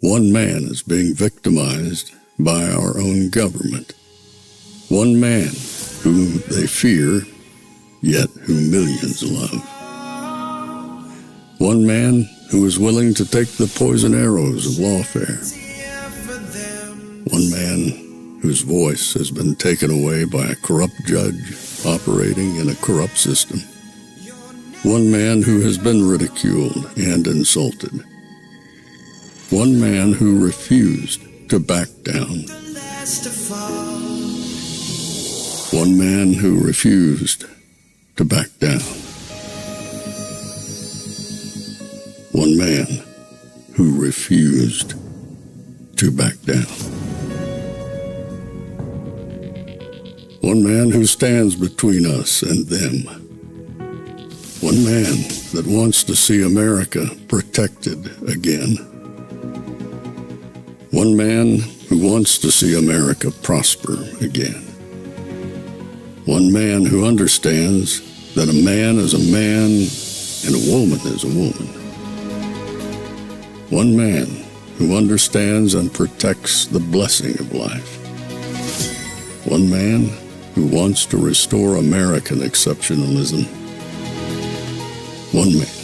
One man is being victimized by our own government. One man whom they fear, yet who millions love. One man who is willing to take the poison arrows of lawfare. One man whose voice has been taken away by a corrupt judge operating in a corrupt system. One man who has been ridiculed and insulted. One man who refused to back down. One man who refused to back down. One man who refused to back down. One man who stands between us and them. One man that wants to see America protected again. One man who wants to see America prosper again. One man who understands that a man is a man and a woman is a woman. One man who understands and protects the blessing of life. One man who wants to restore American exceptionalism. One man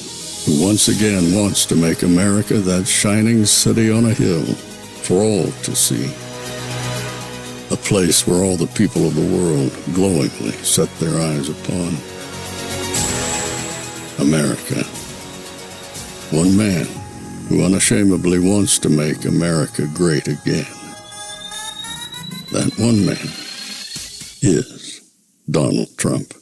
who once again wants to make America that shining city on a hill for all to see. A place where all the people of the world glowingly set their eyes upon. America. One man who unashamedly wants to make America great again. That one man is Donald Trump.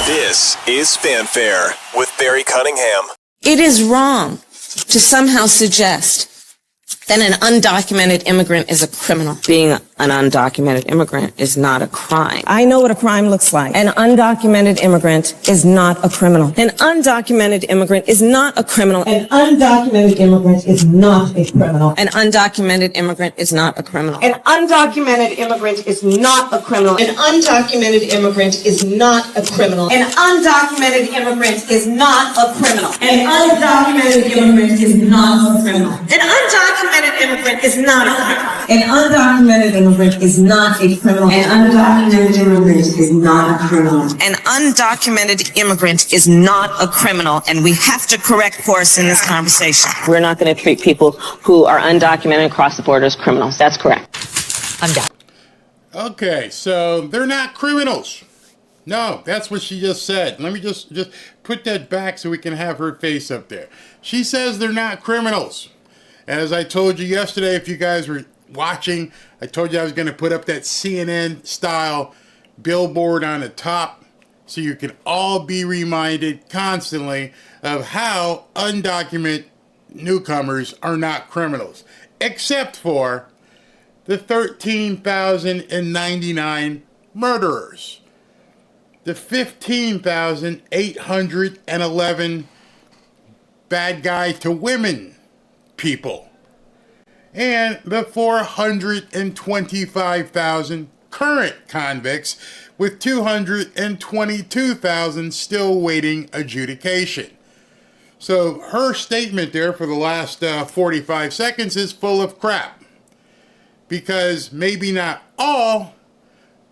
This is Fanfare with Barry Cunningham. It is wrong to somehow suggest that an undocumented immigrant is a criminal. Being an undocumented immigrant is not a crime. I know what a crime looks like. An undocumented immigrant is not a criminal. An undocumented immigrant is not a criminal. An undocumented immigrant is not a criminal. An undocumented immigrant is not a criminal. An undocumented immigrant is not a criminal. An undocumented immigrant is not a criminal. An undocumented immigrant is not a criminal. An undocumented immigrant is not a criminal. An undocumented immigrant is not a criminal. An undocumented immigrant is not a criminal. An undocumented immigrant is not a criminal. An undocumented immigrant is not a criminal, and we have to correct course in this conversation. We're not going to treat people who are undocumented across the border as criminals. That's correct. I'm done. Okay, so they're not criminals. No, that's what she just said. Let me just put that back so we can have her face up there. She says they're not criminals. As I told you yesterday, if you guys were watching, I told you I was going to put up that CNN-style billboard on the top so you can all be reminded constantly of how undocumented newcomers are not criminals, except for the 13,099 murderers, the 15,811 bad guy to women people, and the 425,000 current convicts, with 222,000 still waiting adjudication. So her statement there for the last 45 seconds is full of crap, because maybe not all,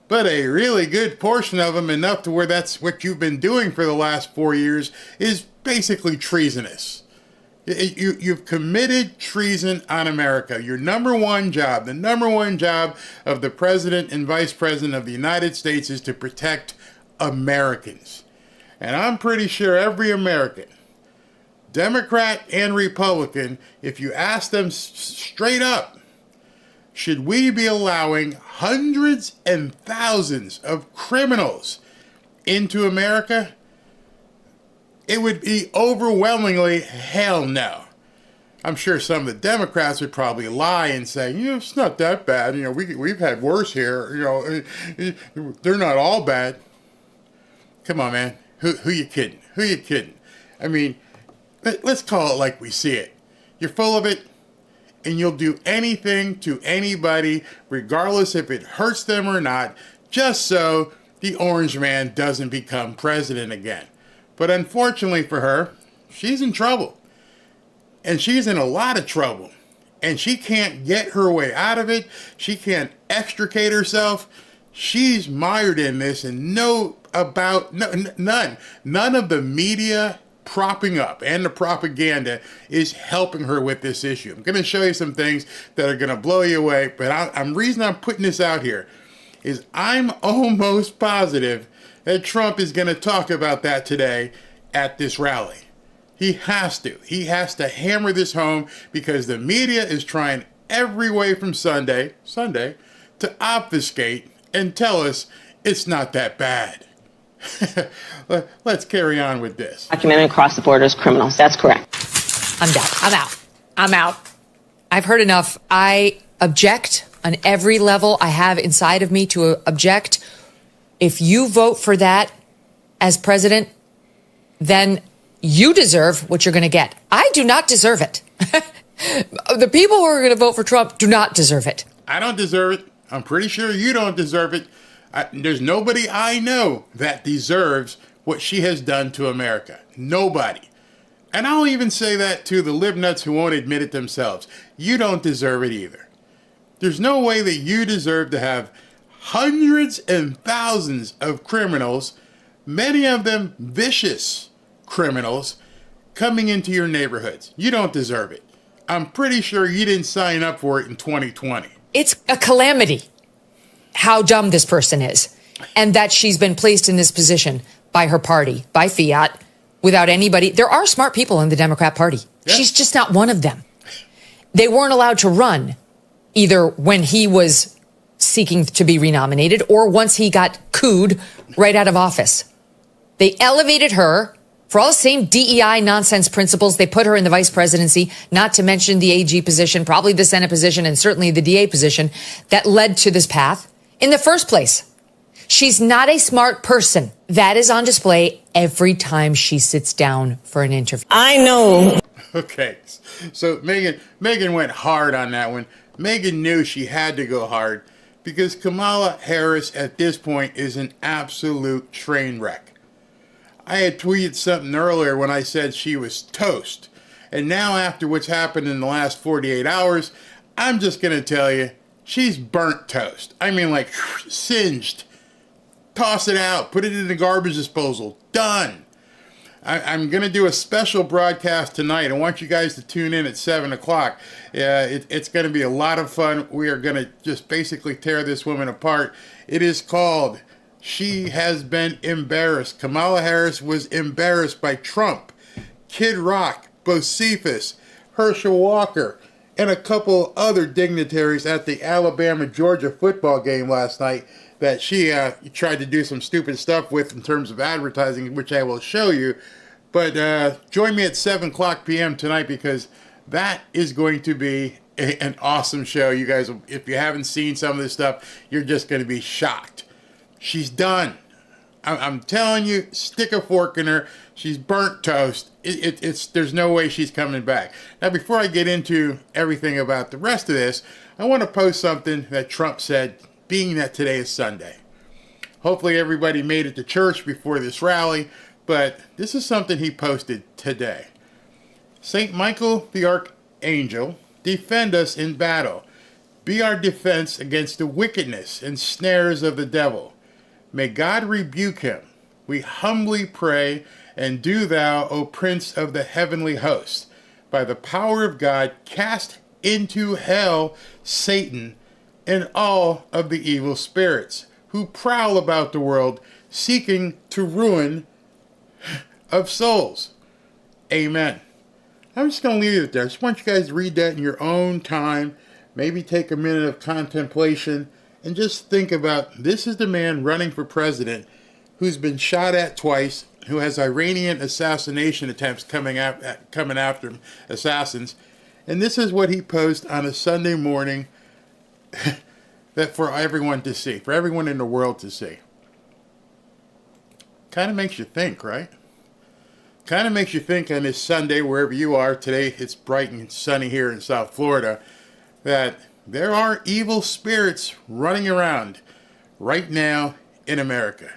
but a really good portion of them, enough to where that's what you've been doing for the last 4 years, is basically treasonous. You've committed treason on America. Your number one job, the number one job of the President and Vice President of the United States, is to protect Americans. And I'm pretty sure every American, Democrat and Republican, if you ask them straight up, should we be allowing hundreds and thousands of criminals into America, it would be overwhelmingly hell no. I'm sure some of the Democrats would probably lie and say, it's not that bad. We've had worse here. They're not all bad. Come on, man. Who you kidding? Who you kidding? I mean, let's call it like we see it. You're full of it, and you'll do anything to anybody, regardless if it hurts them or not, just so the orange man doesn't become president again. But unfortunately for her, she's in trouble. And she's in a lot of trouble. And she can't get her way out of it. She can't extricate herself. She's mired in this, and none of the media propping up and the propaganda is helping her with this issue. I'm going to show you some things that are going to blow you away, but the reason I'm putting this out here is I'm almost positive that Trump is going to talk about that today at this rally. He has to. He has to hammer this home because the media is trying every way from Sunday, to obfuscate and tell us it's not that bad. Let's carry on with this. Documented across the border as criminals. That's correct. I'm done. I'm out. I've heard enough. I object on every level I have inside of me to object. If you vote for that as president, then you deserve what you're going to get. I do not deserve it. The people who are going to vote for Trump do not deserve it. I don't deserve it. I'm pretty sure you don't deserve it. There's nobody I know that deserves what she has done to America. Nobody. And I'll even say that to the libnuts who won't admit it themselves. You don't deserve it either. There's no way that you deserve to have hundreds and thousands of criminals, many of them vicious criminals, coming into your neighborhoods. You don't deserve it. I'm pretty sure you didn't sign up for it in 2020. It's a calamity how dumb this person is, and that she's been placed in this position by her party, by fiat, without anybody. There are smart people in the Democrat Party. Yeah. She's just not one of them. They weren't allowed to run either when he was seeking to be renominated or once he got cooed right out of office. They elevated her for all the same DEI nonsense principles. They put her in the vice presidency, not to mention the AG position, probably the Senate position, and certainly the DA position that led to this path in the first place. She's not a smart person. That is on display every time she sits down for an interview. I know. Okay, so Megan went hard on that one. Megan knew she had to go hard because Kamala Harris at this point is an absolute train wreck. I had tweeted something earlier when I said she was toast. And now after what's happened in the last 48 hours, I'm just going to tell you, she's burnt toast. I mean, like, singed. Toss it out. Put it in the garbage disposal. Done. I'm going to do a special broadcast tonight. I want you guys to tune in at 7 o'clock. It's going to be a lot of fun. We are going to just basically tear this woman apart. It is called She Has Been Embarrassed. Kamala Harris was embarrassed by Trump, Kid Rock, Bocephus, Herschel Walker, and a couple other dignitaries at the Alabama-Georgia football game last night that she tried to do some stupid stuff with in terms of advertising, which I will show you. But join me at 7 o'clock p.m. tonight because that is going to be an awesome show. You guys, if you haven't seen some of this stuff, you're just going to be shocked. She's done. I'm telling you, stick a fork in her. She's burnt toast. There's no way she's coming back. Now, before I get into everything about the rest of this, I want to post something that Trump said, being that today is Sunday. Hopefully everybody made it to church before this rally, but this is something he posted today. St. Michael the Archangel, defend us in battle. Be our defense against the wickedness and snares of the devil. May God rebuke him. We humbly pray, and do thou, O Prince of the heavenly hosts, by the power of God, cast into hell Satan and all of the evil spirits who prowl about the world seeking to ruin of souls. Amen. I'm just going to leave it there. I just want you guys to read that in your own time. Maybe take a minute of contemplation and just think about, this is the man running for president who's been shot at twice, who has Iranian assassination attempts coming after him, assassins. And this is what he posted on a Sunday morning that for everyone to see, for everyone in the world to see. Kind of makes you think, right? Kind of makes you think on this Sunday, wherever you are. Today it's bright and sunny here in South Florida, that there are evil spirits running around right now in America.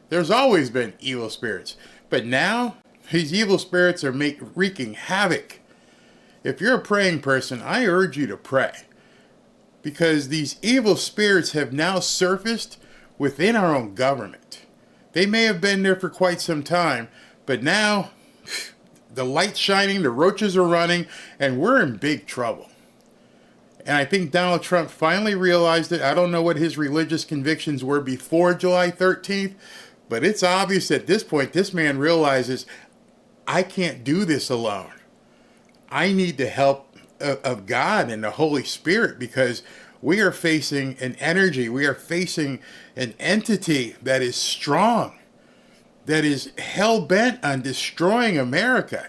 There's always been evil spirits, but now these evil spirits are wreaking havoc. If you're a praying person, I urge you to pray, because these evil spirits have now surfaced within our own government. They may have been there for quite some time, but now the light's shining, the roaches are running, and we're in big trouble. And I think Donald Trump finally realized it. I don't know what his religious convictions were before July 13th, but it's obvious at this point, this man realizes, I can't do this alone. I need the help of God and the Holy Spirit, because we are facing an energy, we are facing an entity that is strong, that is hell-bent on destroying America.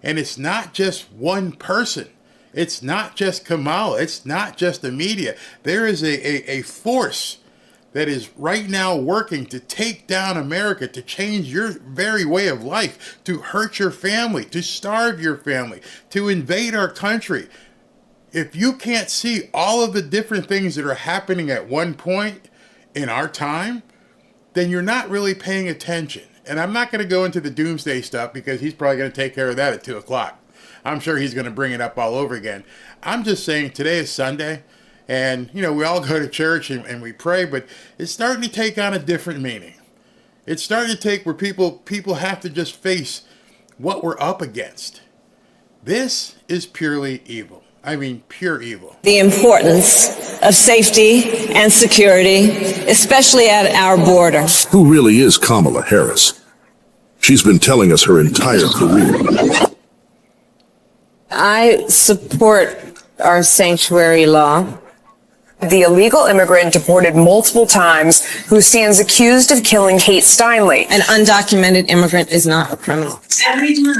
And it's not just one person. It's not just Kamala. It's not just the media. There is a force that is right now working to take down America, to change your very way of life, to hurt your family, to starve your family, to invade our country. If you can't see all of the different things that are happening at one point in our time, then you're not really paying attention. And I'm not going to go into the doomsday stuff, because he's probably going to take care of that at 2 o'clock. I'm sure he's going to bring it up all over again. I'm just saying, today is Sunday, and, we all go to church and we pray, but it's starting to take on a different meaning. It's starting to take where people have to just face what we're up against. This is purely evil. I mean, pure evil. The importance of safety and security, especially at our border. Who really is Kamala Harris? She's been telling us her entire career. I support our sanctuary law. The illegal immigrant deported multiple times who stands accused of killing Kate Steinle. An undocumented immigrant is not a criminal. Every time.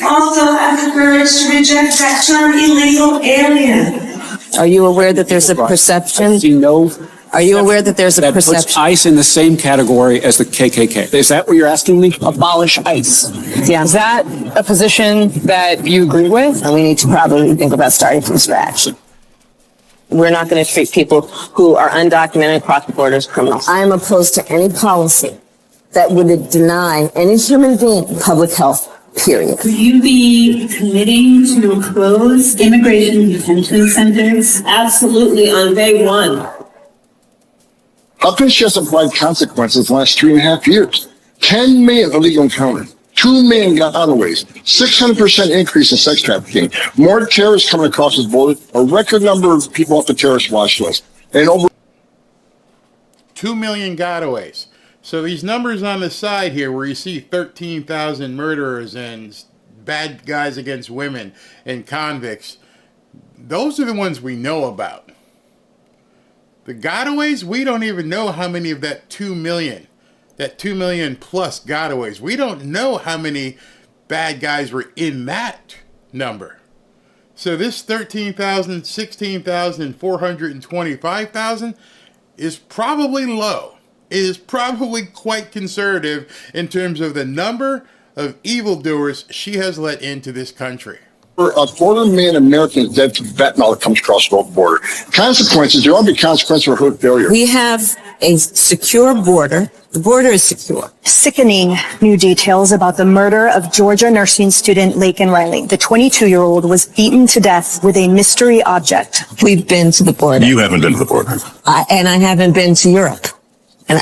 Also have the courage to reject that term illegal alien. Are you aware that there's a perception? Are you aware that there's a perception? That puts ICE in the same category as the KKK. Is that what you're asking me? Abolish ICE. Yeah. Is that a position that you agree with? And we need to probably think about starting from scratch. We're not going to treat people who are undocumented across the border as criminals. I am opposed to any policy that would deny any human being public health, period. Would you be committing to close immigration detention centers? Absolutely, on day one. How come she hasn't applied consequences the last 3.5 years? 10 million illegal encounters, 2 million gotaways, 600% increase in sex trafficking, more terrorists coming across the border, a record number of people off the terrorist watch list, and over 2 million gotaways. So these numbers on the side here, where you see 13,000 murderers and bad guys against women and convicts, those are the ones we know about. The gotaways, we don't even know how many of that 2 million plus gotaways. We don't know how many bad guys were in that number. So this 13,000, 16,000, 425,000 is probably low. It is probably quite conservative in terms of the number of evildoers she has let into this country. a 250,000 Americans dead to fentanyl that comes across the border. Consequences, there ought to be consequences for hood failure. We have a secure border. The border is secure. Sickening new details about the murder of Georgia nursing student Laken Riley. The 22-year-old was beaten to death with a mystery object. We've been to the border. You haven't been to the border. And I haven't been to Europe. And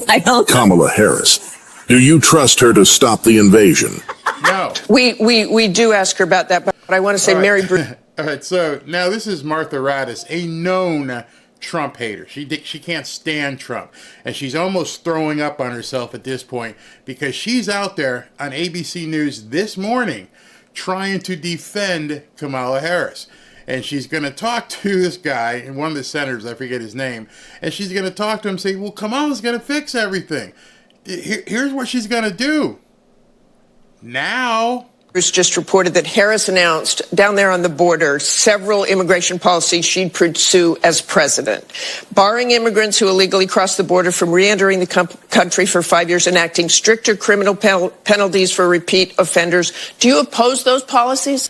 I don't. Kamala Harris. Do you trust her to stop the invasion? No. We do ask her about that, but I want to say Mary Bruce. All right, so now this is Martha Raddatz, a known Trump hater. She can't stand Trump, and she's almost throwing up on herself at this point because she's out there on ABC News this morning trying to defend Kamala Harris. And she's going to talk to this guy, and one of the senators, I forget his name, and she's going to talk to him and say, well, Kamala's going to fix everything. here's what she's going to do. Now, just reported that Harris announced down there on the border several immigration policies she'd pursue as president, barring immigrants who illegally cross the border from re-entering the country for 5 years, enacting stricter criminal penalties for repeat offenders. Do you oppose those policies?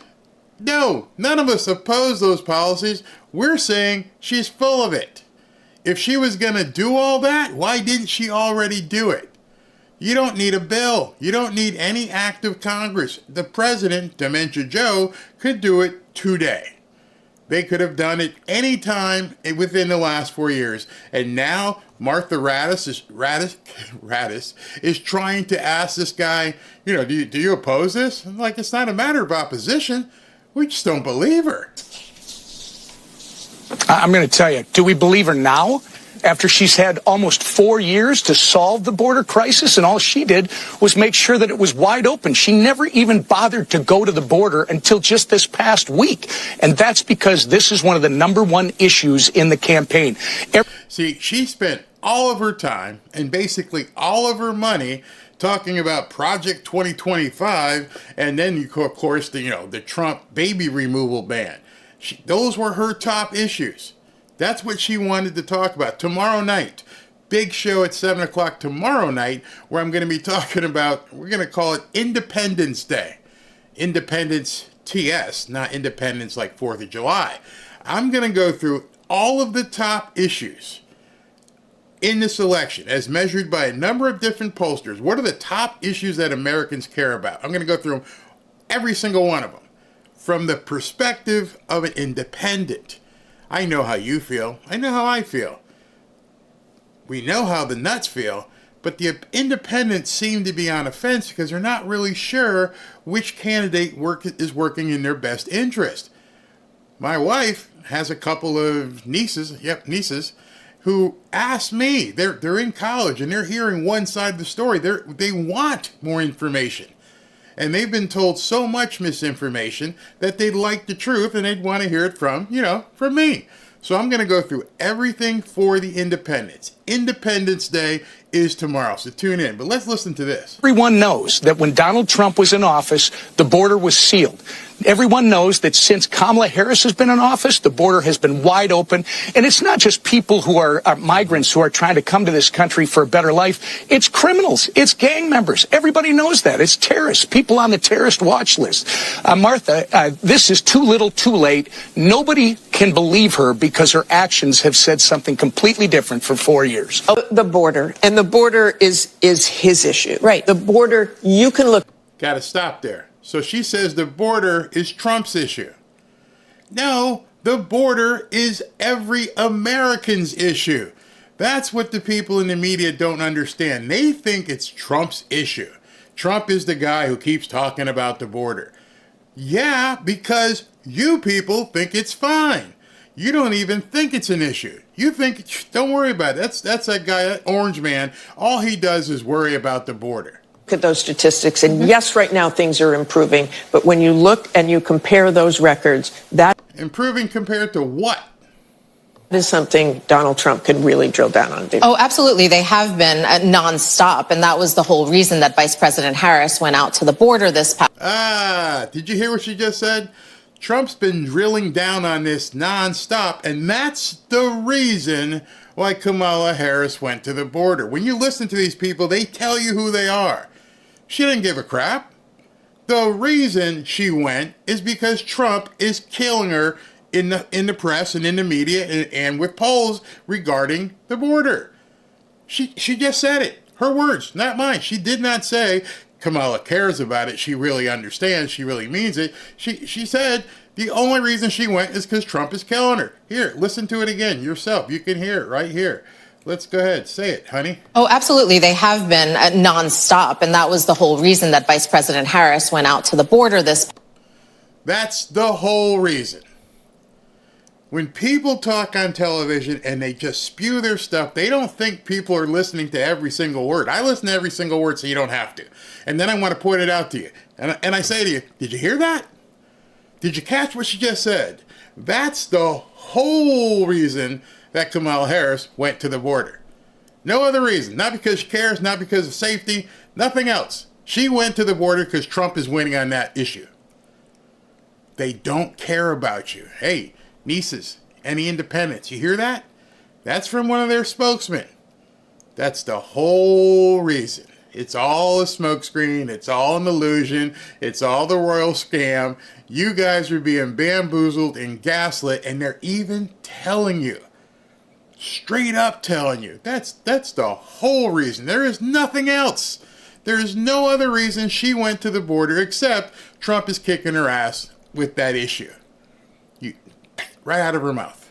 No, none of us oppose those policies. We're saying she's full of it. If she was going to do all that, why didn't she already do it? You don't need a bill. You don't need any act of Congress. The president, Dementia Joe, could do it today. They could have done it any time within the last 4 years. And now Martha Raddatz is trying to ask this guy, do you oppose this? I'm like, it's not a matter of opposition. We just don't believe her. I'm going to tell you, do we believe her now? After she's had almost 4 years to solve the border crisis, and all she did was make sure that it was wide open. She never even bothered to go to the border until just this past week. And that's because this is one of the number one issues in the campaign. See, she spent all of her time and basically all of her money talking about Project 2025, and then, of course, the Trump baby removal ban. Those were her top issues. That's what she wanted to talk about. Tomorrow night, big show at 7 o'clock tomorrow night, where I'm going to be talking about, we're going to call it Independence Day. Independence TS, not Independence like 4th of July. I'm going to go through all of the top issues in this election as measured by a number of different pollsters. What are the top issues that Americans care about? I'm going to go through every single one of them from the perspective of an independent. I know how you feel. I know how I feel. We know how the nuts feel, but the independents seem to be on a fence because they're not really sure which candidate is working in their best interest. My wife has a couple of nieces, who asked me. They're in college and they're hearing one side of the story. They want more information. And they've been told so much misinformation that they'd like the truth and they'd want to hear it from me. So I'm going to go through everything for the independents. Independence Day is tomorrow, so tune in. But let's listen to this. Everyone knows that when Donald Trump was in office, the border was sealed. Everyone knows that since Kamala Harris has been in office, the border has been wide open. And it's not just people who are migrants who are trying to come to this country for a better life. It's criminals. It's gang members. Everybody knows that. It's terrorists, people on the terrorist watch list. Martha, this is too little too late. Nobody can believe her because her actions have said something completely different for 4 years. The border. And the border is his issue. Right. The border, you can look. Got to stop there. So she says the border is Trump's issue. No, the border is every American's issue. That's what the people in the media don't understand. They think it's Trump's issue. Trump is the guy who keeps talking about the border. Yeah, because you people think it's fine. You don't even think it's an issue. You think, don't worry about it. That's that guy, that orange man. All he does is worry about the border. Look at those statistics, and yes, right now things are improving, but when you look and you compare those records, that improving compared to what? Is something Donald Trump could really drill down on. Oh, absolutely. They have been nonstop, and that was the whole reason that Vice President Harris went out to the border this past. Did you hear what she just said? Trump's been drilling down on this nonstop, and that's the reason why Kamala Harris went to the border. When you listen to these people, they tell you who they are. She didn't give a crap. The reason she went is because Trump is killing her in the press and in the media and with polls regarding the border. She just said it. Her words, not mine. She did not say Kamala cares about it. She really understands. She really means it. She said the only reason she went is because Trump is killing her. Here, listen to it again yourself. You can hear it right here. Let's go ahead. Say it, honey. Oh, absolutely. They have been nonstop, and that was the whole reason that Vice President Harris went out to the border this. That's the whole reason. When people talk on television and they just spew their stuff, they don't think people are listening to every single word. I listen to every single word so you don't have to. And then I want to point it out to you. And I say to you, did you hear that? Did you catch what she just said? That's the whole reason that Kamala Harris went to the border. No other reason. Not because she cares, not because of safety, nothing else. She went to the border because Trump is winning on that issue. They don't care about you. Hey, nieces, any independents, you hear that? That's from one of their spokesmen. That's the whole reason. It's all a smokescreen. It's all an illusion. It's all the royal scam. You guys are being bamboozled and gaslit, and they're even telling you. Straight up telling you. That's the whole reason. There is nothing else. There is no other reason she went to the border except Trump is kicking her ass with that issue. Right out of her mouth.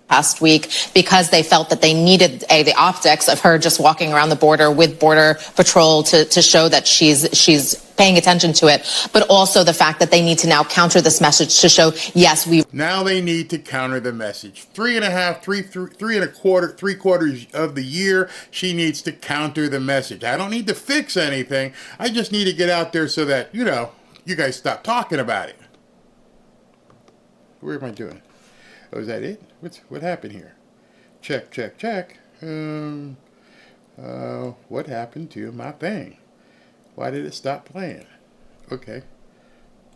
Past week, because they felt that they needed the optics of her just walking around the border with Border Patrol to show that she's paying attention to it, but also the fact that they need to now counter this message to show, yes, now they need to counter the message. 3.25 of the year, she needs to counter the message. I don't need to fix anything. I just need to get out there so that, you guys stop talking about it. Where am I doing? Oh, is that it? What happened here? Check. What happened to my thing? Why did it stop playing? Okay.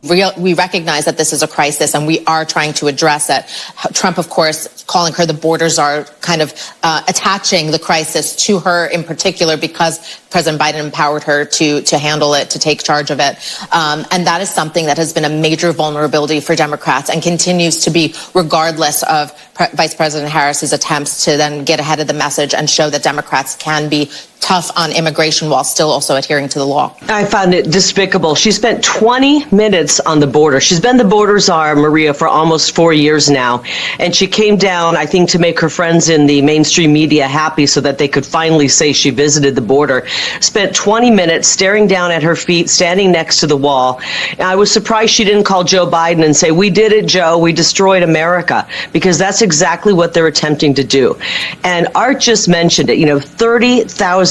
We recognize that this is a crisis, and we are trying to address it. Trump, of course, calling her the border czar, kind of attaching the crisis to her in particular because President Biden empowered her to handle it, to take charge of it. And that is something that has been a major vulnerability for Democrats and continues to be, regardless of Vice President Harris's attempts to then get ahead of the message and show that Democrats can be tough on immigration while still also adhering to the law. I found it despicable. She spent 20 minutes on the border. She's been the border czar, Maria, for almost 4 years now. And she came down, I think, to make her friends in the mainstream media happy so that they could finally say she visited the border. Spent 20 minutes staring down at her feet, standing next to the wall. And I was surprised she didn't call Joe Biden and say, "We did it, Joe. We destroyed America," because that's exactly what they're attempting to do. And Art just mentioned it. 30,000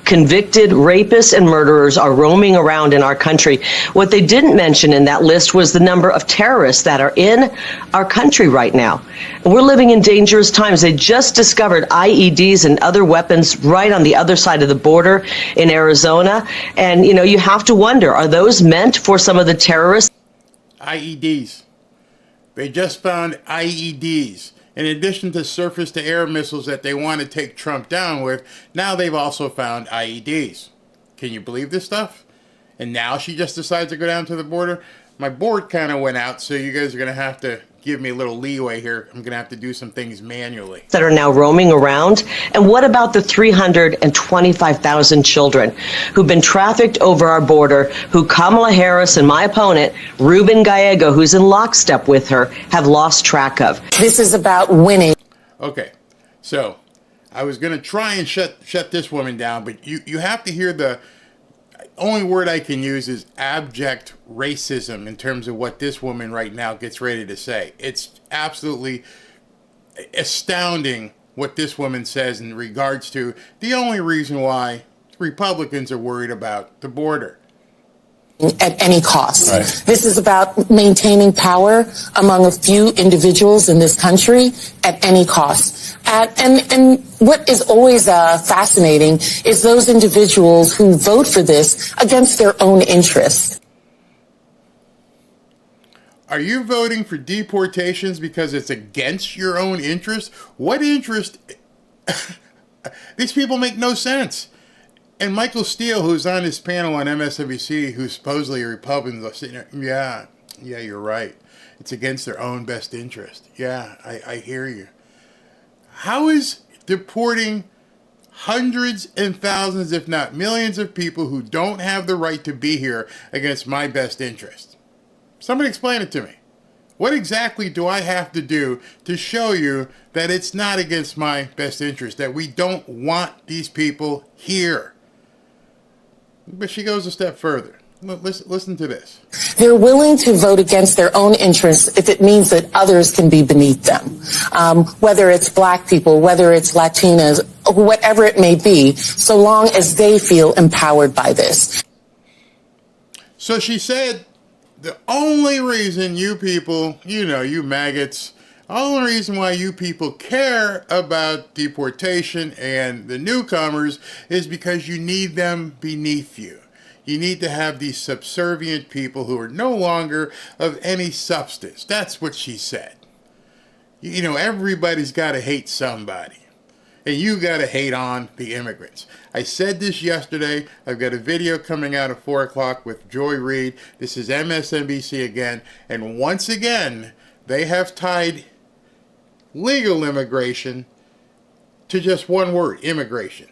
convicted rapists and murderers are roaming around in our country. What they didn't mention in that list was the number of terrorists that are in our country right now. We're living in dangerous times. They just discovered IEDs and other weapons right on the other side of the border in Arizona. And, you have to wonder, are those meant for some of the terrorists? IEDs. They just found IEDs. In addition to surface-to-air missiles that they want to take Trump down with, now they've also found IEDs. Can you believe this stuff? And now she just decides to go down to the border? My board kind of went out, so you guys are going to have to give me a little leeway here. I'm going to have to do some things manually. That are now roaming around? And what about the 325,000 children who've been trafficked over our border, who Kamala Harris and my opponent, Ruben Gallego, who's in lockstep with her, have lost track of? This is about winning. Okay, so I was going to try and shut this woman down, but you have to hear the only word I can use is abject racism in terms of what this woman right now gets ready to say. It's absolutely astounding what this woman says in regards to the only reason why Republicans are worried about the border. At any cost. Right. This is about maintaining power among a few individuals in this country at any cost. And what is always fascinating is those individuals who vote for this against their own interest. Are you voting for deportations because it's against your own interest? What interest? These people make no sense. And Michael Steele, who's on his panel on MSNBC, who's supposedly a Republican, is sitting there, yeah, you're right. It's against their own best interest. Yeah, I hear you. How is deporting hundreds and thousands, if not millions of people who don't have the right to be here against my best interest? Somebody explain it to me. What exactly do I have to do to show you that it's not against my best interest, that we don't want these people here? But she goes a step further. Listen to this. They're willing to vote against their own interests if it means that others can be beneath them. Whether it's black people, whether it's Latinas, whatever it may be, so long as they feel empowered by this. So she said, the only reason you people, you maggots, All the reason why you people care about deportation and the newcomers is because you need them beneath you. You need to have these subservient people who are no longer of any substance. That's what she said. You know, everybody's got to hate somebody. And you got to hate on the immigrants. I said this yesterday. I've got a video coming out at 4 o'clock with Joy Reid. This is MSNBC again. And once again, they have tied legal immigration to just one word, immigration.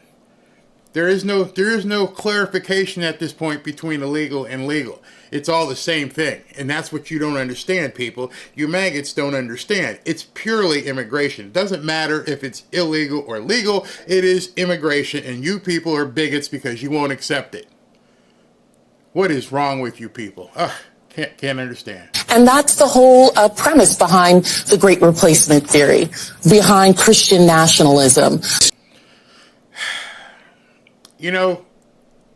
There is no clarification at this point between illegal and legal. It's all the same thing. And that's what you don't understand, people. You maggots don't understand. It's purely immigration. It doesn't matter if it's illegal or legal. It is immigration, and you people are bigots because you won't accept it. What is wrong with you people? Can't understand. And that's the whole premise behind the Great Replacement theory, behind Christian nationalism. You know,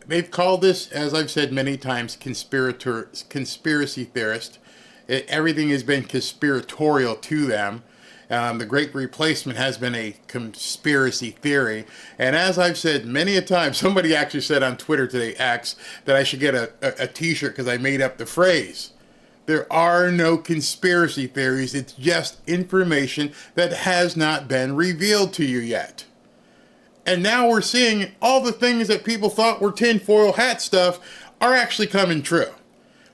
they've called this, as I've said many times, conspiracy theorist. Everything has been conspiratorial to them. The Great Replacement has been a conspiracy theory. And as I've said many a time, somebody actually said on Twitter today, X, that I should get a t-shirt because I made up the phrase. There are no conspiracy theories. It's just information that has not been revealed to you yet. And now we're seeing all the things that people thought were tinfoil hat stuff are actually coming true.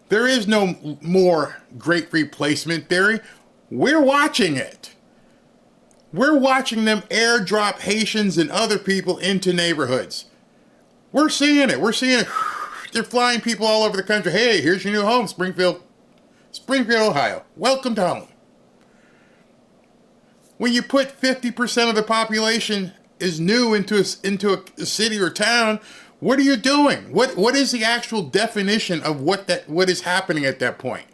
There is no more Great Replacement theory. We're watching it. We're watching them airdrop Haitians and other people into neighborhoods. We're seeing it. We're seeing it. They're flying people all over the country. Hey, here's your new home, Springfield, Ohio. Welcome to home. When you put 50% of the population is new into a city or town, what are you doing? What is the actual definition of what is happening at that point?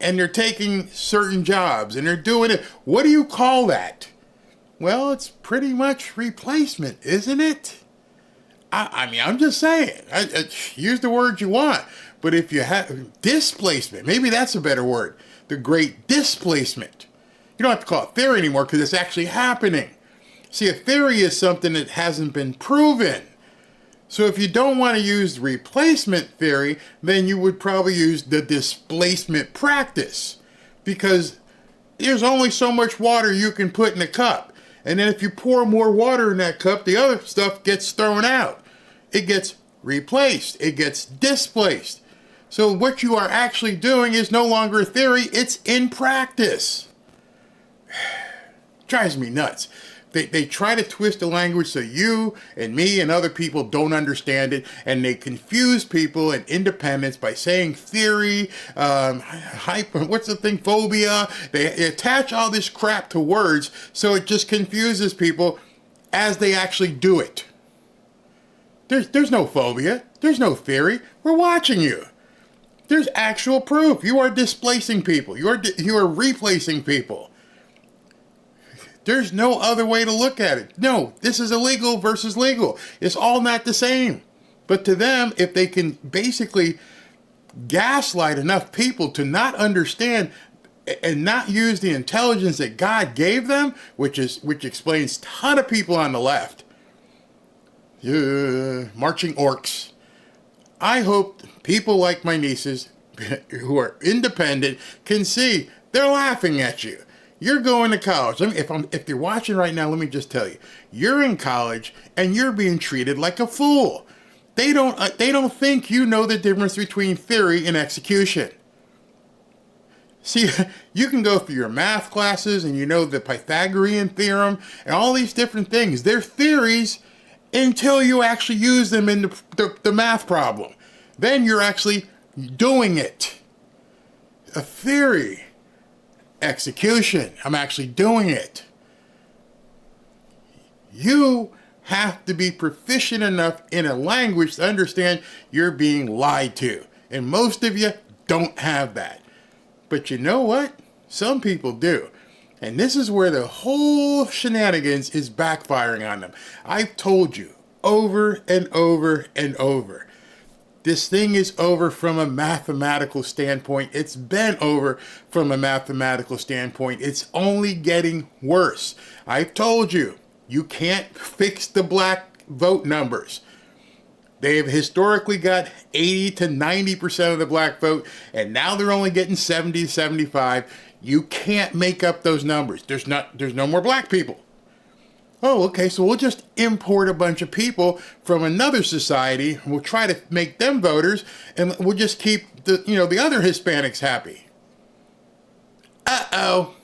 And they're taking certain jobs and they're doing it. What do you call that? Well, it's pretty much replacement, isn't it? I mean, I'm just saying. Use the word you want. But if you have displacement, maybe that's a better word. The Great Displacement. You don't have to call it theory anymore because it's actually happening. See, a theory is something that hasn't been proven. So if you don't want to use replacement theory, then you would probably use the displacement practice. Because there's only so much water you can put in a cup. And then if you pour more water in that cup, the other stuff gets thrown out. It gets replaced. It gets displaced. So what you are actually doing is no longer a theory, it's in practice. Drives me nuts. They try to twist the language so you and me and other people don't understand it, and they confuse people and independence by saying theory, phobia. They attach all this crap to words so it just confuses people as they actually do it. There's no phobia. There's no theory. We're watching you. There's actual proof. You are displacing people. You are replacing people. There's no other way to look at it. No, this is illegal versus legal. It's all not the same. But to them, if they can basically gaslight enough people to not understand and not use the intelligence that God gave them, which explains a ton of people on the left, marching orcs. I hope people like my nieces who are independent can see they're laughing at you. You're going to college. If you're watching right now, let me just tell you, you're in college and you're being treated like a fool. They don't think you know the difference between theory and execution. See, you can go through your math classes and you know the Pythagorean theorem and all these different things. They're theories until you actually use them in the math problem. Then you're actually doing it. A theory. Execution. I'm actually doing it. You have to be proficient enough in a language to understand you're being lied to. And most of you don't have that. But you know what? Some people do. And this is where the whole shenanigans is backfiring on them. I've told you over and over and over. This thing is over from a mathematical standpoint. It's been over from a mathematical standpoint. It's only getting worse. I've told you, you can't fix the black vote numbers. They've historically got 80 to 90% of the black vote, and now they're only getting 70 to 75. You can't make up those numbers. There's no more black people. Oh, okay, so we'll just import a bunch of people from another society. We'll try to make them voters, and we'll just keep the other Hispanics happy. Uh-oh.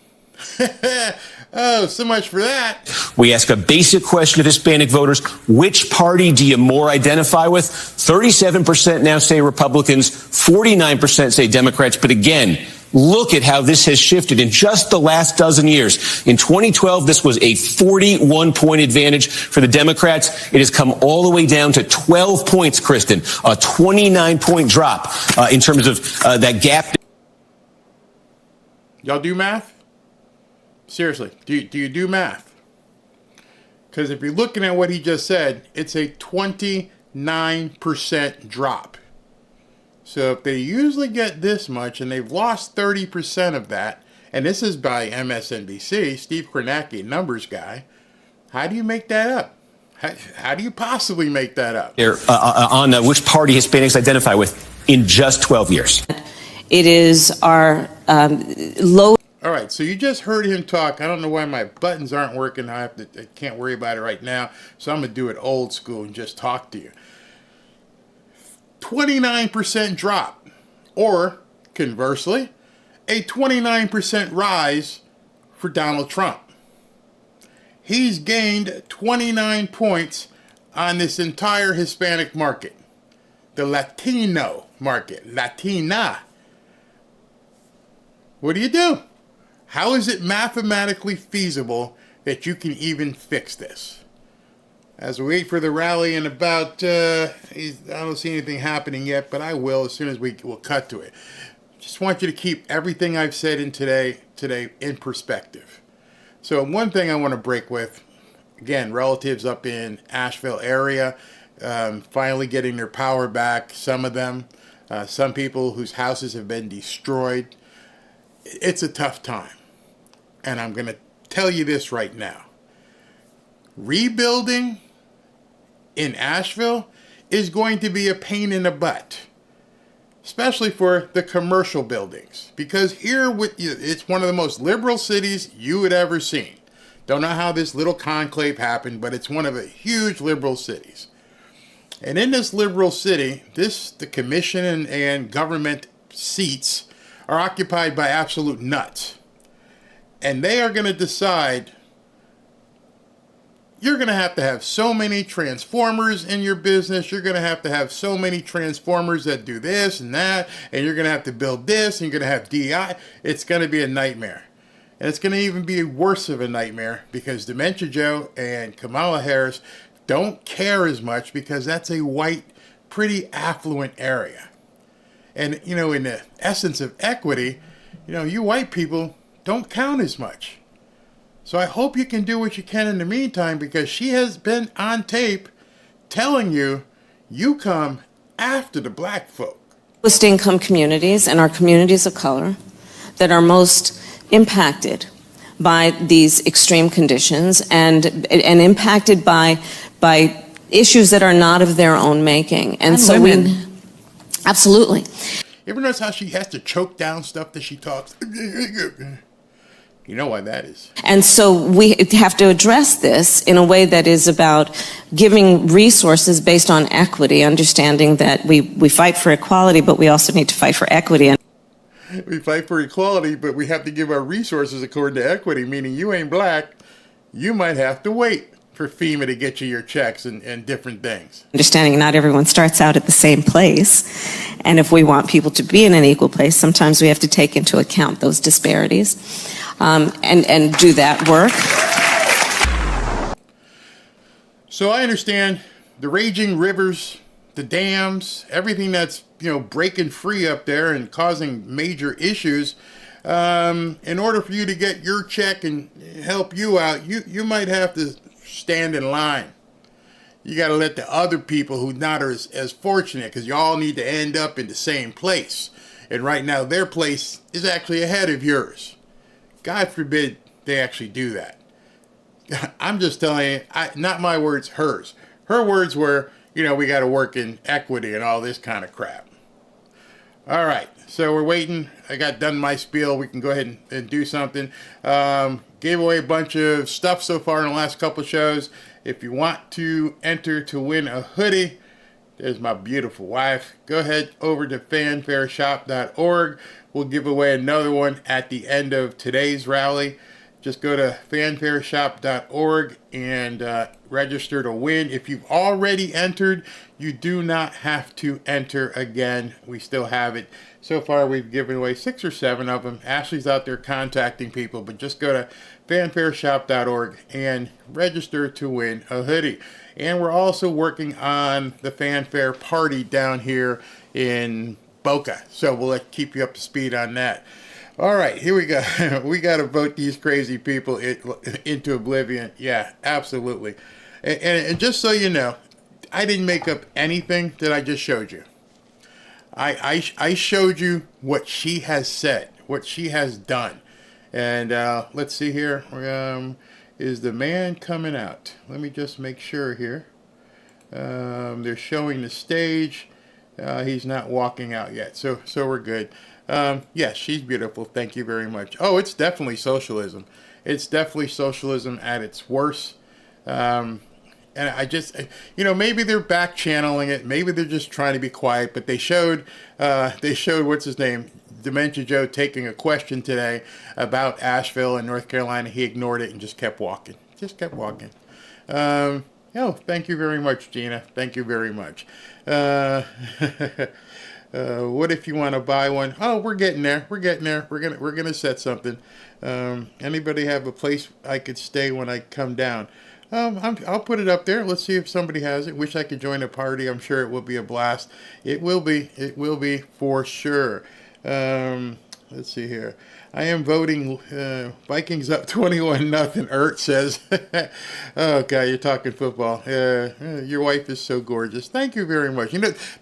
Oh, so much for that. We ask a basic question of Hispanic voters. Which party do you more identify with? 37% now say Republicans, 49% say Democrats. But again, look at how this has shifted in just the last dozen years. In 2012, this was a 41-point advantage for the Democrats. It has come all the way down to 12 points, Kristen, a 29-point drop in terms of that gap. Y'all do math? Seriously, do you do math? Because if you're looking at what he just said, it's a 29% drop. So if they usually get this much and they've lost 30% of that, and this is by MSNBC, Steve Kornacki, numbers guy, how do you make that up? How do you possibly make that up? On which party Hispanics identify with in just 12 years. It is our low. All right, so you just heard him talk. I don't know why my buttons aren't working. I can't worry about it right now. So I'm going to do it old school and just talk to you. 29% drop. Or, conversely, a 29% rise for Donald Trump. He's gained 29 points on this entire Hispanic market. The Latino market. Latina. What do? How is it mathematically feasible that you can even fix this? As we wait for the rally in about, I don't see anything happening yet, but I will as soon as we'll cut to it. Just want you to keep everything I've said in today in perspective. So one thing I want to break with, again, relatives up in Asheville area, finally getting their power back, some of them, some people whose houses have been destroyed. It's a tough time. And I'm going to tell you this right now. Rebuilding in Asheville is going to be a pain in the butt, especially for the commercial buildings, because here it's one of the most liberal cities you had ever seen. Don't know how this little conclave happened, but it's one of the huge liberal cities. And in this liberal city, the commission and government seats are occupied by absolute nuts. And they are going to decide you're going to have so many transformers in your business. You're going to have so many transformers that do this and that. And you're going to have to build this. And you're going to have DI. It's going to be a nightmare. And it's going to even be worse of a nightmare because Dementia Joe and Kamala Harris don't care as much because that's a white, pretty affluent area. And, in the essence of equity, you white people don't count as much. So I hope you can do what you can in the meantime, because she has been on tape telling you come after the black folk. Lowest income communities and our communities of color that are most impacted by these extreme conditions and impacted by issues that are not of their own making. And so women. Absolutely. You ever notice how she has to choke down stuff that she talks? You know why that is. And so we have to address this in a way that is about giving resources based on equity, understanding that we fight for equality, but we also need to fight for equity. We fight for equality, but we have to give our resources according to equity, meaning you ain't black, you might have to wait for FEMA to get you your checks and different things. Understanding not everyone starts out at the same place. And if we want people to be in an equal place, sometimes we have to take into account those disparities and do that work. So I understand the raging rivers, the dams, everything that's breaking free up there and causing major issues. In order for you to get your check and help you out, you might have to stand in line. You got to let the other people who not are as fortunate, because you all need to end up in the same place. And right now, their place is actually ahead of yours. God forbid they actually do that. I'm just telling you, not my words, hers. Her words were, we got to work in equity and all this kind of crap. All right, so we're waiting. I got done my spiel. We can go ahead and do something. Gave away a bunch of stuff so far in the last couple of shows. If you want to enter to win a hoodie, there's my beautiful wife. Go ahead over to fanfareshop.org. We'll give away another one at the end of today's rally. Just go to fanfareshop.org and register to win. If you've already entered, you do not have to enter again. We still have it. So far, we've given away 6 or 7 of them. Ashley's out there contacting people, but just go to fanfareshop.org and register to win a hoodie. And we're also working on the Fanfare Party down here in Boca. So we'll keep you up to speed on that. All right, here we go. We got to vote these crazy people into oblivion. Yeah, absolutely. And just so you know, I didn't make up anything that I just showed you. I showed you what she has said, what she has done. And let's see here. Is the man coming out? Let me just make sure here. They're showing the stage. He's not walking out yet, so we're good. Yes, she's beautiful. Thank you very much. Oh, it's definitely socialism. It's definitely socialism at its worst. And I just, maybe they're back channeling it. Maybe they're just trying to be quiet. But they showed what's his name, Dementia Joe, taking a question today about Asheville and North Carolina. He ignored it and just kept walking. Thank you very much, Gina. Thank you very much. What if you want to buy one? Oh, we're getting there. We're gonna set something. Anybody have a place I could stay when I come down? I'll put it up there. Let's see if somebody has it. Wish I could join a party. I'm sure it will be a blast. It will be. It will be for sure. Let's see here. I am voting Vikings up 21-0. Ert says. Oh, God, you're talking football. Your wife is so gorgeous. Thank you very much.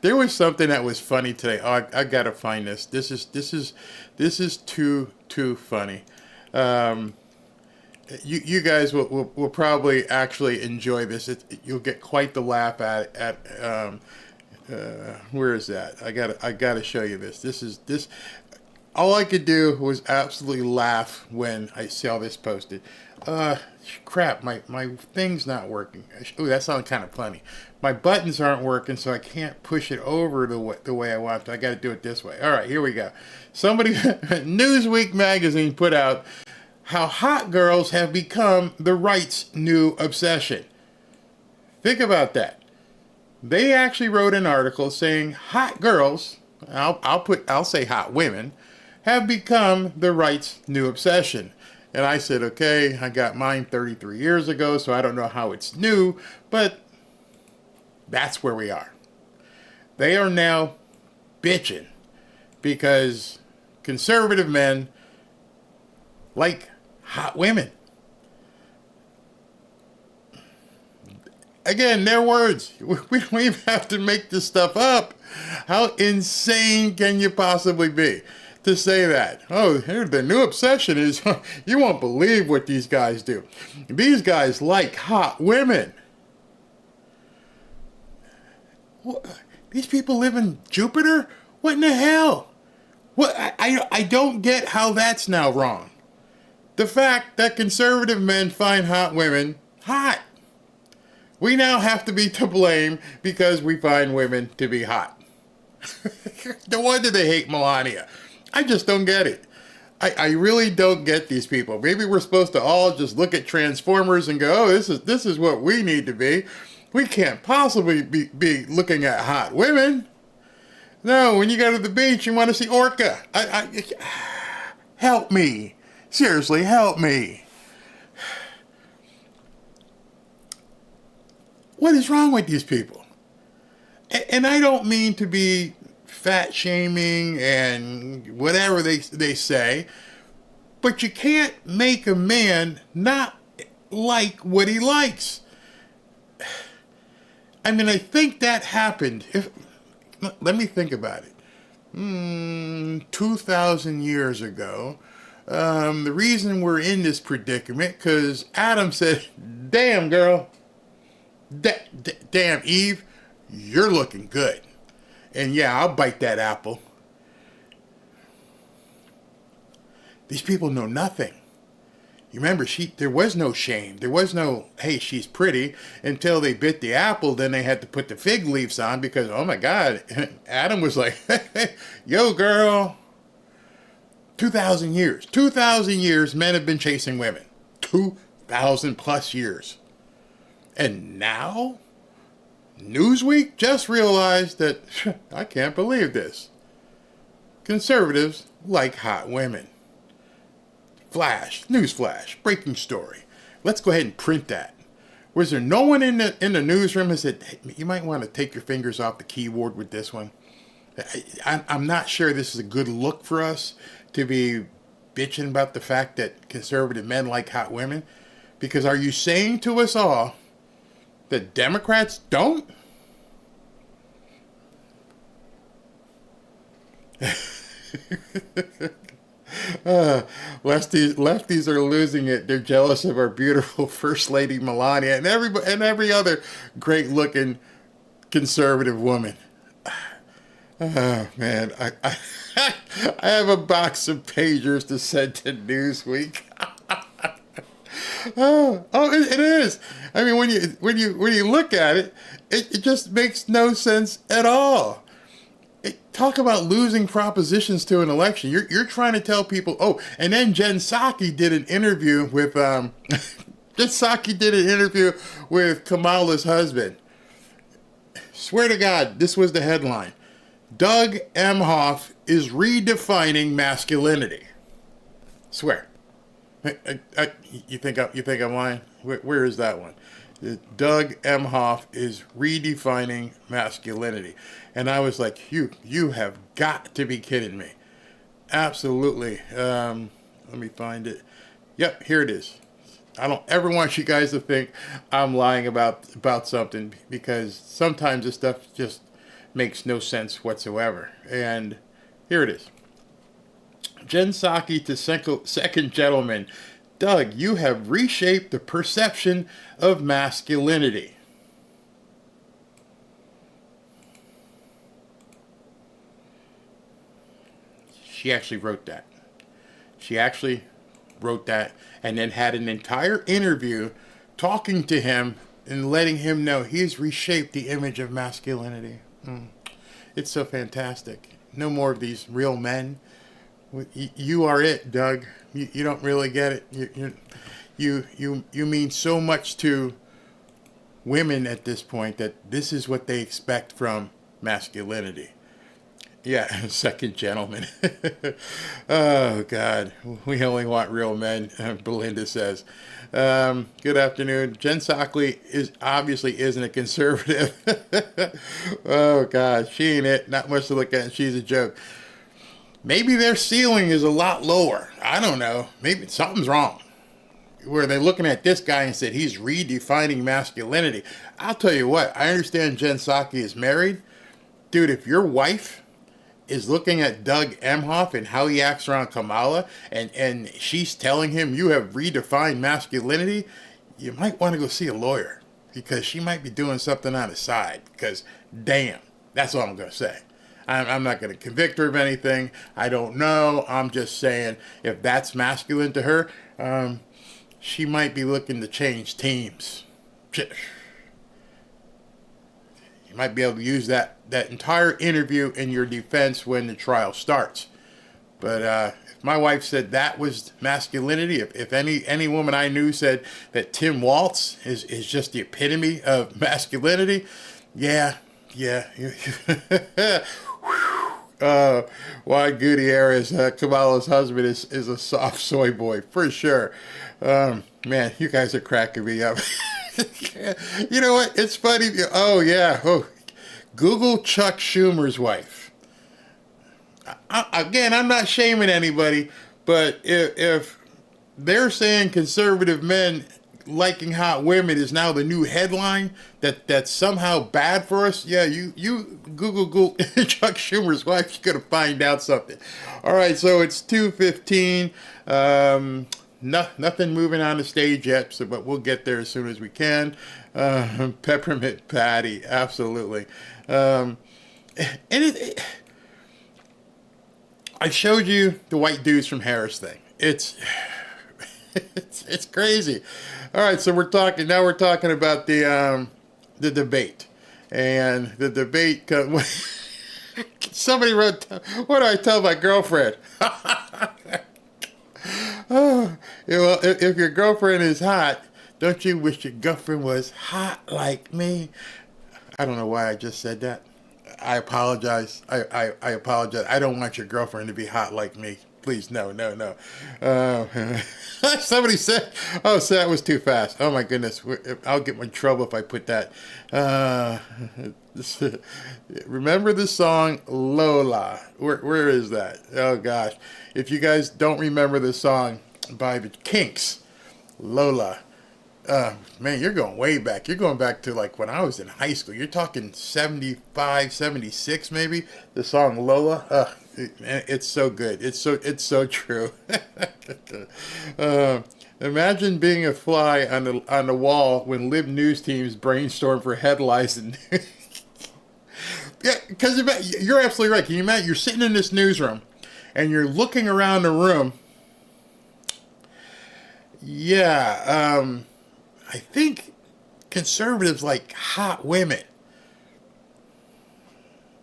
There was something that was funny today. Oh, I got to find this. This is too funny. You guys will probably actually enjoy this. You'll get quite the laugh at where is that? I gotta show you this. This. All I could do was absolutely laugh when I saw this posted. Crap, my thing's not working. Ooh, that sounds kind of funny. My buttons aren't working, so I can't push it over the way I want to. I got to do it this way. All right, here we go. Somebody, Newsweek magazine put out how hot girls have become the right's new obsession. Think about that. They actually wrote an article saying hot girls, I'll say hot women, have become the right's new obsession. And I said, okay, I got mine 33 years ago, so I don't know how it's new, but that's where we are. They are now bitching because conservative men like hot women. Again, their words. We don't even have to make this stuff up. How insane can you possibly be to say that? Oh, the new obsession is, you won't believe what these guys do. These guys like hot women. What? These people live in Jupiter? What in the hell? What? I don't get how that's now wrong. The fact that conservative men find hot women hot. We now have to be to blame because we find women to be hot. No wonder they hate Melania. I just don't get it. I really don't get these people. Maybe we're supposed to all just look at Transformers and go, oh, this is what we need to be. We can't possibly be looking at hot women. No, when you go to the beach, you want to see Orca. Help me. Seriously, help me. What is wrong with these people? And I don't mean to be fat shaming and whatever they say, but you can't make a man not like what he likes. I mean, I think that happened. Let me think about it. 2,000 years ago. The reason we're in this predicament, because Adam said, damn, girl. Damn, Eve, you're looking good. And yeah, I'll bite that apple. These people know nothing. You remember, there was no shame. There was no, hey, she's pretty, until they bit the apple. Then they had to put the fig leaves on because, oh my God, Adam was like, yo, girl. 2,000 years. 2,000 years men have been chasing women. 2,000 plus years. And now, Newsweek just realized that, I can't believe this. Conservatives like hot women. Flash, newsflash, breaking story. Let's go ahead and print that. Was there no one in the newsroom who said, hey, you might want to take your fingers off the keyboard with this one? I'm not sure this is a good look for us to be bitching about the fact that conservative men like hot women. Because are you saying to us all that Democrats don't? Lefties are losing it. They're jealous of our beautiful First Lady Melania and every other great-looking conservative woman. Oh, man, I have a box of pagers to send to Newsweek. It is. I mean, when you look at it, it just makes no sense at all. Talk about losing propositions to an election. You're trying to tell people. Oh, and then Jen Psaki did an interview with Kamala's husband. Swear to God, this was the headline. Doug Emhoff is redefining masculinity. Swear. You think I'm lying? Where is that one? Doug Emhoff is redefining masculinity. And I was like, you have got to be kidding me. Absolutely. Let me find it. Yep, here it is. I don't ever want you guys to think I'm lying about something, because sometimes this stuff just makes no sense whatsoever. And here it is. Jen Psaki to second gentleman. Doug, you have reshaped the perception of masculinity. She actually wrote that. And then had an entire interview talking to him and letting him know he's reshaped the image of masculinity. It's so fantastic. No more of these real men. You are it, Doug. You don't really get it. You mean so much to women at this point that this is what they expect from masculinity. Yeah, second gentleman. Oh, God. We only want real men, Belinda says. Good afternoon. Jen Psaki obviously isn't a conservative. Oh, God. She ain't it. Not much to look at. She's a joke. Maybe their ceiling is a lot lower. I don't know. Maybe something's wrong. Where they're looking at this guy and said he's redefining masculinity. I'll tell you what. I understand Jen Psaki is married. Dude, if your wife is looking at Doug Emhoff and how he acts around Kamala, and she's telling him you have redefined masculinity, you might want to go see a lawyer, because she might be doing something on the side. Because, damn, that's all I'm going to say. I'm not going to convict her of anything. I don't know. I'm just saying, if that's masculine to her, she might be looking to change teams. You might be able to use that entire interview in your defense when the trial starts. But if my wife said that was masculinity, if any woman I knew said that Tim Waltz is just the epitome of masculinity, yeah. Juan Gutierrez, Kamala's husband, is a soft soy boy, for sure. Man, you guys are cracking me up. You know what? It's funny. Oh, yeah. Google Chuck Schumer's wife. Again, I'm not shaming anybody, but if they're saying conservative men liking hot women is now the new headline that's somehow bad for us. Yeah, you Google Chuck Schumer's wife, you're going to find out something. All right, so it's 2:15. Nothing moving on the stage yet, but we'll get there as soon as we can. Peppermint Patty, absolutely. And I showed you the white dudes from Harris thing. It's crazy. All right, so we're talking about the debate, and the debate. Somebody wrote, "What do I tell my girlfriend?" Oh, well, if your girlfriend is hot, don't you wish your girlfriend was hot like me? I don't know why I just said that. I apologize. I apologize. I don't want your girlfriend to be hot like me. Please, no. Somebody said, oh, so that was too fast. Oh, my goodness. I'll get in trouble if I put that. Remember the song Lola? Where is that? Oh, gosh. If you guys don't remember the song by the Kinks, Lola. Man, you're going way back. You're going back to like when I was in high school. You're talking 75, 76 maybe. The song Lola. It's so good. It's so true. Imagine being a fly on the wall when Lib News teams brainstorm for headlines and yeah, because you're absolutely right. Can you imagine? You're sitting in this newsroom and you're looking around the room. Yeah, I think conservatives like hot women.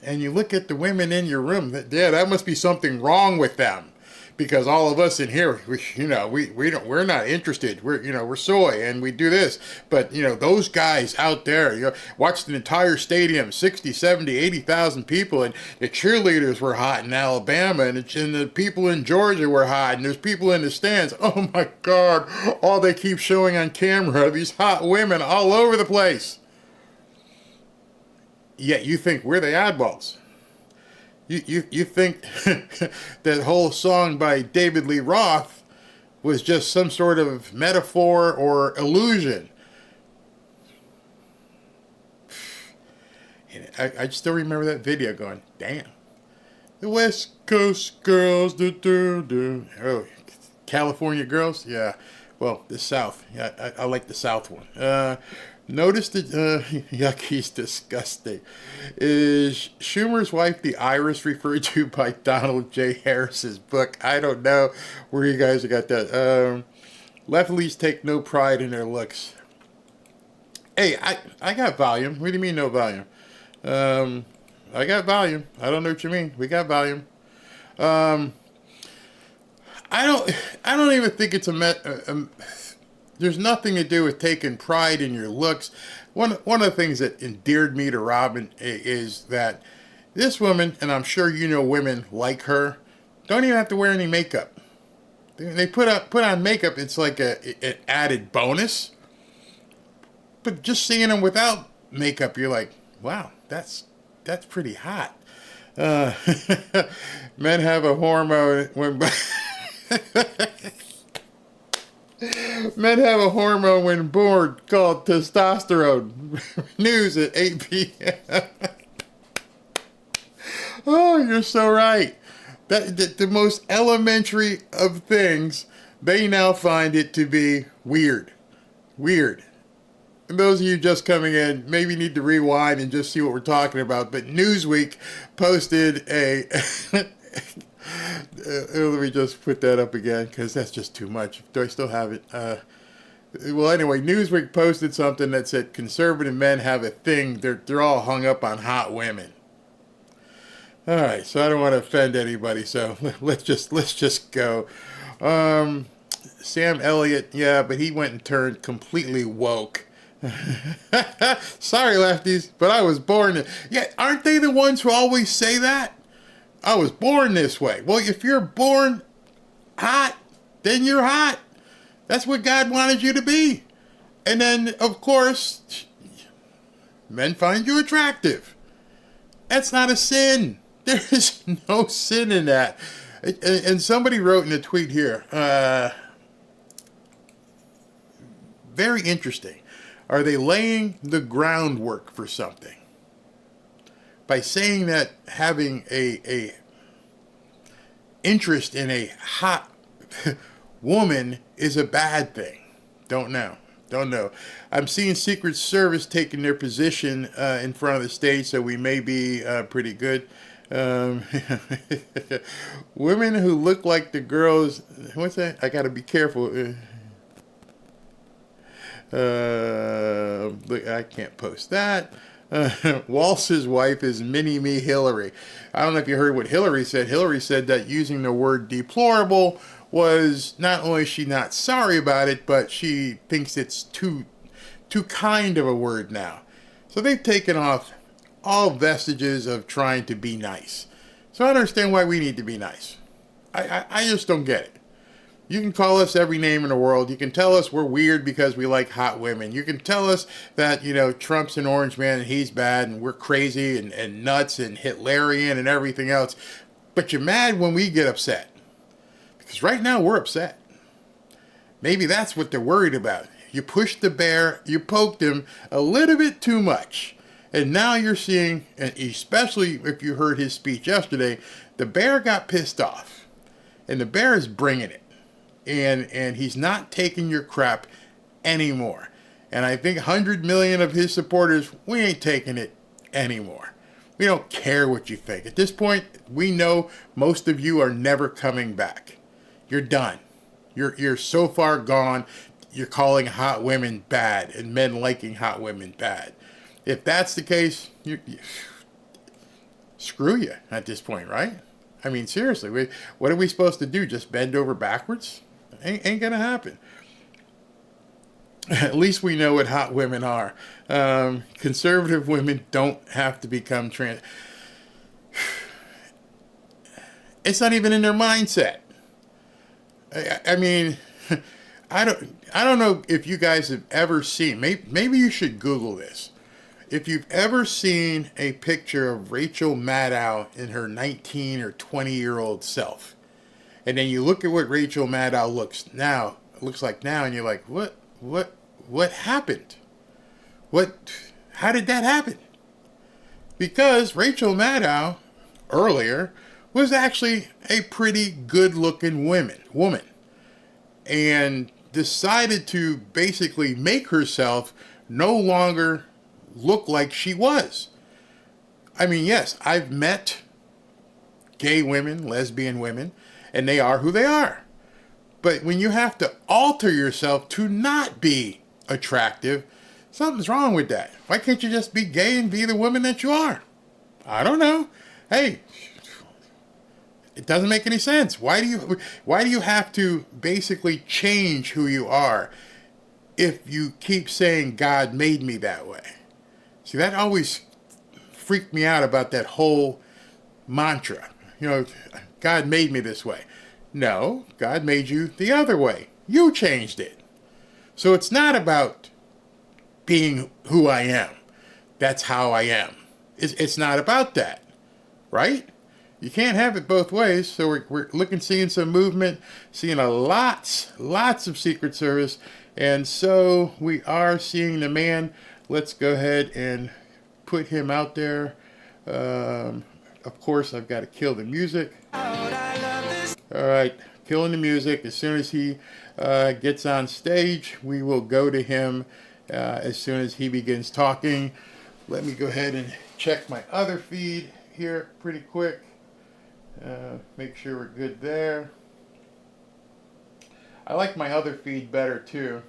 And you look at the women in your room, that must be something wrong with them, because all of us in here, we're not interested. We're soy and we do this, but those guys out there, watched an entire stadium, 60, 70, 80,000 people, and the cheerleaders were hot in Alabama, and the people in Georgia were hot, and there's people in the stands. Oh my God! All they keep showing on camera are these hot women all over the place. Yet you think we're the oddballs. You think that whole song by David Lee Roth was just some sort of metaphor or illusion. And I still remember that video going, damn. The West Coast girls, oh, California girls? Yeah. Well, the South. Yeah, I like the South one. Notice that, yuck, he's disgusting. Is Schumer's wife the iris referred to by Donald J. Harris's book? I don't know where you guys got that. Lefties take no pride in their looks. Hey, I got volume. What do you mean no volume? I got volume. I don't know what you mean. We got volume. I don't even think it's there's nothing to do with taking pride in your looks. One of the things that endeared me to Robin is that this woman, and I'm sure women like her, don't even have to wear any makeup. They put on makeup. It's like an added bonus. But just seeing them without makeup, you're like, wow, that's pretty hot. Men have a hormone when. Men have a hormone when born called testosterone. News at 8 p.m. Oh, you're so right. The most elementary of things, they now find it to be weird. Weird. And those of you just coming in maybe need to rewind and just see what we're talking about. But Newsweek posted a... let me just put that up again, because that's just too much. Do I still have it? Well, anyway, Newsweek posted something that said conservative men have a thing. They're all hung up on hot women. All right, so I don't want to offend anybody, so let's just go. Sam Elliott, yeah, but he went and turned completely woke. Sorry, lefties, but I was born. Yeah, aren't they the ones who always say that? I was born this way. Well, if you're born hot, then you're hot. That's what God wanted you to be. And then, of course, men find you attractive. That's not a sin. There is no sin in that. And somebody wrote in a tweet here, very interesting. Are they laying the groundwork for something? By saying that having a interest in a hot woman is a bad thing. Don't know. I'm seeing Secret Service taking their position in front of the stage, so we may be pretty good. Women who look like the girls. What's that? I got to be careful. I can't post that. Walsh's wife is mini-me Hillary. I don't know if you heard what Hillary said. Hillary said that using the word deplorable was not only is she not sorry about it, but she thinks it's too kind of a word now. So they've taken off all vestiges of trying to be nice. So I understand why we need to be nice. I just don't get it. You can call us every name in the world. You can tell us we're weird because we like hot women. You can tell us that, Trump's an orange man and he's bad and we're crazy and nuts and Hitlerian and everything else. But you're mad when we get upset. Because right now we're upset. Maybe that's what they're worried about. You pushed the bear, you poked him a little bit too much. And now you're seeing, and especially if you heard his speech yesterday, the bear got pissed off. And the bear is bringing it. And he's not taking your crap anymore. And I think 100 million of his supporters, we ain't taking it anymore. We don't care what you think. At this point, we know most of you are never coming back. You're done. You're so far gone, you're calling hot women bad and men liking hot women bad. If that's the case, screw you at this point, right? I mean, seriously, what are we supposed to do? Just bend over backwards? Ain't gonna happen. At least we know what hot women are. Conservative women don't have to become trans. It's not even in their mindset. I mean, I don't know if you guys have ever seen. Maybe you should Google this. If you've ever seen a picture of Rachel Maddow in her 19 or 20-year-old self, and then you look at what Rachel Maddow looks like now, and you're like, what happened? How did that happen? Because Rachel Maddow earlier was actually a pretty good-looking woman, and decided to basically make herself no longer look like she was. I mean, yes, I've met gay women, lesbian women, and they are who they are. But when you have to alter yourself to not be attractive, something's wrong with that. Why can't you just be gay and be the woman that you are? I don't know. Hey, it doesn't make any sense. Why do you have to basically change who you are if you keep saying God made me that way? See, that always freaked me out about that whole mantra. God made me this way. No, God made you the other way. You changed it. So it's not about being who I am. That's how I am. It's not about that, right? You can't have it both ways. So we're seeing some movement, seeing lots of Secret Service, and so we are seeing the man. Let's go ahead and put him out there. Of course, I've got to kill the music. All right, killing the music. As soon as he gets on stage, we will go to him as soon as he begins talking. Let me go ahead and check my other feed here pretty quick. Make sure we're good there. I like my other feed better too.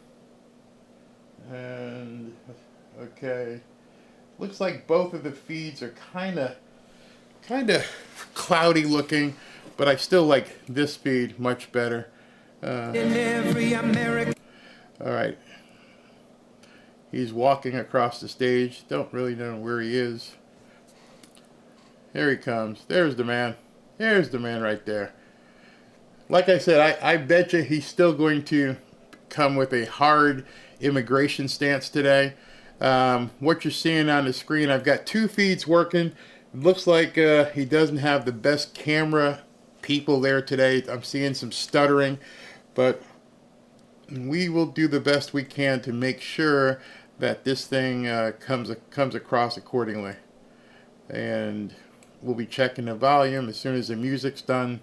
And okay, looks like both of the feeds are kind of cloudy looking, but I still like this feed much better. All right, he's walking across the stage. Don't really know where he is. Here he comes. There's the man. There's the man right there. Like I said, I bet you he's still going to come with a hard immigration stance today. What you're seeing on the screen, I've got two feeds working. It looks like he doesn't have the best camera people there today. I'm seeing some stuttering, but we will do the best we can to make sure that this thing comes across accordingly. And we'll be checking the volume as soon as the music's done.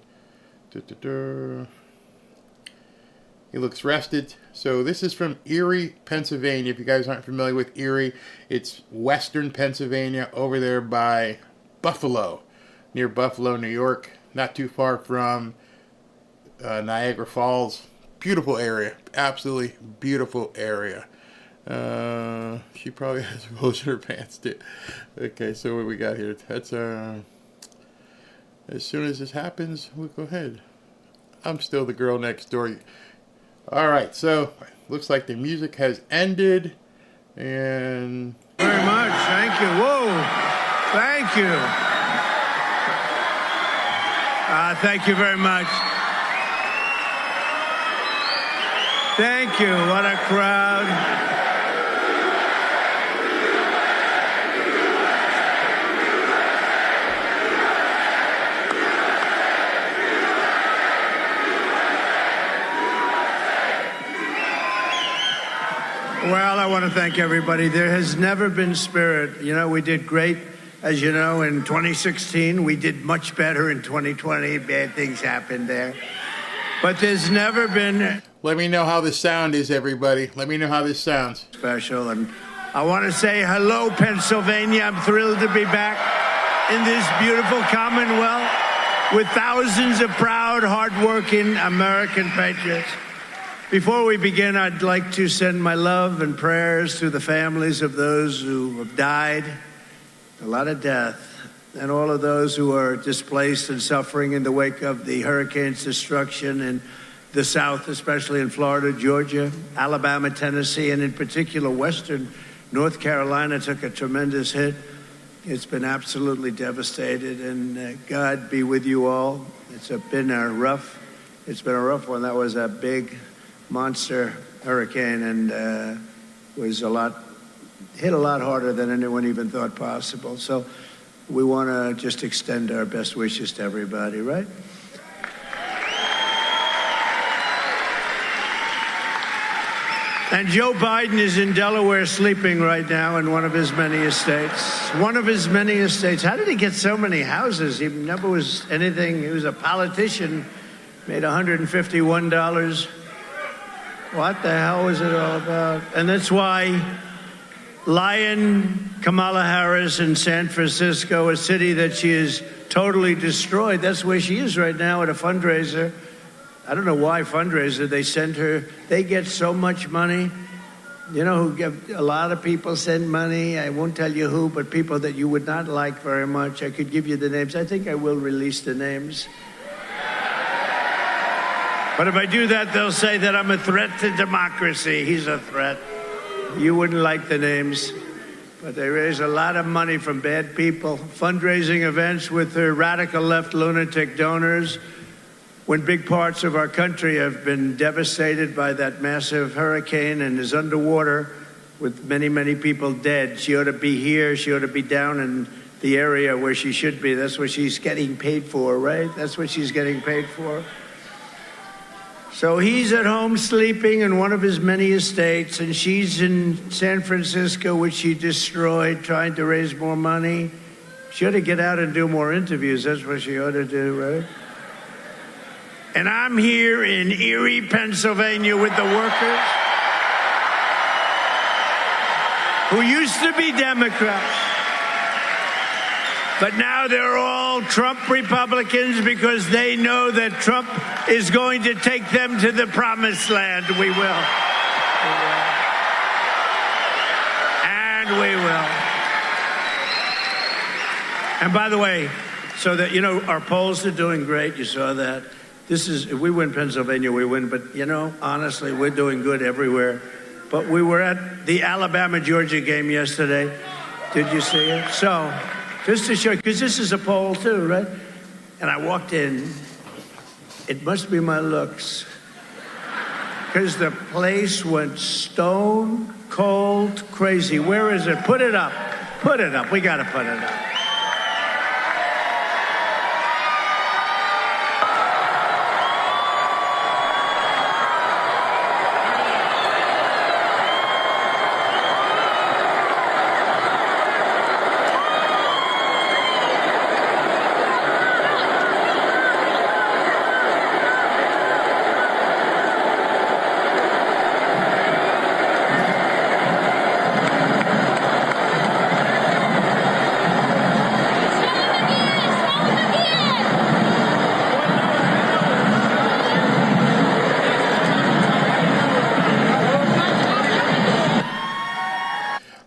He looks rested. So this is from Erie, Pennsylvania. If you guys aren't familiar with Erie, it's western Pennsylvania over there by Buffalo, near Buffalo, New York. Not too far from Niagara Falls. Beautiful area. Absolutely beautiful area. She probably has holes in her pants too. Okay, so what we got here? That's as soon as this happens, we'll go ahead. I'm still the girl next door. All right, so looks like the music has ended, and very much. Thank you. Whoa, thank you. Thank you very much. Thank you. What a crowd. Well, I want to thank everybody. There has never been spirit. You know, we did great, as you know, in 2016. We did much better in 2020. Bad things happened there. But there's never been... Let me know how the sound is, everybody. Let me know how this sounds. Special. And I want to say hello, Pennsylvania. I'm thrilled to be back in this beautiful Commonwealth with thousands of proud, hardworking American patriots. Before we begin, I'd like to send my love and prayers to the families of those who have died, a lot of death, and all of those who are displaced and suffering in the wake of the hurricane's destruction in the South, especially in Florida, Georgia, Alabama, Tennessee, and in particular, Western North Carolina took a tremendous hit. It's been absolutely devastated, and God be with you all. It's been a rough one. That was a big monster hurricane, and hit a lot harder than anyone even thought possible. So we want to just extend our best wishes to everybody, right? And Joe Biden is in Delaware sleeping right now in one of his many estates. One of his many estates. How did he get so many houses? He never was anything. He was a politician, made $151. What the hell was it all about? And that's why Lion Kamala Harris in San Francisco, a city that she has totally destroyed, that's where she is right now at a fundraiser. I don't know why fundraiser. They send her, they get so much money. You know who give, a lot of people send money. I won't tell you who, but people that you would not like very much. I could give you the names. I think I will release the names. But if I do that, they'll say that I'm a threat to democracy. He's a threat. You wouldn't like the names. But they raise a lot of money from bad people. Fundraising events with their radical left lunatic donors. When big parts of our country have been devastated by that massive hurricane and is underwater with many, many people dead, she ought to be here. She ought to be down in the area where she should be. That's what she's getting paid for, right? That's what she's getting paid for. So he's at home sleeping in one of his many estates, and she's in San Francisco, which she destroyed, trying to raise more money. She ought to get out and do more interviews. That's what she ought to do, right? And I'm here in Erie, Pennsylvania with the workers who used to be Democrats. But now they're all Trump Republicans because they know that Trump is going to take them to the promised land. We will. And we will. And by the way, so that, you know, our polls are doing great. You saw that. This is, if we win Pennsylvania, we win. But, you know, honestly, we're doing good everywhere. But we were at the Alabama-Georgia game yesterday. Did you see it? So, just to show you, because this is a poll too, right? And I walked in. It must be my looks. Because the place went stone cold crazy. Where is it? Put it up. Put it up. We got to put it up.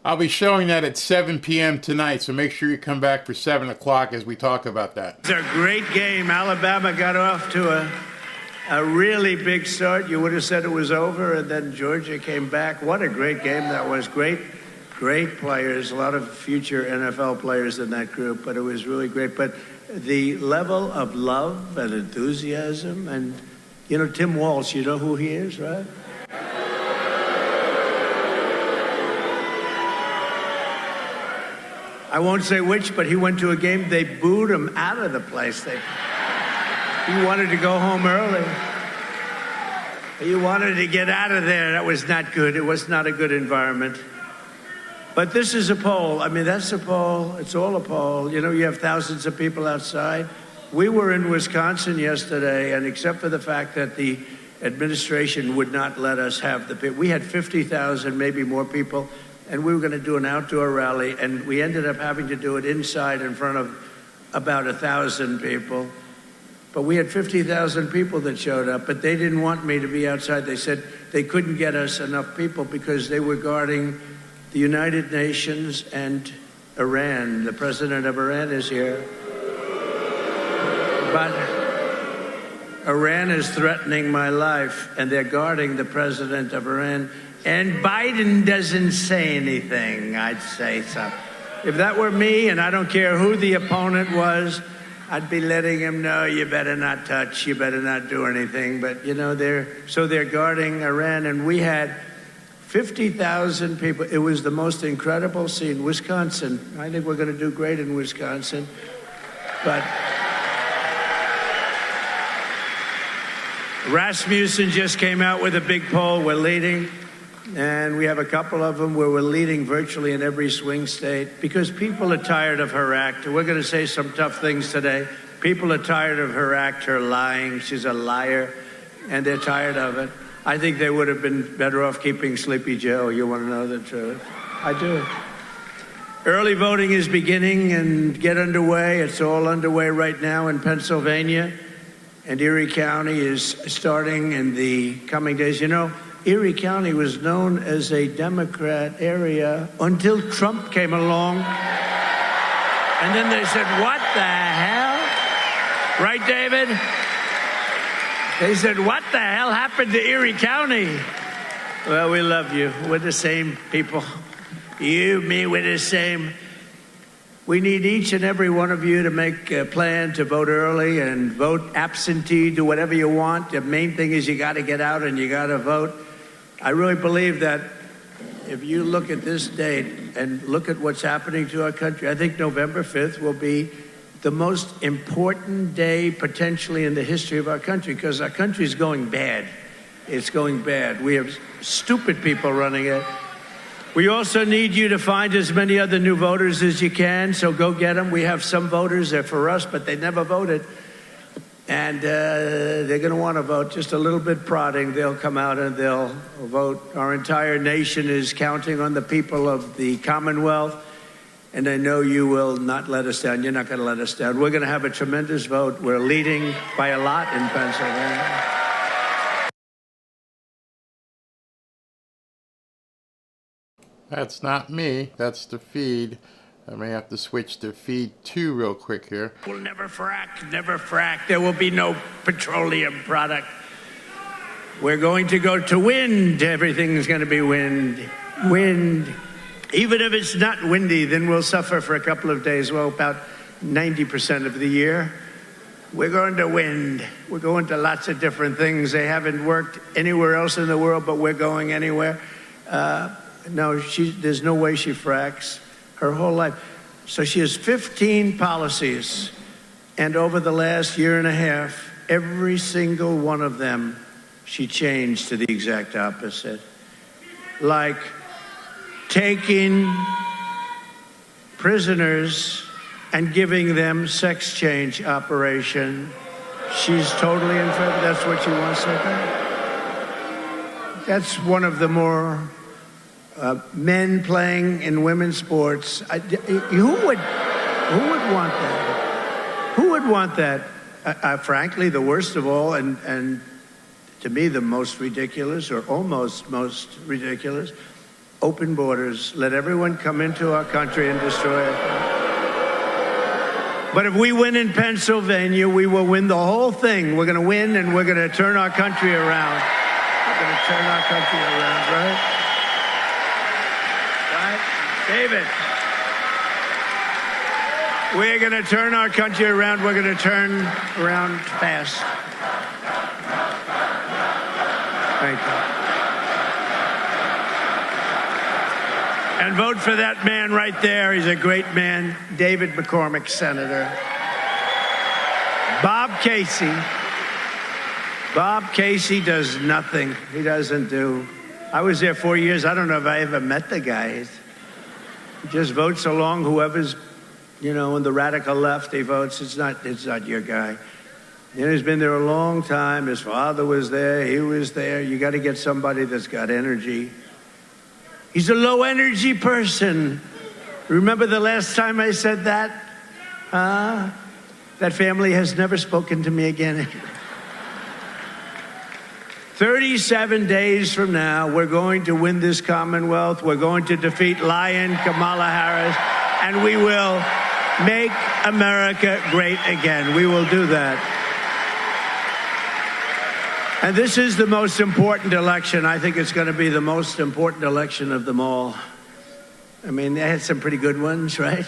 I'll be showing that at 7 p.m. tonight, so make sure you come back for 7 o'clock as we talk about that. It's a great game. Alabama got off to a really big start. You would have said it was over, and then Georgia came back. What a great game that was. Great players, a lot of future NFL players in that group, but it was really great. But the level of love and enthusiasm, and, you know, Tim Walsh, you know who he is, right? I won't say which, but he went to a game, they booed him out of the place. He wanted to go home early. He wanted to get out of there. That was not good. It was not a good environment. But this is a poll. I mean, that's a poll. It's all a poll. You know, you have thousands of people outside. We were in Wisconsin yesterday, and except for the fact that the administration would not let us have the people, we had 50,000, maybe more people, and we were going to do an outdoor rally, and we ended up having to do it inside in front of about 1,000 people. But we had 50,000 people that showed up, but they didn't want me to be outside. They said they couldn't get us enough people because they were guarding the United Nations and Iran. The president of Iran is here. But Iran is threatening my life, and they're guarding the president of Iran. And Biden doesn't say anything. I'd say something. If that were me, and I don't care who the opponent was, I'd be letting him know, you better not touch, you better not do anything. But, you know, they're guarding Iran, and we had 50,000 people. It was the most incredible scene. Wisconsin, I think we're going to do great in Wisconsin. But Rasmussen just came out with a big poll. We're leading. And we have a couple of them where we're leading virtually in every swing state because people are tired of her act. We're going to say some tough things today. People are tired of her act, her lying. She's a liar, and they're tired of it. I think they would have been better off keeping Sleepy Joe. You want to know the truth? I do. Early voting is beginning and get underway. It's all underway right now in Pennsylvania, and Erie County is starting in the coming days. You know, Erie County was known as a Democrat area until Trump came along. And then they said, what the hell? Right, David? They said, what the hell happened to Erie County? Well, we love you. We're the same people. You, me, we're the same. We need each and every one of you to make a plan to vote early and vote absentee, do whatever you want. The main thing is you got to get out and you got to vote. I really believe that if you look at this date and look at what's happening to our country, I think November 5th will be the most important day potentially in the history of our country because our country is going bad. It's going bad. We have stupid people running it. We also need you to find as many other new voters as you can, so go get them. We have some voters, they're for us, but they never voted. And they're going to want to vote. Just a little bit prodding, they'll come out and they'll vote. Our entire nation is counting on the people of the Commonwealth, and I know you will not let us down. You're not going to let us down. We're going to have a tremendous vote. We're leading by a lot in Pennsylvania. That's not me. That's the feed. I may have to switch to feed 2 real quick here. We'll never frack, never frack. There will be no petroleum product. We're going to go to wind. Everything's going to be wind. Wind. Even if it's not windy, then we'll suffer for a couple of days. Well, about 90% of the year. We're going to wind. We're going to lots of different things. They haven't worked anywhere else in the world, but we're going anywhere. No, there's no way she fracks. Her whole life. So she has 15 policies. And over the last year and a half, every single one of them, she changed to the exact opposite. Like taking prisoners and giving them sex change operation. She's totally in favor. That's what she wants to do. That's one of the more men playing in women's sports. Who would want that? Who would want that? Frankly, the worst of all, and to me the most ridiculous, or almost most ridiculous, open borders, let everyone come into our country and destroy it. But if we win in Pennsylvania, we will win the whole thing. We're going to win, and we're going to turn our country around. We're going to turn our country around, right? Right? David. We're going to turn our country around. We're going to turn around fast. Thank you. And vote for that man right there. He's a great man. David McCormick, Senator. Bob Casey. Bob Casey does nothing. He doesn't do. I was there 4 years. I don't know if I ever met the guy. He just votes along whoever's, on the radical left, he votes. It's not your guy. He's been there a long time. His father was there. He was there. You got to get somebody that's got energy. He's a low-energy person. Remember the last time I said that? That family has never spoken to me again. 37 days from now, we're going to win this Commonwealth. We're going to defeat Lion Kamala Harris, and we will make America great again. We will do that. And this is the most important election. I think it's going to be the most important election of them all. I mean, they had some pretty good ones, right?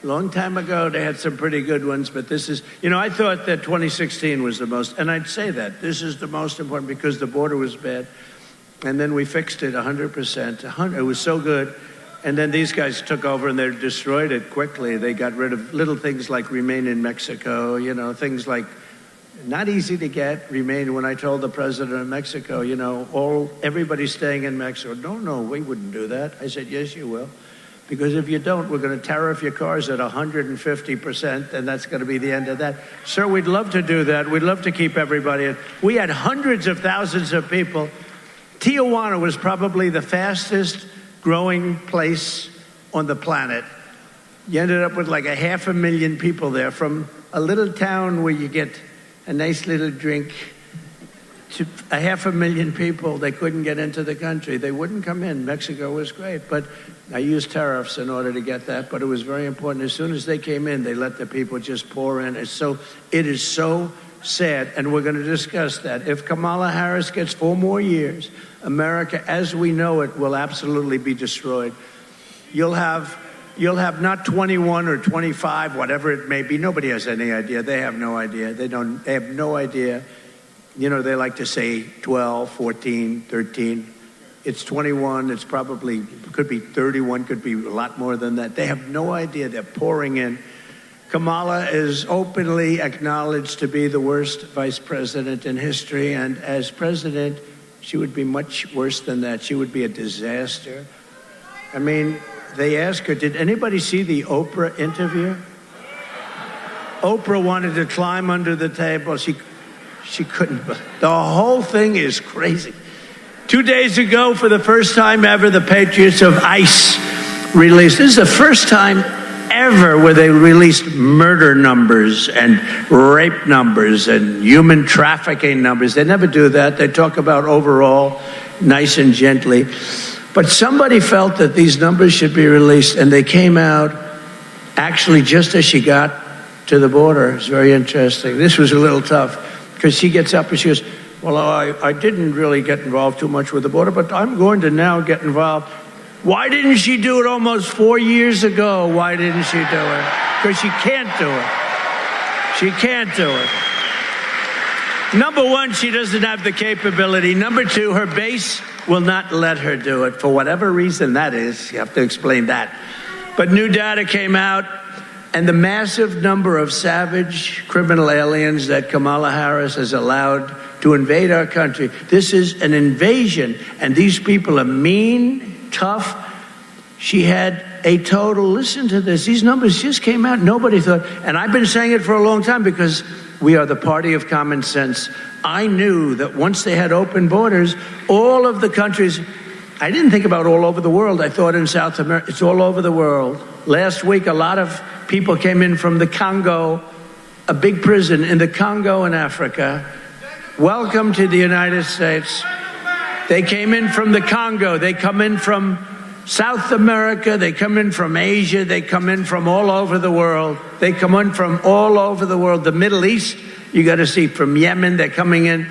A long time ago, they had some pretty good ones, but this is, I thought that 2016 was the most, and I'd say that. This is the most important because the border was bad. And then we fixed it 100%. It was so good. And then these guys took over and they destroyed it quickly. They got rid of little things like Remain in Mexico, things like not easy to get, Remain. When I told the president of Mexico, everybody's staying in Mexico. No, we wouldn't do that. I said, yes, you will. Because if you don't, we're going to tariff your cars at 150%, and that's going to be the end of that. Sir, we'd love to do that. We'd love to keep everybody in. We had hundreds of thousands of people. Tijuana was probably the fastest growing place on the planet. You ended up with like 500,000 people there, from a little town where you get a nice little drink to 500,000 people. They couldn't get into the country. They wouldn't come in. Mexico was great, but I used tariffs in order to get that, but it was very important. As soon as they came in, they let the people just pour in. It is so sad, and we're going to discuss that. If Kamala Harris gets 4 more years, America, as we know it, will absolutely be destroyed. You'll have not 21 or 25, whatever it may be. Nobody has any idea. They have no idea. They have no idea. They like to say 12, 14, 13. It's 21. It's probably, could be 31, could be a lot more than that. They have no idea. They're pouring in. Kamala is openly acknowledged to be the worst vice president in history. And as president, she would be much worse than that. She would be a disaster. I mean, they asked her, did anybody see the Oprah interview? Oprah wanted to climb under the table. She couldn't. The whole thing is crazy. 2 days ago, for the first time ever, the Patriots of ICE released. This is the first time ever where they released murder numbers and rape numbers and human trafficking numbers. They never do that. They talk about overall, nice and gently. But somebody felt that these numbers should be released, and they came out actually just as she got to the border. It's very interesting. This was a little tough because she gets up and she goes, well, I didn't really get involved too much with the border, but I'm going to now get involved. Why didn't she do it almost 4 years ago? Why didn't she do it? Because she can't do it. She can't do it. Number one, she doesn't have the capability. Number two, her base will not let her do it for whatever reason that is. You have to explain that. But new data came out, and the massive number of savage criminal aliens that Kamala Harris has allowed to invade our country. This is an invasion, and these people are mean, tough. She had a total, listen to this, these numbers just came out. Nobody thought, and I've been saying it for a long time because we are the party of common sense. I knew that once they had open borders, all of the countries, I didn't think about all over the world. I thought in South America, it's all over the world. Last week, a lot of people came in from the Congo, a big prison in the Congo in Africa. Welcome to the United States. They came in from the Congo. They come in from South America, they come in from Asia, they come in from all over the world. They come in from all over the world. The Middle East, you got to see, from Yemen, they're coming in.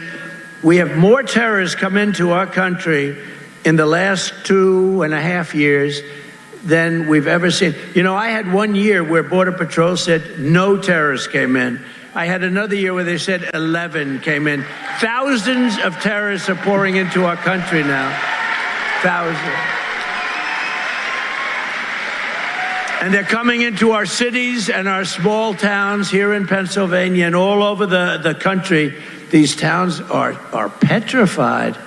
We have more terrorists come into our country in the last 2.5 years than we've ever seen. You know, I had 1 year where Border Patrol said no terrorists came in. I had another year where they said 11 came in. Thousands of terrorists are pouring into our country now. Thousands. And they're coming into our cities and our small towns here in Pennsylvania and all over the country. These towns are petrified.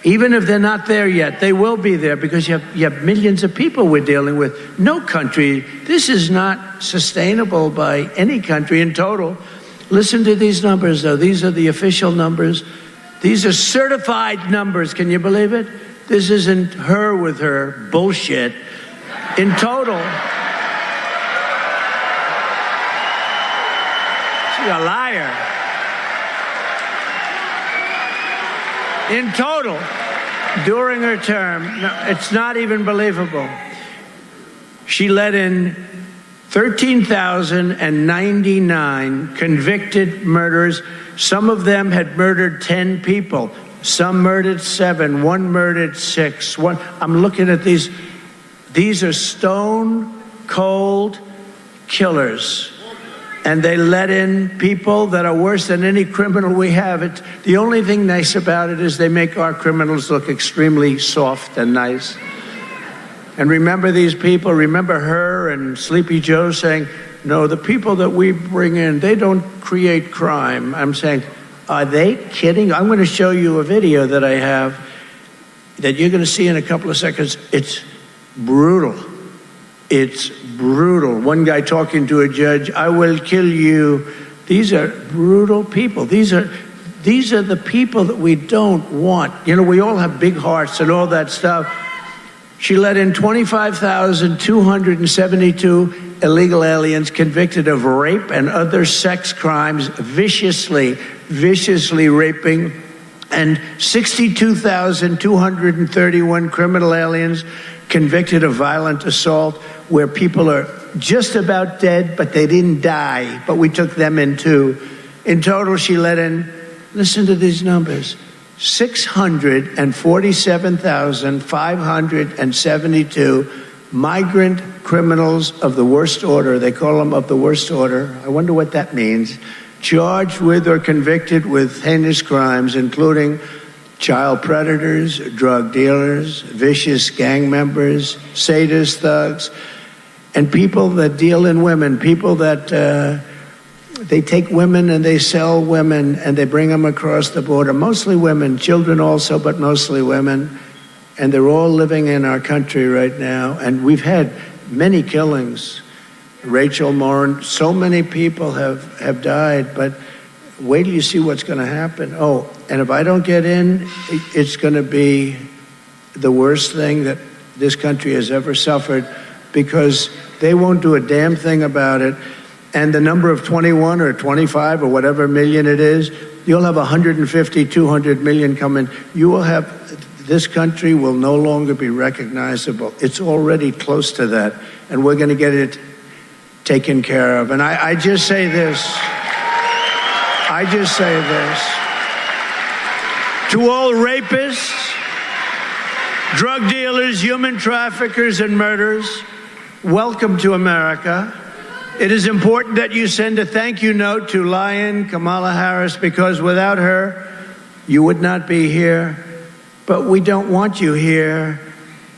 Even if they're not there yet, they will be there because you have millions of people we're dealing with. No country, this is not sustainable by any country in total. Listen to these numbers, though. These are the official numbers. These are certified numbers. Can you believe it? This isn't her with her bullshit. In total, she's a liar. In total, during her term, no, it's not even believable. She let in 13,099 convicted murderers. Some of them had murdered 10 people. Some murdered 7. One murdered 6. I'm looking at these. These are stone cold killers. And they let in people that are worse than any criminal we have. The only thing nice about it is they make our criminals look extremely soft and nice. And remember these people, remember her and Sleepy Joe saying, no, the people that we bring in, they don't create crime. I'm saying, are they kidding? I'm going to show you a video that I have that you're going to see in a couple of seconds. It's brutal. It's brutal. One guy talking to a judge, I will kill you. These are brutal people. These are the people that we don't want. You know, we all have big hearts and all that stuff. She let in 25,272 illegal aliens convicted of rape and other sex crimes, viciously raping, and 62,231 criminal aliens convicted of violent assault, where people are just about dead, but they didn't die, but we took them in too. In total, she let in, listen to these numbers, 647,572 migrant criminals of the worst order. They call them of the worst order. I wonder what that means. Charged with or convicted with heinous crimes, including child predators, drug dealers, vicious gang members, sadist thugs, and people that deal in women, people that they take women and they sell women and they bring them across the border, mostly women, children also, but mostly women. And they're all living in our country right now. And we've had many killings. Rachel Morin, so many people have died, but wait till you see what's going to happen. Oh, and if I don't get in, it's going to be the worst thing that this country has ever suffered, because they won't do a damn thing about it. And the number of 21 or 25 or whatever million it is, you'll have 150, 200 million coming. You will have, this country will no longer be recognizable. It's already close to that, and we're going to get it taken care of. And I just say this. To all rapists, drug dealers, human traffickers, and murderers, welcome to America. It is important that you send a thank you note to Kamala Harris, because without her, you would not be here. But we don't want you here,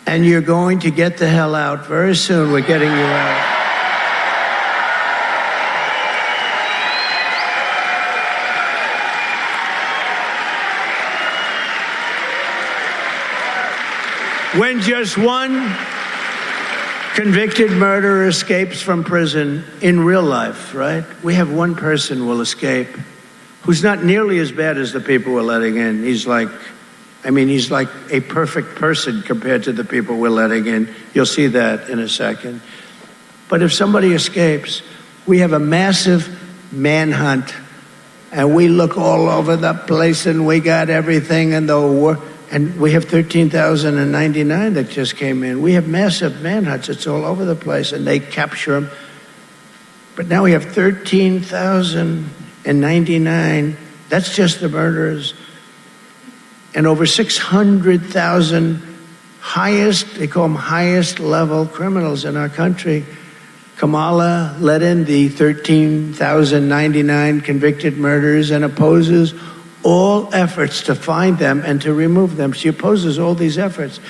and you're going to get the hell out very soon. We're getting you out. When just one convicted murderer escapes from prison in real life, right? We have one person will escape who's not nearly as bad as the people we're letting in. He's like a perfect person compared to the people we're letting in. You'll see that in a second. But if somebody escapes, we have a massive manhunt, and we look all over the place, and we got everything in the world. And we have 13,099 that just came in. We have massive manhunts. It's all over the place, and they capture them. But now we have 13,099. That's just the murderers. And over 600,000 they call them highest level criminals in our country. Kamala let in the 13,099 convicted murderers and opposes all efforts to find them and to remove them. She opposes all these efforts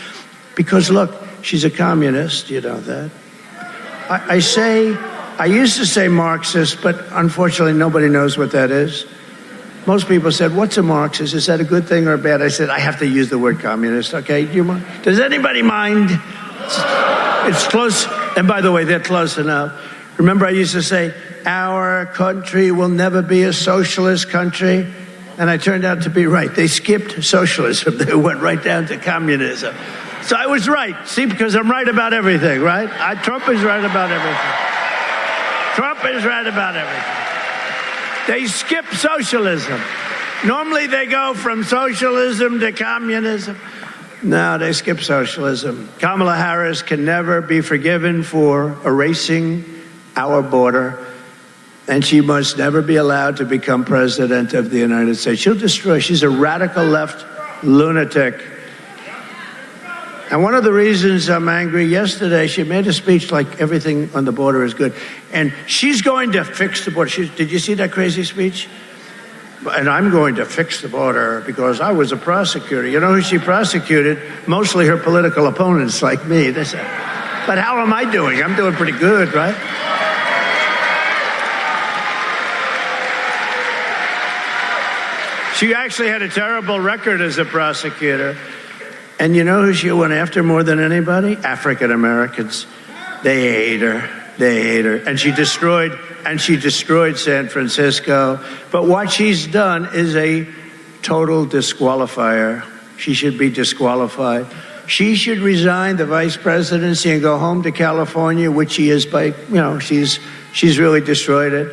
because, look, she's a communist, you know that. I used to say Marxist, but unfortunately nobody knows what that is. Most people said, what's a Marxist? Is that a good thing or a bad? I said, I have to use the word communist, okay? Does anybody mind? It's close. And by the way, they're close enough. Remember I used to say, our country will never be a socialist country. And I turned out to be right. They skipped socialism. They went right down to communism. So I was right. See, because I'm right about everything, right? Trump is right about everything. Trump is right about everything. They skip socialism. Normally they go from socialism to communism. No, they skip socialism. Kamala Harris can never be forgiven for erasing our border, and she must never be allowed to become president of the United States. She'll destroy. She's a radical left lunatic. And one of the reasons I'm angry, yesterday she made a speech like everything on the border is good. And she's going to fix the border. Did you see that crazy speech? And I'm going to fix the border because I was a prosecutor. You know who she prosecuted? Mostly her political opponents like me. They said, but how am I doing? I'm doing pretty good, right? She actually had a terrible record as a prosecutor. And you know who she went after more than anybody? African Americans. They hate her. They hate her. And she destroyed San Francisco. But what she's done is a total disqualifier. She should be disqualified. She should resign the vice presidency and go home to California, which she is she's really destroyed it.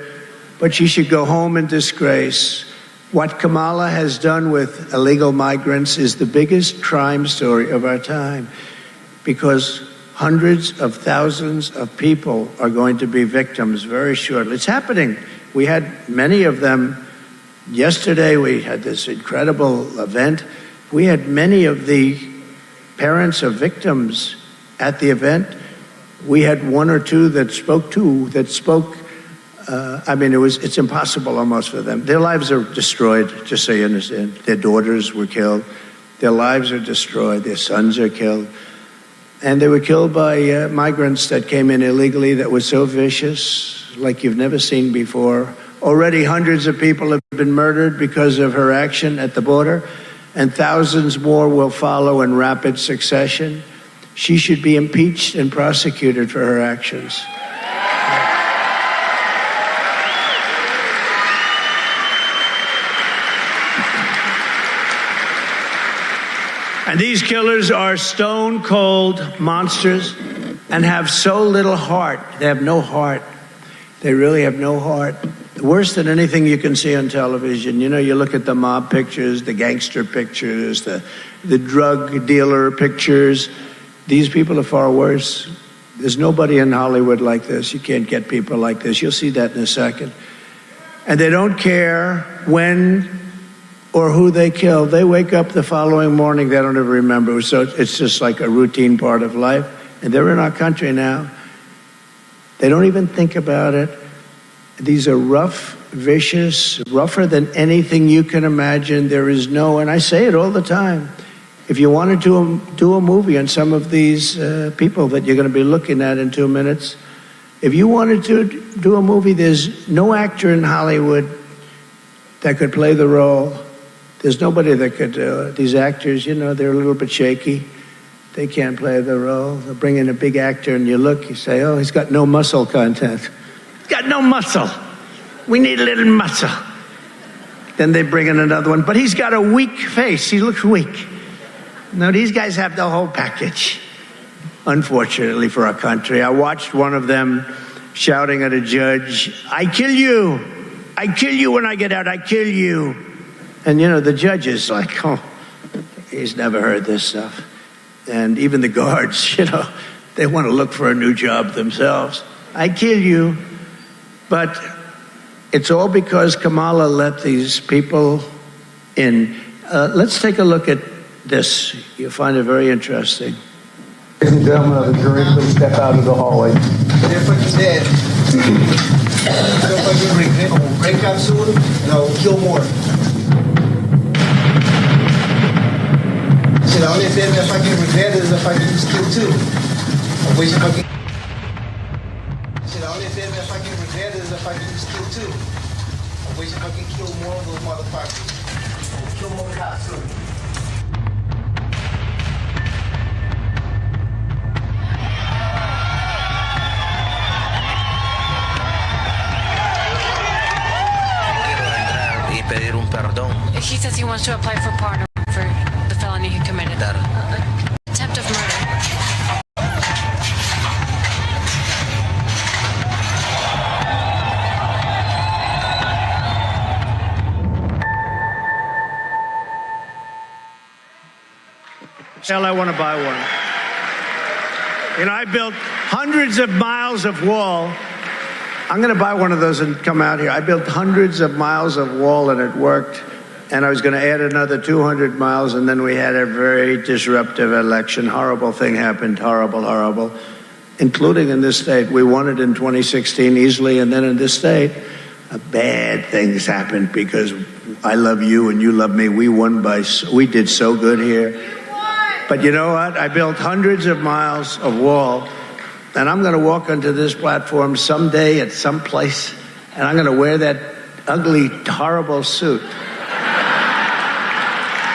But she should go home in disgrace. What Kamala has done with illegal migrants is the biggest crime story of our time, because hundreds of thousands of people are going to be victims very shortly. It's happening. We had many of them yesterday. We had this incredible event. We had many of the parents of victims at the event. We had one or two that spoke. It's impossible almost for them. Their lives are destroyed, just so you understand. Their daughters were killed. Their lives are destroyed. Their sons are killed. And they were killed by migrants that came in illegally that were so vicious, like you've never seen before. Already hundreds of people have been murdered because of her action at the border, and thousands more will follow in rapid succession. She should be impeached and prosecuted for her actions. And these killers are stone cold monsters and have so little heart. They have no heart. They really have no heart. Worse than anything you can see on television. You know, you look at the mob pictures, the gangster pictures, the drug dealer pictures. These people are far worse. There's nobody in Hollywood like this. You can't get people like this. You'll see that in a second. And they don't care when or who they kill. They wake up the following morning, they don't ever remember. So it's just like a routine part of life. And they're in our country now. They don't even think about it. These are rough, vicious, rougher than anything you can imagine. There is no, and I say it all the time, if you wanted to do a movie on some of these people that you're going to be looking at in 2 minutes, if you wanted to do a movie, there's no actor in Hollywood that could play the role. There's nobody that could do it. These actors, you know, they're a little bit shaky. They can't play the role. They'll bring in a big actor and you look, you say, oh, he's got no muscle content. He's got no muscle. We need a little muscle. Then they bring in another one, but he's got a weak face. He looks weak. No, these guys have the whole package, unfortunately for our country. I watched one of them shouting at a judge, I kill you. I kill you when I get out. I kill you. And, you know, the judge is like, oh, he's never heard this stuff. And even the guards, they want to look for a new job themselves. I kill you. But it's all because Kamala let these people in. Let's take a look at this. You'll find it very interesting. Ladies and gentlemen of the jury, please step out of the hallway. If he's dead, I don't think we'll break out soon, and I'll kill more. See, the only thing if I get regret is if I get killed too. I wish if I get. See, the only thing if I get regret is if I get killed too. I wish if I can kill more of those motherfuckers. Kill more cops soon. Pedir un perdón. He says he wants to apply for pardon for the felony he committed. Attempt of murder. Hell, I want to buy one. I built hundreds of miles of wall. I'm going to buy one of those and come out here. I built hundreds of miles of wall and it worked. And I was going to add another 200 miles, and then we had a very disruptive election. Horrible thing happened. Horrible. Including in this state. We won it in 2016 easily, and then in this state, bad things happened because I love you and you love me. We did so good here. But you know what? I built hundreds of miles of wall. And I'm going to walk onto this platform someday at some place, and I'm going to wear that ugly, horrible suit.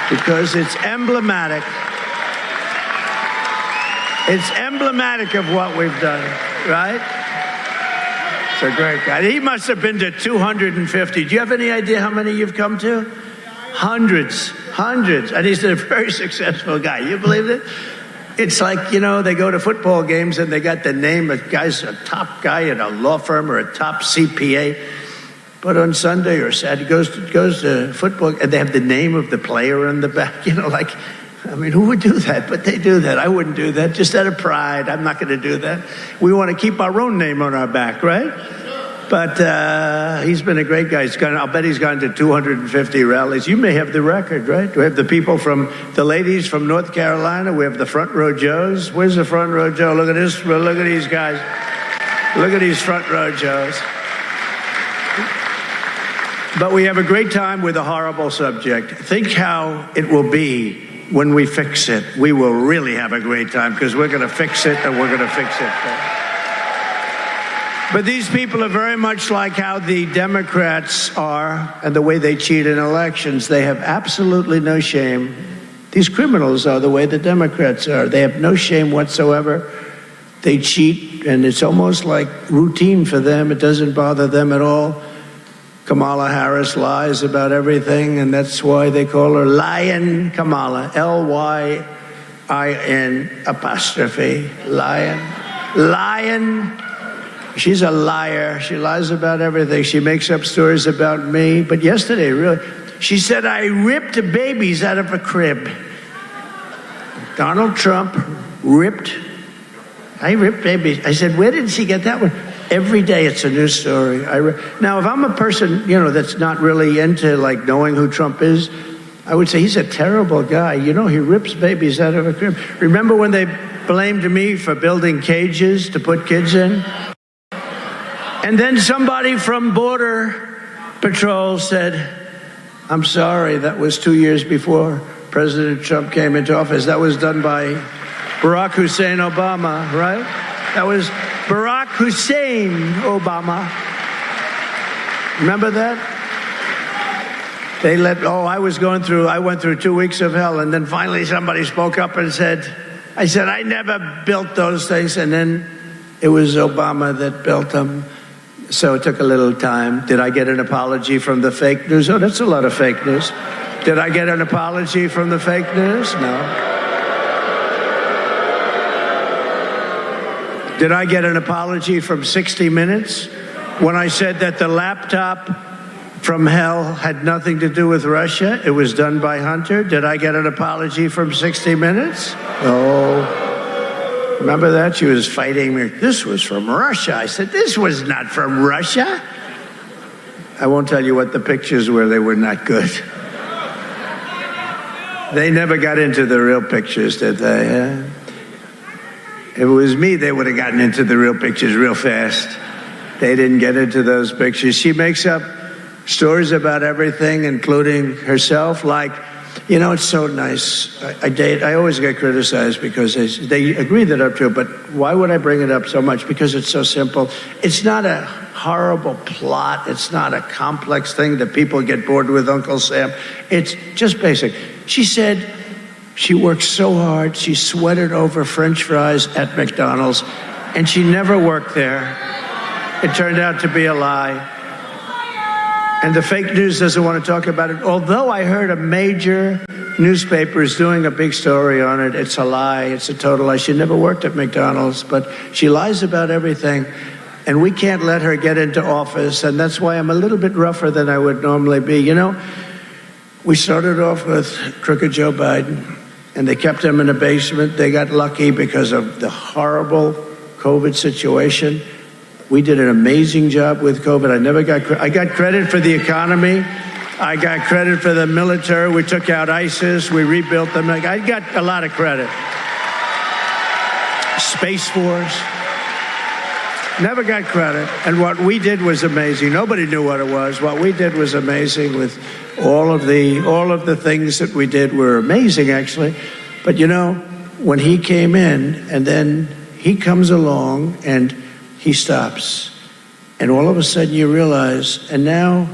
Because it's emblematic. It's emblematic of what we've done, right? It's a great guy. He must have been to 250. Do you have any idea how many you've come to? Hundreds. And he's a very successful guy. You believe it? It's like, they go to football games and they got the name of a top guy in a law firm or a top CPA. But on Sunday or Saturday, goes to football and they have the name of the player in the back. Who would do that? But they do that. I wouldn't do that. Just out of pride. I'm not going to do that. We want to keep our own name on our back, right? But he's been a great guy. I'll bet he's gone to 250 rallies. You may have the record, right? We have the ladies from North Carolina. We have the front row Joes. Where's the front row Joe? Look at this. Look at these guys. Look at these front row Joes. But we have a great time with a horrible subject. Think how it will be when we fix it. We will really have a great time because we're going to fix it and we're going to fix it. But these people are very much like how the Democrats are and the way they cheat in elections. They have absolutely no shame. These criminals are the way the Democrats are. They have no shame whatsoever. They cheat, and it's almost like routine for them. It doesn't bother them at all. Kamala Harris lies about everything, and that's why they call her Lying Kamala. Lyin'. Lying. She's a liar. She lies about everything. She makes up stories about me. But yesterday, really, she said I ripped babies out of a crib. Donald Trump I ripped babies. I said, where did she get that one? Every day it's a new story. Now, if I'm a person, that's not really into knowing who Trump is, I would say he's a terrible guy. He rips babies out of a crib. Remember when they blamed me for building cages to put kids in? And then somebody from Border Patrol said, I'm sorry, that was 2 years before President Trump came into office. That was done by Barack Hussein Obama, right? That was Barack Hussein Obama. Remember that? I went through 2 weeks of hell, and then finally somebody spoke up and I said, I never built those things, and then it was Obama that built them. So it took a little time. Did I get an apology from the fake news? Oh, that's a lot of fake news. Did I get an apology from the fake news? No. Did I get an apology from 60 Minutes when I said that the laptop from hell had nothing to do with Russia. It was done by Hunter. Did I get an apology from 60 Minutes? No. Remember that? She was fighting me. This was from Russia. I said, this was not from Russia. I won't tell you what the pictures were. They were not good. They never got into the real pictures, did they? Huh? If it was me, they would have gotten into the real pictures real fast. They didn't get into those pictures. She makes up stories about everything, including herself. Like, you know, it's so nice. I always get criticized because they agree that I'm true, but why would I bring it up so much? Because it's so simple. It's not a horrible plot. It's not a complex thing that people get bored with, Uncle Sam. It's just basic. She said she worked so hard, she sweated over French fries at McDonald's, and she never worked there. It turned out to be a lie. And the fake news doesn't want to talk about it. Although I heard a major newspaper is doing a big story on it, it's a lie. It's a total lie. She never worked at McDonald's, but she lies about everything. And we can't let her get into office. And that's why I'm a little bit rougher than I would normally be. You know, we started off with crooked Joe Biden, and they kept him in the basement. They got lucky because of the horrible COVID situation. We did an amazing job with COVID. I got credit for the economy. I got credit for the military. We took out ISIS. We rebuilt them. I got a lot of credit. Space Force. Never got credit. And what we did was amazing. Nobody knew what it was. What we did was amazing. With all of the things that we did were amazing, actually. But you know, when he came in, and then he comes along and he stops. And all of a sudden you realize, and now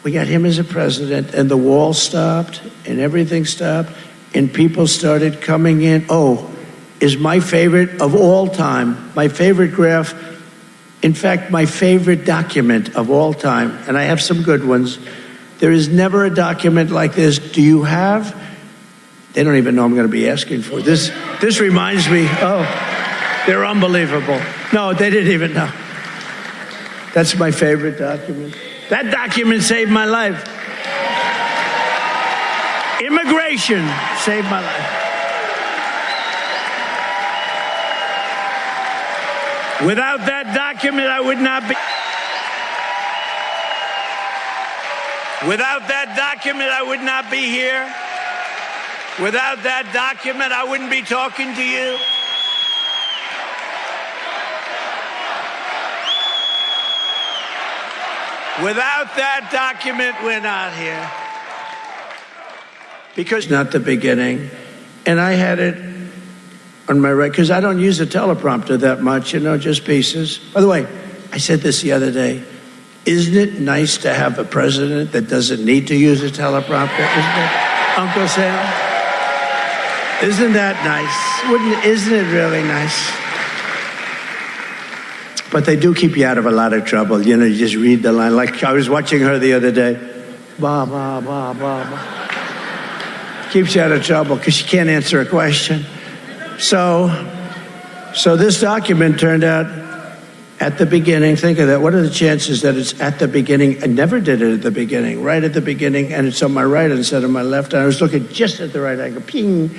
we got him as a president, and the wall stopped, and everything stopped, and people started coming in. Oh, is my favorite of all time, my favorite graph, in fact, my favorite document of all time, and I have some good ones. There is never a document like this. Do you have? They don't even know I'm going to be asking for this. This reminds me, oh, they're unbelievable. No, they didn't even know. That's my favorite document. That document saved my life. Immigration saved my life. Without that document, I would not be. Without that document, I would not be here. Without that document, I wouldn't be talking to you. Without that document, we're not here. Because not the beginning. And I had it on my right, because I don't use a teleprompter that much, you know, just pieces. By the way, I said this the other day. Isn't it nice to have a president that doesn't need to use a teleprompter? Isn't it, Uncle Sam? Isn't that nice? Isn't it really nice? But they do keep you out of a lot of trouble. You know, you just read the line. Like I was watching her the other day. Bah, bah, bah, bah, bah. Keeps you out of trouble because she can't answer a question. So this document turned out at the beginning. Think of that. What are the chances that it's at the beginning? I never did it at the beginning. Right at the beginning, and it's on my right instead of my left. And I was looking just at the right angle. Ping.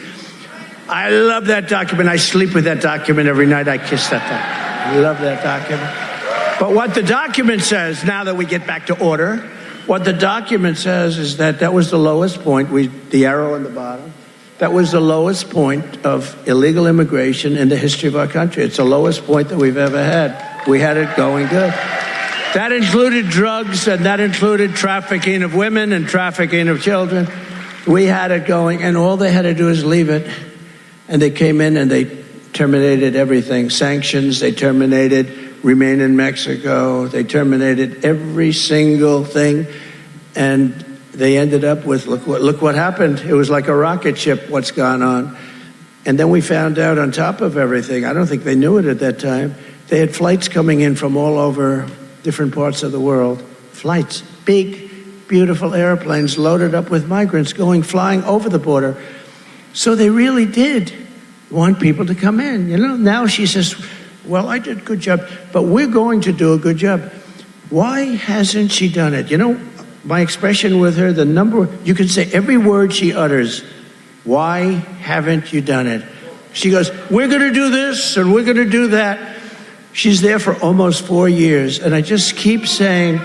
I love that document. I sleep with that document every night. I kiss that document. I love that document. But what the document says, now that we get back to order, what the document says is that was the lowest point, the arrow on the bottom, that was the lowest point of illegal immigration in the history of our country. It's the lowest point that we've ever had. We had it going good. That included drugs, and that included trafficking of women and trafficking of children. We had it going, and all they had to do is leave it. And they came in and they terminated everything. Sanctions, they terminated remain in Mexico. They terminated every single thing. And they ended up with, look what happened. It was like a rocket ship, what's gone on. And then we found out on top of everything, I don't think they knew it at that time, they had flights coming in from all over different parts of the world. Flights, big, beautiful airplanes loaded up with migrants flying over the border. So they really did want people to come in, you know. Now she says, well, I did a good job, but we're going to do a good job. Why hasn't she done it? You know, my expression with her, you can say every word she utters. Why haven't you done it? She goes, we're going to do this and we're going to do that. She's there for almost 4 years. And I just keep saying,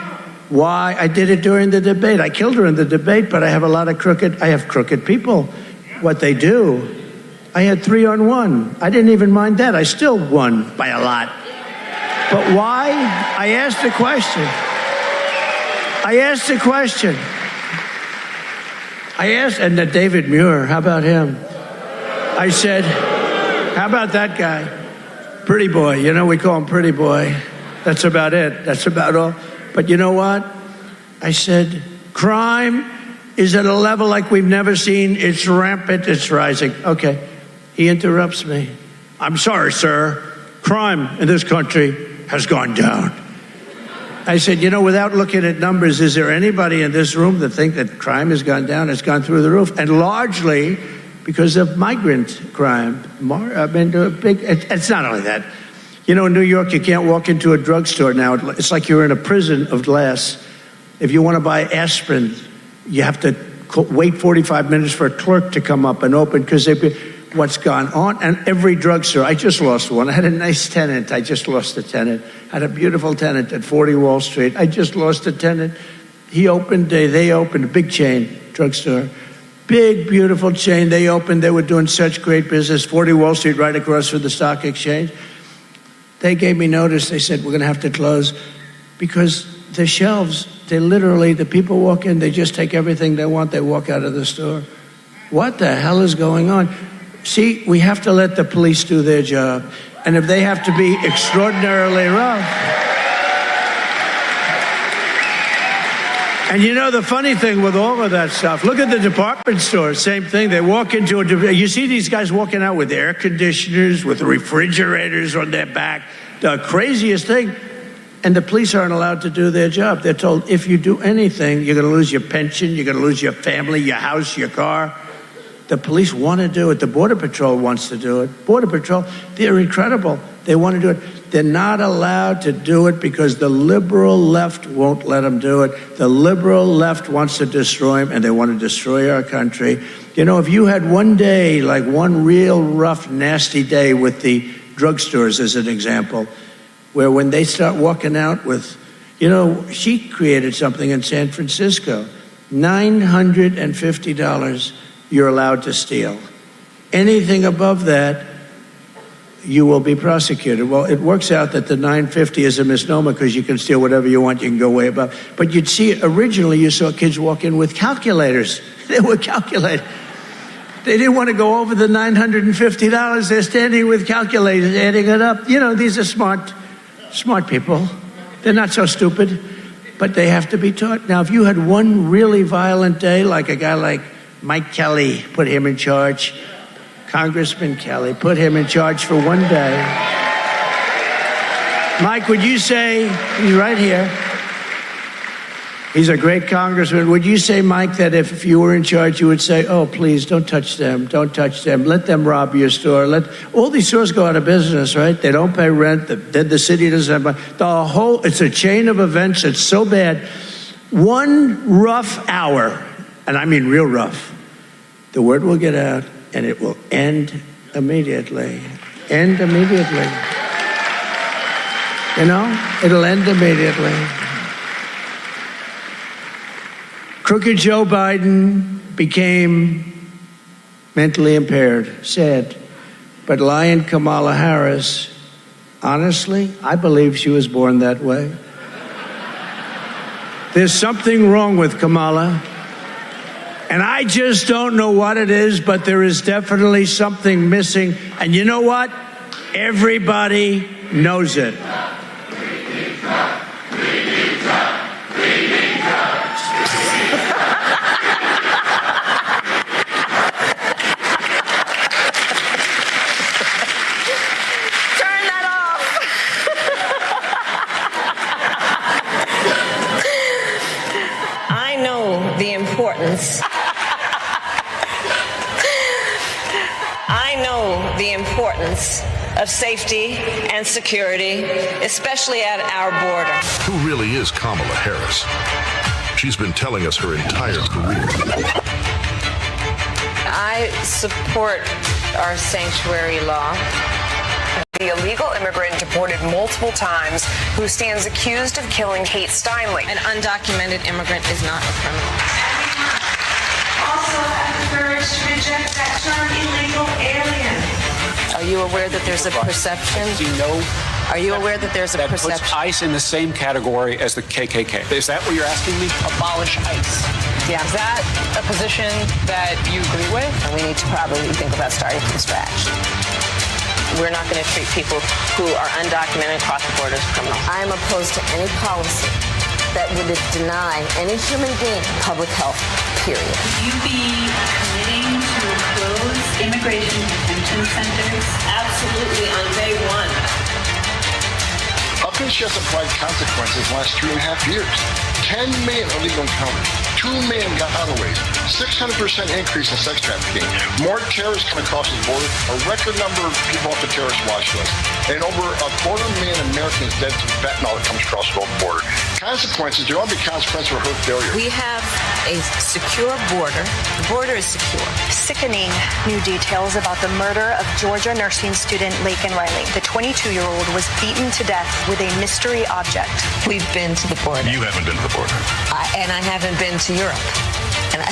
why? I did it during the debate. I killed her in the debate, but I have crooked people. What they do, I had 3-on-1. I didn't even mind that. I still won by a lot. But why? I asked the question. And David Muir, how about him? I said, how about that guy? Pretty boy, we call him Pretty Boy. That's about it. That's about all. But you know what? I said, crime is at a level like we've never seen. It's rampant. It's rising. Okay. He interrupts me. I'm sorry, sir. Crime in this country has gone down. I said, without looking at numbers, is there anybody in this room that think that crime has gone down? It's gone through the roof. And largely because of migrant crime. It's not only that. In New York, you can't walk into a drugstore now. It's like you're in a prison of glass. If you want to buy aspirin, you have to wait 45 minutes for a clerk to come up and open because what's gone on. And every drugstore, I just lost one. I had a nice tenant. I just lost a tenant. I had a beautiful tenant at 40 Wall Street. I just lost a tenant. They opened a big chain drugstore. Big, beautiful chain. They opened. They were doing such great business. 40 Wall Street right across from the stock exchange. They gave me notice. They said, we're going to have to close because the shelves, the people walk in, they just take everything they want. They walk out of the store. What the hell is going on? See, we have to let the police do their job. And if they have to be extraordinarily rough. And the funny thing with all of that stuff, look at the department stores, same thing. They walk into you see these guys walking out with air conditioners, with refrigerators on their back, the craziest thing. And the police aren't allowed to do their job. They're told, if you do anything, you're going to lose your pension, you're going to lose your family, your house, your car. The police want to do it. The Border Patrol wants to do it. Border Patrol, they're incredible. They want to do it. They're not allowed to do it because the liberal left won't let them do it. The liberal left wants to destroy them, and they want to destroy our country. If you had one day, like one real rough, nasty day with the drugstores as an example, where when they start walking out with, she created something in San Francisco, $950 you're allowed to steal. Anything above that, you will be prosecuted. Well, it works out that the $950 is a misnomer because you can steal whatever you want, you can go way above. But you'd see, originally you saw kids walk in with calculators. They were calculating. They didn't want to go over the $950. They're standing with calculators, adding it up. These are smart people. They're not so stupid, but they have to be taught. Now, if you had one really violent day, like a guy like Mike Kelly, put him in charge, Congressman Kelly, put him in charge for one day. Mike, would you say, he's right here, he's a great congressman. Would you say, Mike, that if you were in charge, you would say, oh, please, don't touch them, let them rob your store. All these stores go out of business, right? They don't pay rent, the city doesn't have money. It's a chain of events. It's so bad. One rough hour, and I mean real rough, the word will get out, and it will end immediately. End immediately. It'll end immediately. Crooked Joe Biden became mentally impaired, sad. But lying Kamala Harris, honestly, I believe she was born that way. There's something wrong with Kamala. And I just don't know what it is, but there is definitely something missing. And you know what? Everybody knows it. I know the importance. I know the importance of safety and security, especially at our border. Who really is Kamala Harris? She's been telling us her entire career. I support our sanctuary law. The illegal immigrant deported multiple times who stands accused of killing Kate Steinle. An undocumented immigrant is not a criminal. Also have the courage to reject that term illegal alien. Are you aware that there's a perception? Are you aware that there's a That perception? puts ICE in the same category as the KKK. Is that what you're asking me? Abolish ICE. Yeah. Is that a position that you agree with? We need to probably think about starting from scratch. We're not going to treat people who are undocumented across the border as criminals. I am opposed to any policy that would deny any human being public health, period. Would you be committing to close immigration detention centers? Absolutely, on day one. How come she hasn't applied consequences the last 3.5 years? 10 million illegal encounters, 2 million gotaways, 600% increase in sex trafficking, more terrorists come across the border, a record number of people off the terrorist watch list, and over 250,000 Americans dead to fentanyl that comes across the border. Consequences, there ought to be consequences for her failure. We have a secure border. The border is secure. Sickening new details about the murder of Georgia nursing student Laken Riley. The 22-year-old was beaten to death with a mystery object. We've been to the border. You haven't been to the border. And I haven't been to Europe. And I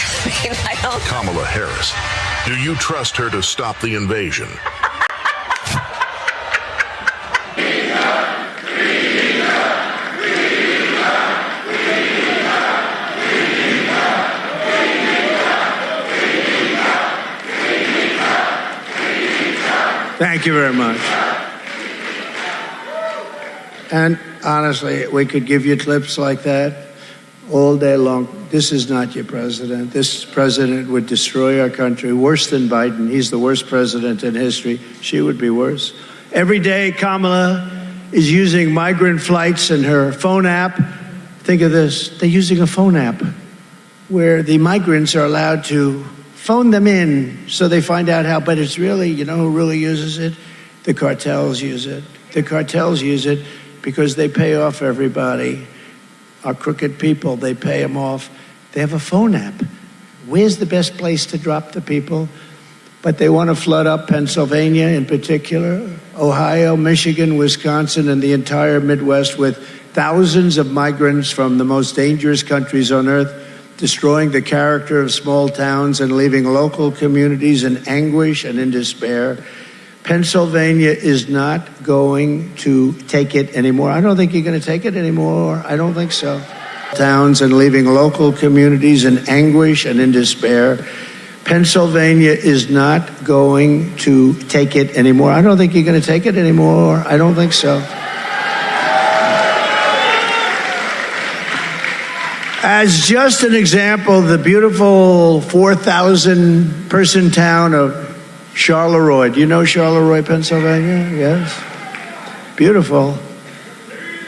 don't. Kamala Harris. Do you trust her to stop the invasion? Thank you very much. And honestly, we could give you clips like that all day long. This is not your president. This president would destroy our country worse than Biden. He's the worst president in history. She would be worse. Every day, Kamala is using migrant flights and her phone app. Think of this. They're using a phone app where the migrants are allowed to phone them in so they find out how, but it's really, you know who really uses it? The cartels use it. The cartels use it because they pay off everybody. Our crooked people, they pay them off. They have a phone app. Where's the best place to drop the people? But they want to flood up Pennsylvania in particular, Ohio, Michigan, Wisconsin, and the entire Midwest with thousands of migrants from the most dangerous countries on earth, destroying the character of small towns and leaving local communities in anguish and in despair. Pennsylvania is not going to take it anymore. I don't think you're going to take it anymore. I don't think so. Towns and leaving local communities in anguish and in despair. Pennsylvania is not going to take it anymore. I don't think you're going to take it anymore. I don't think so. As just an example, the beautiful 4,000 person town of Charleroi. Do you know Charleroi, Pennsylvania? Yes. Beautiful.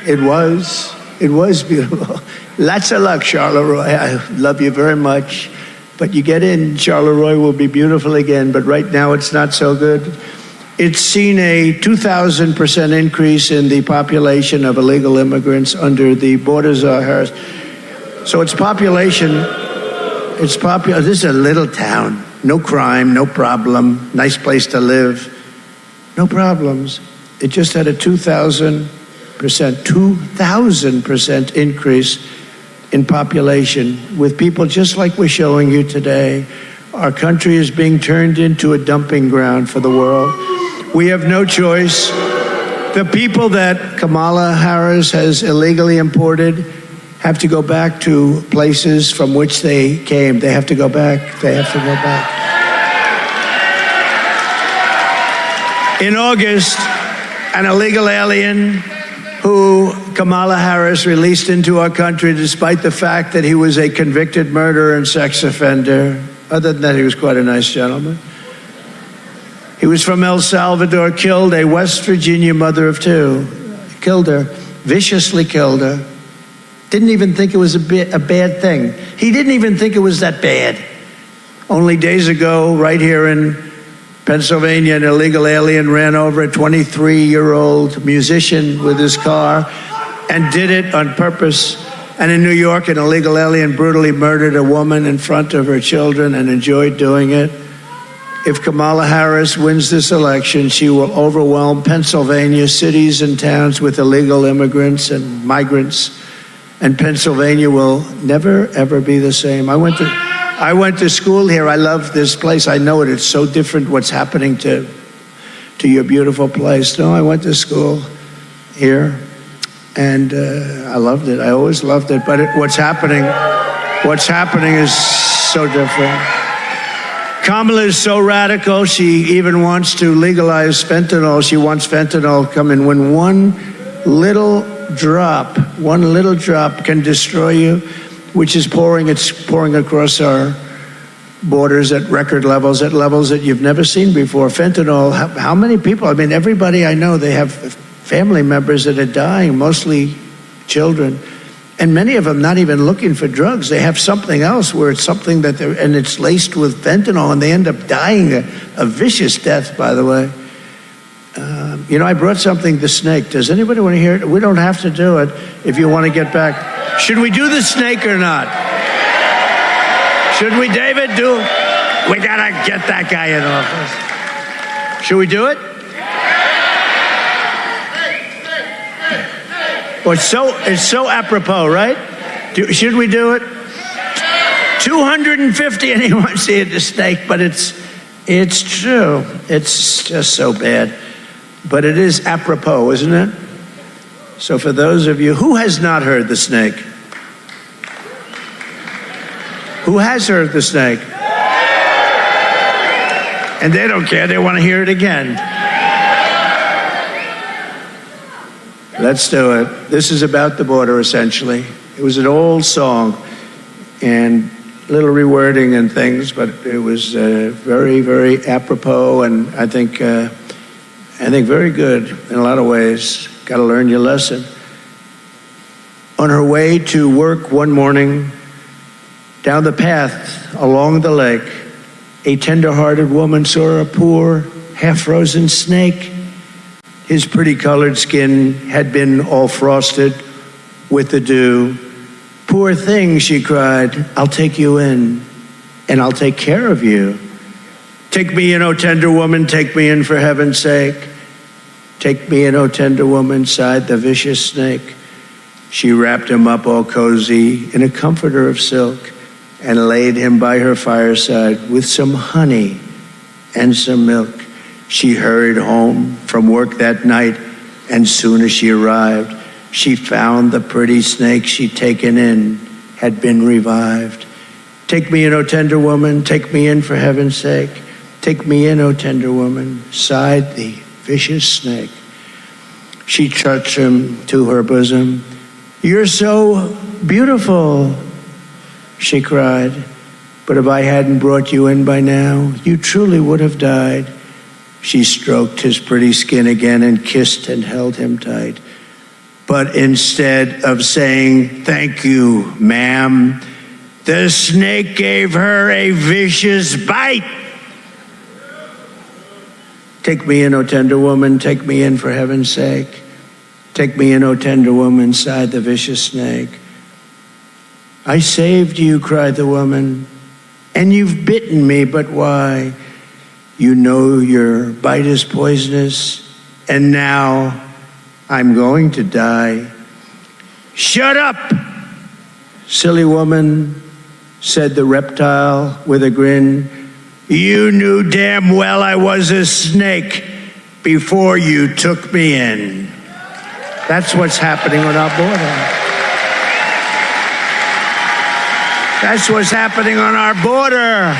It was beautiful. Lots of luck, Charleroi. I love you very much. But you get in, Charleroi will be beautiful again, but right now it's not so good. It's seen a 2,000% increase in the population of illegal immigrants under the Borders Harris. So its population, this is a little town. No crime, no problem, nice place to live. No problems. It just had a 2,000% increase in population with people just like we're showing you today. Our country is being turned into a dumping ground for the world. We have no choice. The people that Kamala Harris has illegally imported have to go back to places from which they came. They have to go back. They have to go back. In August, an illegal alien who Kamala Harris released into our country despite the fact that he was a convicted murderer and sex offender. Other than that, he was quite a nice gentleman. He was from El Salvador, killed a West Virginia mother of two. Killed her, viciously killed her. Didn't even think it was a bad thing. He didn't even think it was that bad. Only days ago, right here in Pennsylvania, an illegal alien ran over a 23-year-old musician with his car and did it on purpose And in New York, an illegal alien brutally murdered a woman in front of her children and enjoyed doing it. If Kamala Harris wins this election, she will overwhelm Pennsylvania cities and towns with illegal immigrants and migrants. And Pennsylvania will never, ever be the same. I went to school here. I love this place. I know it. It's so different what's happening to your beautiful place. No, I went to school here, and I loved it. I always loved it. But what's happening is so different. Kamala is so radical, she even wants to legalize fentanyl. She wants fentanyl coming when one little drop can destroy you, which is pouring across our borders at record levels, at levels that you've never seen before. Fentanyl, how many people? I mean, everybody I know, they have family members that are dying, mostly children. And many of them not even looking for drugs. They have something else where it's something that and it's laced with fentanyl, and they end up dying a vicious death, by the way. I brought something to snake. Does anybody want to hear it? We don't have to do it if you want to get back. Should we do the snake or not? Should we, David, do it? We got to get that guy in office. Should we do it? Well, it's so apropos, right? Should we do it? 250, anyone see it, the snake, but it's true. It's just so bad. But it is apropos, isn't it? So for those of you, who has not heard the snake? Who has heard the snake? And they don't care, they want to hear it again. Let's do it. This is about the border, essentially. It was an old song and a little rewording and things, but it was very, very apropos, and I think very good in a lot of ways. Got to learn your lesson. On her way to work one morning, down the path along the lake, a tender-hearted woman saw a poor, half-frozen snake. His pretty colored skin had been all frosted with the dew. Poor thing, she cried, I'll take you in, and I'll take care of you. Take me in, O tender woman, take me in for heaven's sake. Take me in, O tender woman, sighed the vicious snake. She wrapped him up all cozy in a comforter of silk and laid him by her fireside with some honey and some milk. She hurried home from work that night, and soon as she arrived, she found the pretty snake she'd taken in had been revived. Take me in, O tender woman, take me in for heaven's sake. Take me in, O tender woman, sighed the vicious snake. She touched him to her bosom. You're so beautiful, she cried. But if I hadn't brought you in by now, you truly would have died. She stroked his pretty skin again and kissed and held him tight. But instead of saying, thank you, ma'am, the snake gave her a vicious bite. Take me in, O tender woman, take me in for heaven's sake. Take me in, O tender woman, sighed the vicious snake. I saved you, cried the woman, and you've bitten me, but why? You know your bite is poisonous, and now I'm going to die. Shut up, silly woman, said the reptile with a grin. You knew damn well I was a snake before you took me in. That's what's happening on our border. That's what's happening on our border.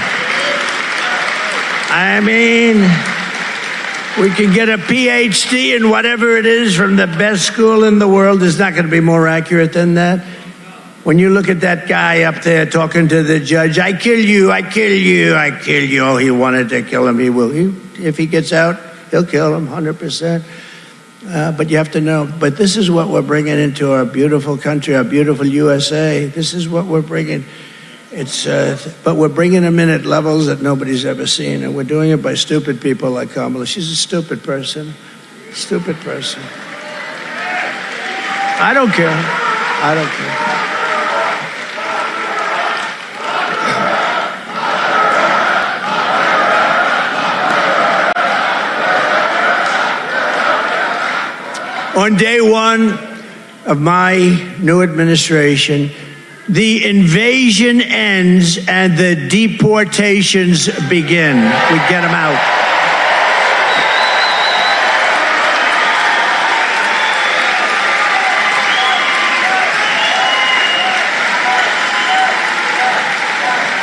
I mean, we can get a PhD in whatever it is from the best school in the world. It's not going to be more accurate than that. When you look at that guy up there talking to the judge, I kill you, I kill you, I kill you. Oh, he wanted to kill him. He will. If he gets out, he'll kill him 100%. But you have to know, but this is what we're bringing into our beautiful country, our beautiful USA. This is what we're bringing. But we're bringing them in at levels that nobody's ever seen, and we're doing it by stupid people like Kamala. She's a stupid person. Stupid person. I don't care. On day one of my new administration, the invasion ends and the deportations begin. We get them out.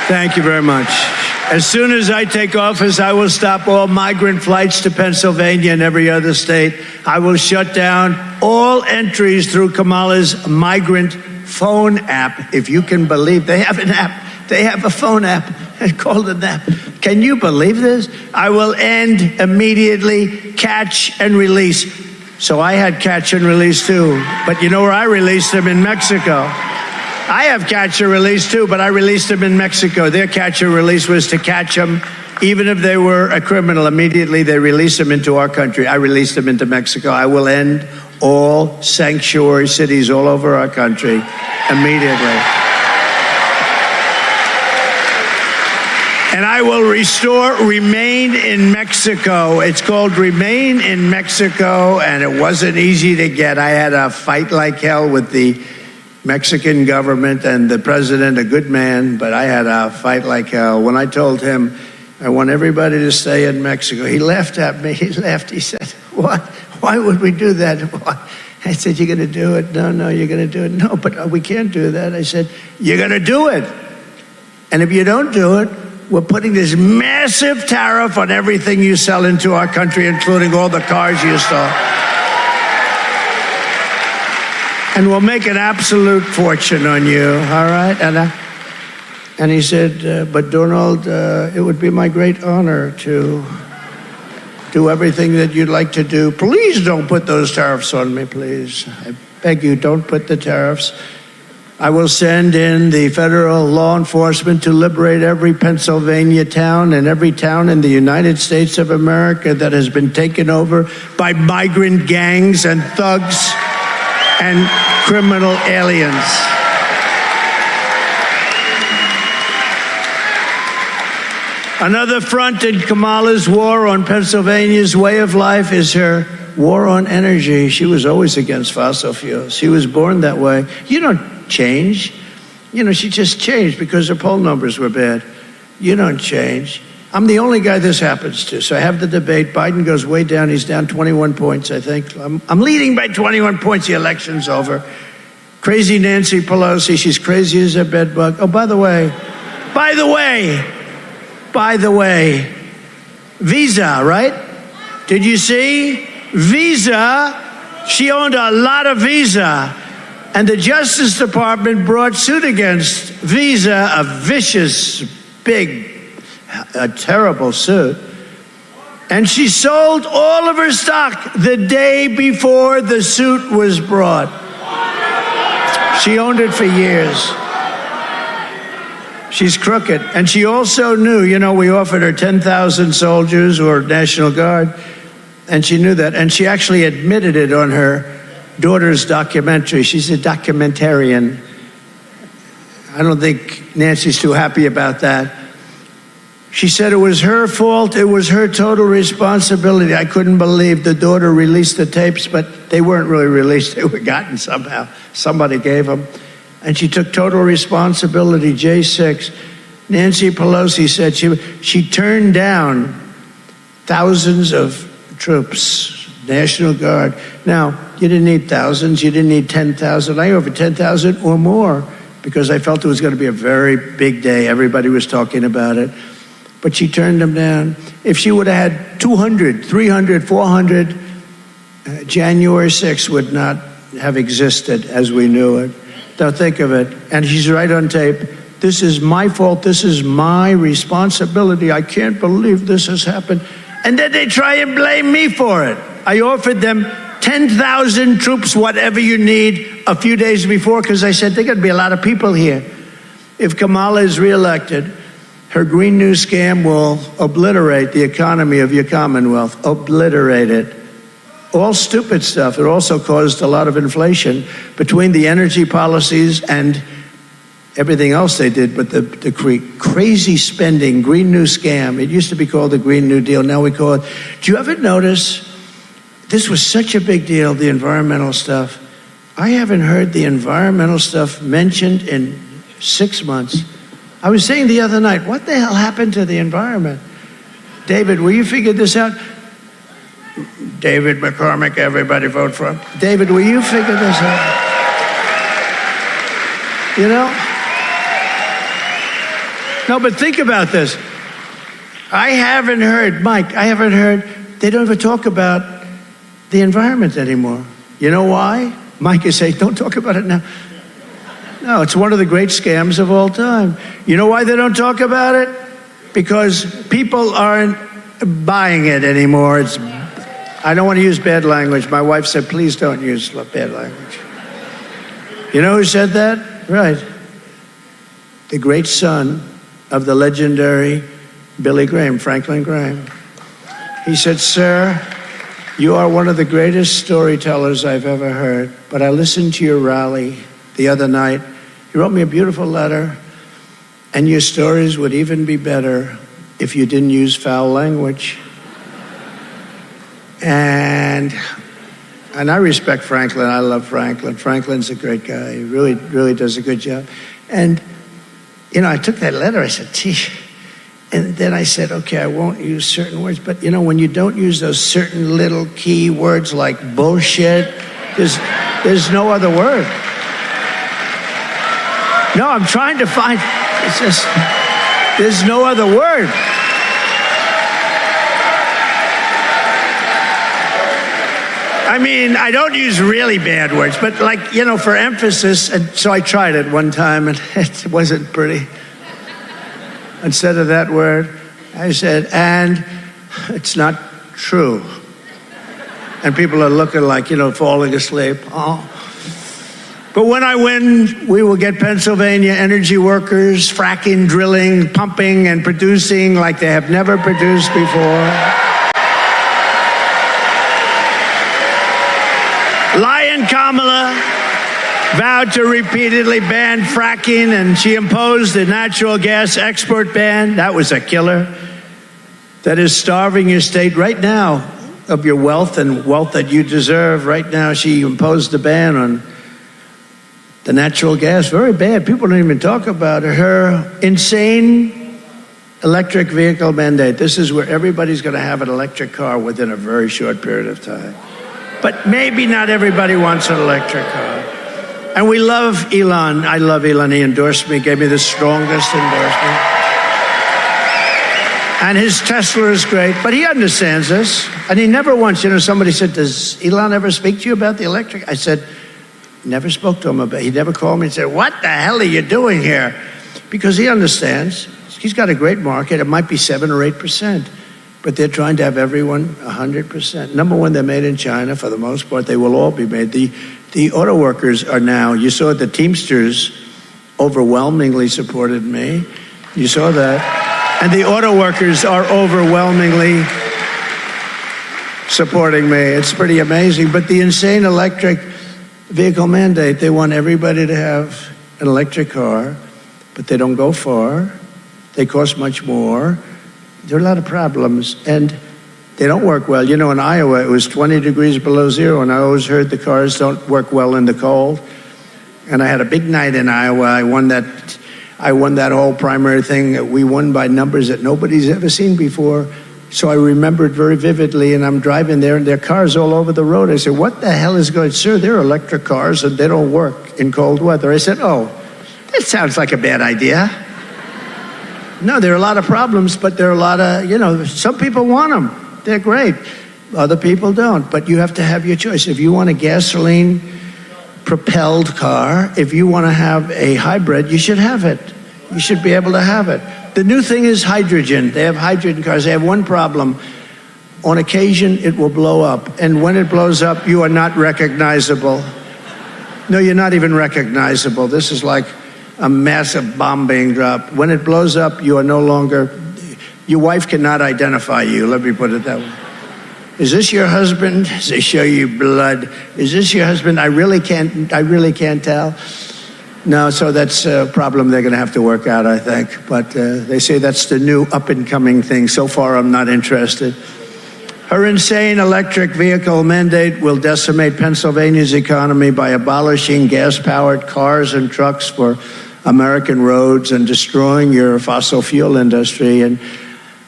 Thank you very much. As soon as I take office, I will stop all migrant flights to Pennsylvania and every other state. I will shut down all entries through Kamala's migrant phone app. If you can believe, they have an app. They have a phone app. It's called an app. Can you believe this? I will end immediately catch and release. So I had catch and release too. But you know where I released them? In Mexico. I have catch and release too, but I released them in Mexico. Their catch and release was to catch them, even if they were a criminal. Immediately they released them into our country. I released them into Mexico. I will end all sanctuary cities all over our country immediately. And I will restore Remain in Mexico. It's called Remain in Mexico, and it wasn't easy to get. I had a fight like hell with the Mexican government and the president, a good man, but I had a fight like hell. When I told him I want everybody to stay in Mexico, he laughed at me. He laughed. He said, "What? Why would we do that?" I said, "You're going to do it?" No, you're going to do it. No, but we can't do that. I said, "You're going to do it. And if you don't do it, we're putting this massive tariff on everything you sell into our country, including all the cars you stole. And we'll make an absolute fortune on you, all right?" And he said, "But Donald, it would be my great honor to do everything that you'd like to do. Please don't put those tariffs on me, please. I beg you, don't put the tariffs. I will send in the federal law enforcement to liberate every Pennsylvania town and every town in the United States of America that has been taken over by migrant gangs and thugs and criminal aliens." Another front in Kamala's war on Pennsylvania's way of life is her war on energy. She was always against fossil fuels. She was born that way. You don't change. She just changed because her poll numbers were bad. You don't change. I'm the only guy this happens to. So I have the debate. Biden goes way down. He's down 21 points, I think. I'm leading by 21 points. The election's over. Crazy Nancy Pelosi. She's crazy as a bedbug. Oh, by the way, Visa, right? Did you see? Visa, she owned a lot of Visa. And the Justice Department brought suit against Visa, a vicious, big, a terrible suit. And she sold all of her stock the day before the suit was brought. She owned it for years. She's crooked. And she also knew, we offered her 10,000 soldiers or National Guard, and she knew that. And she actually admitted it on her daughter's documentary. She's a documentarian. I don't think Nancy's too happy about that. She said it was her fault. It was her total responsibility. I couldn't believe the daughter released the tapes, but they weren't really released. They were gotten somehow. Somebody gave them. And she took total responsibility. J6. Nancy Pelosi said she turned down thousands of troops, National Guard. Now, you didn't need thousands. You didn't need 10,000. I offered 10,000 or more because I felt it was going to be a very big day. Everybody was talking about it. But she turned them down. If she would have had 200, 300, 400, January 6th would not have existed as we knew it. Now think of it. And she's right on tape. This is my fault. This is my responsibility. I can't believe this has happened. And then they try and blame me for it. I offered them 10,000 troops, whatever you need, a few days before, because I said, there are going to be a lot of people here. If Kamala is reelected, her Green New scam will obliterate the economy of your Commonwealth. Obliterate it. All stupid stuff. It also caused a lot of inflation between the energy policies and everything else they did, but the crazy spending, Green New scam. It used to be called the Green New Deal. Now we call it. Do you ever notice this was such a big deal, the environmental stuff. I haven't heard the environmental stuff mentioned in 6 months. I was saying the other night, what the hell happened to the environment? David, will you figure this out? David McCormick, everybody vote for him. David, will you figure this out? You know? No, but think about this. I haven't heard, Mike, they don't ever talk about the environment anymore. You know why? Mike is saying, don't talk about it now. No, it's one of the great scams of all time. You know why they don't talk about it? Because people aren't buying it anymore. I don't want to use bad language. My wife said, please don't use bad language. You know who said that? Right. The great son of the legendary Billy Graham, Franklin Graham. He said, sir, you are one of the greatest storytellers I've ever heard, but I listened to your rally the other night. You wrote me a beautiful letter, and your stories would even be better if you didn't use foul language. And I respect Franklin. I love Franklin. Franklin's a great guy. He really, really does a good job. And, you know, I took that letter. I said, gee. And then I said, okay, I won't use certain words. But, you know, when you don't use those certain little key words like bullshit, there's no other word. No, I'm trying to find, it's just, there's no other word. I mean, I don't use really bad words, but like, you know, for emphasis, and so I tried it one time and it wasn't pretty. Instead of that word, I said, and it's not true. And people are looking like, you know, falling asleep. Oh. But when I win, we will get Pennsylvania energy workers fracking, drilling, pumping, and producing like they have never produced before. Lion Kamala vowed to repeatedly ban fracking, and she imposed a natural gas export ban. That was a killer. That is starving your state right now of your wealth and wealth that you deserve. Right now, she imposed a ban on the natural gas. Very bad. People don't even talk about her insane electric vehicle mandate. This is where everybody's going to have an electric car within a very short period of time. But maybe not everybody wants an electric car. And we love Elon. I love Elon. He endorsed me, gave me the strongest endorsement. And his Tesla is great, but he understands this. And he never once, you know, somebody said, does Elon ever speak to you about the electric? I said, never spoke to him about it. He never called me and said, what the hell are you doing here? Because he understands. He's got a great market. It might be 7 or 8%. But they're trying to have everyone 100%. Number one, they're made in China for the most part. They will all be made. The auto workers are now, you saw the Teamsters overwhelmingly supported me. You saw that. And the auto workers are overwhelmingly supporting me. It's pretty amazing. But the insane electric vehicle mandate, they want everybody to have an electric car, but they don't go far. They cost much more. There are a lot of problems, and they don't work well. You know, in Iowa, it was 20 degrees below zero, and I always heard the cars don't work well in the cold. And I had a big night in Iowa. I won that whole primary thing. We won by numbers that nobody's ever seen before. So I remembered very vividly, and I'm driving there, and there are cars all over the road. I said, what the hell is going on? Sir, they're electric cars, and they don't work in cold weather. I said, oh, that sounds like a bad idea. No, there are a lot of problems, but there are a lot of, you know, some people want them. They're great. Other people don't. But you have to have your choice. If you want a gasoline-propelled car, if you want to have a hybrid, you should have it. You should be able to have it. The new thing is hydrogen. They have hydrogen cars. They have one problem. On occasion, it will blow up. And when it blows up, you are not recognizable. No, you're not even recognizable. This is like a massive bomb being dropped. When it blows up, you are no longer, your wife cannot identify you. Let me put it that way. Is this your husband? They show you blood. Is this your husband? I really can't tell. No, so that's a problem they're going to have to work out, I think. But they say that's the new up-and-coming thing. So far, I'm not interested. Her insane electric vehicle mandate will decimate Pennsylvania's economy by abolishing gas-powered cars and trucks for American roads and destroying your fossil fuel industry. And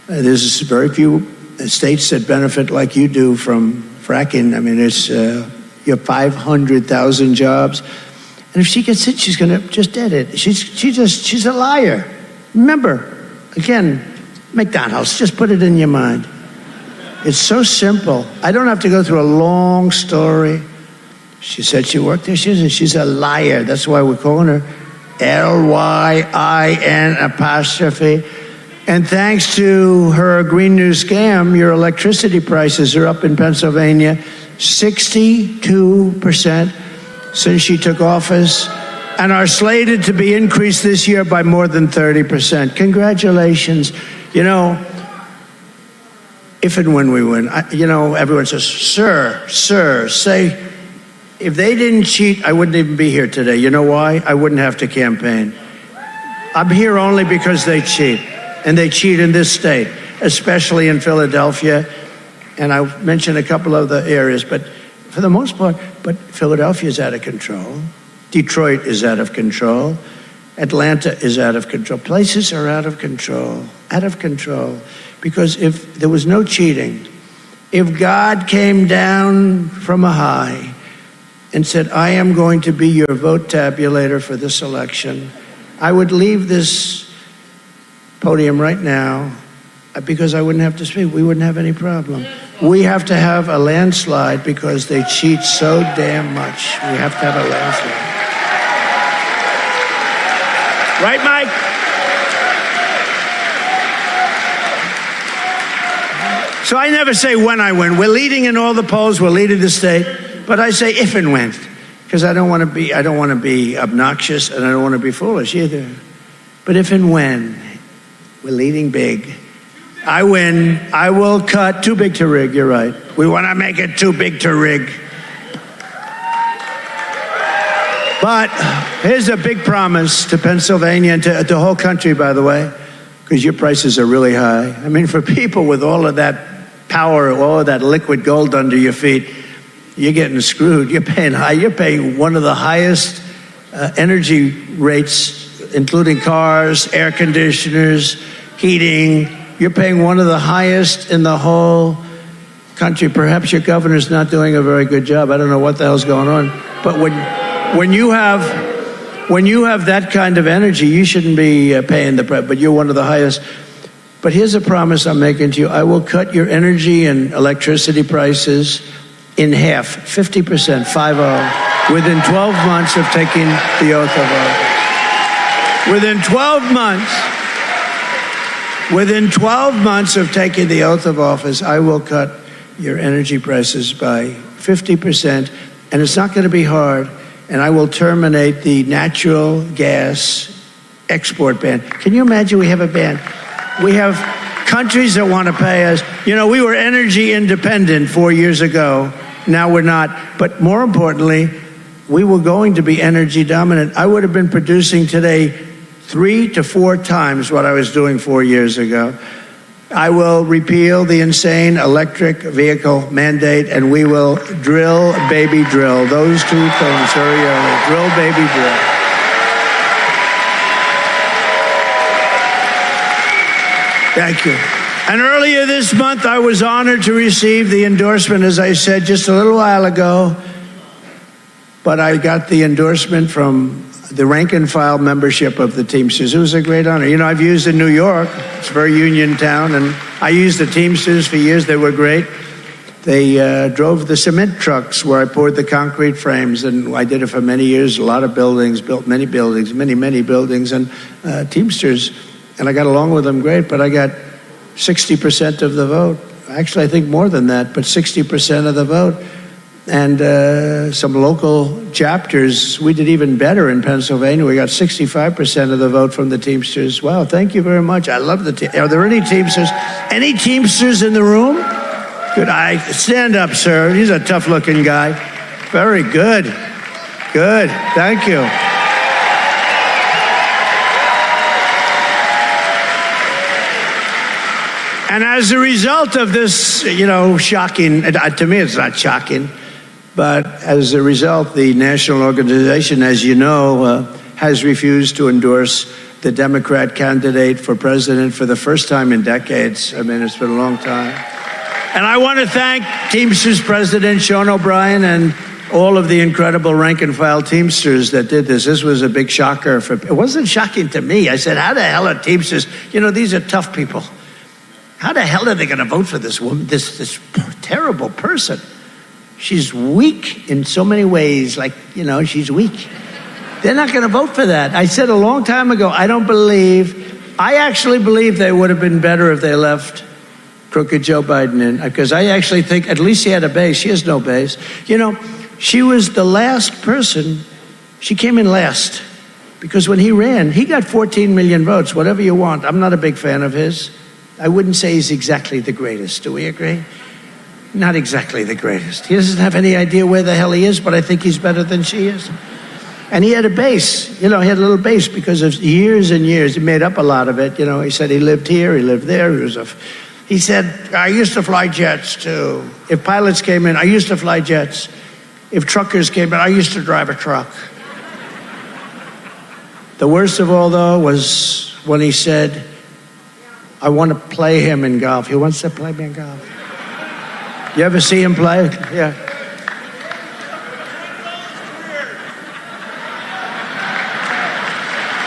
there's very few states that benefit like you do from fracking. I mean, it's you have 500,000 jobs. And if she gets it, she's going to just dead it. She's a liar. Remember, again, McDonald's, just put it in your mind. It's so simple. I don't have to go through a long story. She said she worked there. She's a liar. That's why we're calling her Lyin apostrophe. And thanks to her Green New scam, your electricity prices are up in Pennsylvania 62% since she took office, and are slated to be increased this year by more than 30%. Congratulations. You know, if and when we win, everyone says, sir, say, if they didn't cheat, I wouldn't even be here today. You know why? I wouldn't have to campaign. I'm here only because they cheat, and they cheat in this state, especially in Philadelphia. And I mentioned a couple other areas, but for the most part, but Philadelphia is out of control. Detroit is out of control. Atlanta is out of control. Places are out of control. Because if there was no cheating, if God came down from a high and said, I am going to be your vote tabulator for this election, I would leave this podium right now because I wouldn't have to speak. We wouldn't have any problem. We have to have a landslide because they cheat so damn much. We have to have a landslide. Right, Mike? So I never say when I win. We're leading in all the polls. We're leading the state. But I say if and when, because I don't want to be obnoxious, and I don't want to be foolish either. But if and when we're leading big, I win, I will cut. Too big to rig. You're right. We want to make it too big to rig. But here's a big promise to Pennsylvania and to the whole country, by the way, because your prices are really high. I mean, for people with all of that power, all of that liquid gold under your feet, you're getting screwed. You're paying high. You're paying one of the highest energy rates, including cars, air conditioners, heating. You're paying one of the highest in the whole country. Perhaps your governor's not doing a very good job. I don't know what the hell's going on. But when you have that kind of energy, you shouldn't be paying the price, but you're one of the highest. But here's a promise I'm making to you. I will cut your energy and electricity prices in half, 50%, 5-0, within 12 months of taking the oath of office. Within 12 months of taking the oath of office, I will cut your energy prices by 50%, and it's not going to be hard. And I will terminate the natural gas export ban. Can you imagine we have a ban? We have countries that want to pay us. You know, we were energy independent 4 years ago. Now we're not. But more importantly, we were going to be energy dominant. I would have been producing today 3 to 4 times what I was doing 4 years ago. I will repeal the insane electric vehicle mandate, and we will drill, baby, drill. Those 2 things very early. Drill, baby, drill. Thank you. And earlier this month, I was honored to receive the endorsement, as I said just a little while ago, but I got the endorsement from the rank and file membership of the Teamsters. It was a great honor. You know, I've used in New York. It's a very union town, and I used the Teamsters for years. They were great. They drove the cement trucks where I poured the concrete frames, and I did it for many years. A lot of buildings, built many buildings, many buildings, and Teamsters. And I got along with them great, but I got 60% of the vote. Actually, I think more than that, but 60% of the vote. And some local chapters, we did even better in Pennsylvania. We got 65% of the vote from the Teamsters. Wow, thank you very much. I love the Are there any Teamsters? Any Teamsters in the room? Good. Stand up, sir. He's a tough-looking guy. Very good. Good. Thank you. And as a result of this, shocking, to me it's not shocking, but as a result, the national organization, as you know, has refused to endorse the Democrat candidate for president for the first time in decades. I mean, it's been a long time. And I want to thank Teamsters President Sean O'Brien and all of the incredible rank and file Teamsters that did this. This was a big shocker. It wasn't shocking to me. I said, how the hell are Teamsters? These are tough people. How the hell are they going to vote for this woman, this terrible person? She's weak in so many ways, she's weak. They're not going to vote for that. I said a long time ago, I actually believe they would have been better if they left crooked Joe Biden in, because I actually think at least he had a base. She has no base. She was the last person. She came in last because when he ran, he got 14 million votes, whatever you want. I'm not a big fan of his. I wouldn't say he's exactly the greatest. Do we agree? Not exactly the greatest. He doesn't have any idea where the hell he is, but I think he's better than she is. And he had a base. He had a little base because of years and years. He made up a lot of it. He said he lived here, he lived there. He said, I used to fly jets too. If pilots came in, I used to fly jets. If truckers came in, I used to drive a truck. The worst of all, though, was when he said, I want to play him in golf. He wants to play me in golf. You ever see him play? Yeah.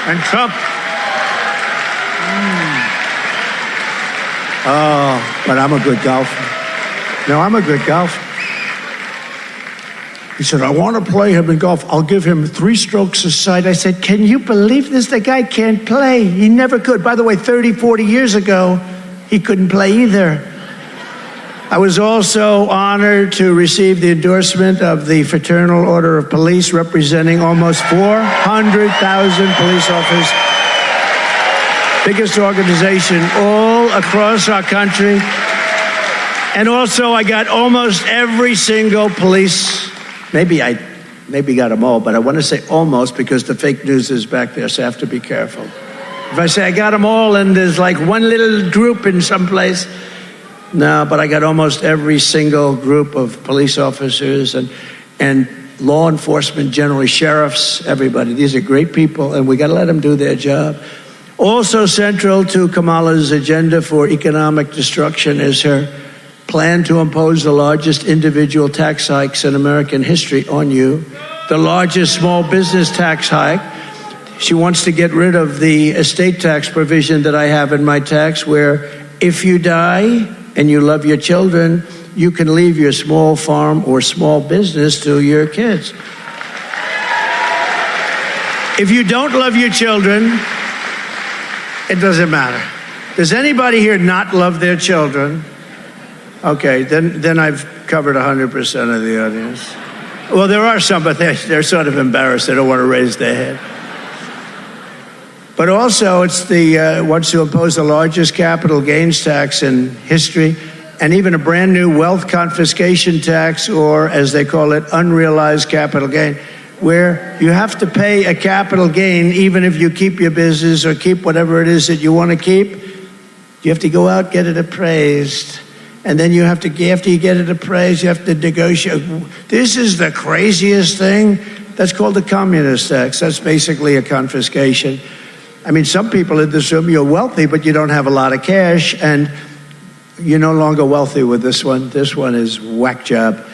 And Trump. Oh, but I'm a good golfer. No, I'm a good golfer. He said, I want to play him in golf. I'll give him 3 strokes a side. I said, can you believe this? The guy can't play. He never could. By the way, 30, 40 years ago, he couldn't play either. I was also honored to receive the endorsement of the Fraternal Order of Police, representing almost 400,000 police officers. Biggest organization all across our country. And also, I got almost every single police. Maybe got them all, but I want to say almost because the fake news is back there, so I have to be careful. If I say I got them all and there's like one little group in some place, no, but I got almost every single group of police officers and law enforcement, generally sheriffs, everybody. These are great people, and we got to let them do their job. Also central to Kamala's agenda for economic destruction is her plan to impose the largest individual tax hikes in American history on you, the largest small business tax hike. She wants to get rid of the estate tax provision that I have in my tax, where if you die and you love your children, you can leave your small farm or small business to your kids. If you don't love your children, it doesn't matter. Does anybody here not love their children? Okay, then I've covered 100% of the audience. Well, there are some, but they're sort of embarrassed. They don't want to raise their head. But also, it's wants to impose the largest capital gains tax in history, and even a brand new wealth confiscation tax, or as they call it, unrealized capital gain, where you have to pay a capital gain even if you keep your business or keep whatever it is that you want to keep. You have to go out, get it appraised. And then after you get it appraised, you have to negotiate. This is the craziest thing. That's called a communist tax. That's basically a confiscation. I mean, some people in this room, you're wealthy, but you don't have a lot of cash, and you're no longer wealthy with this one. This one is whack job.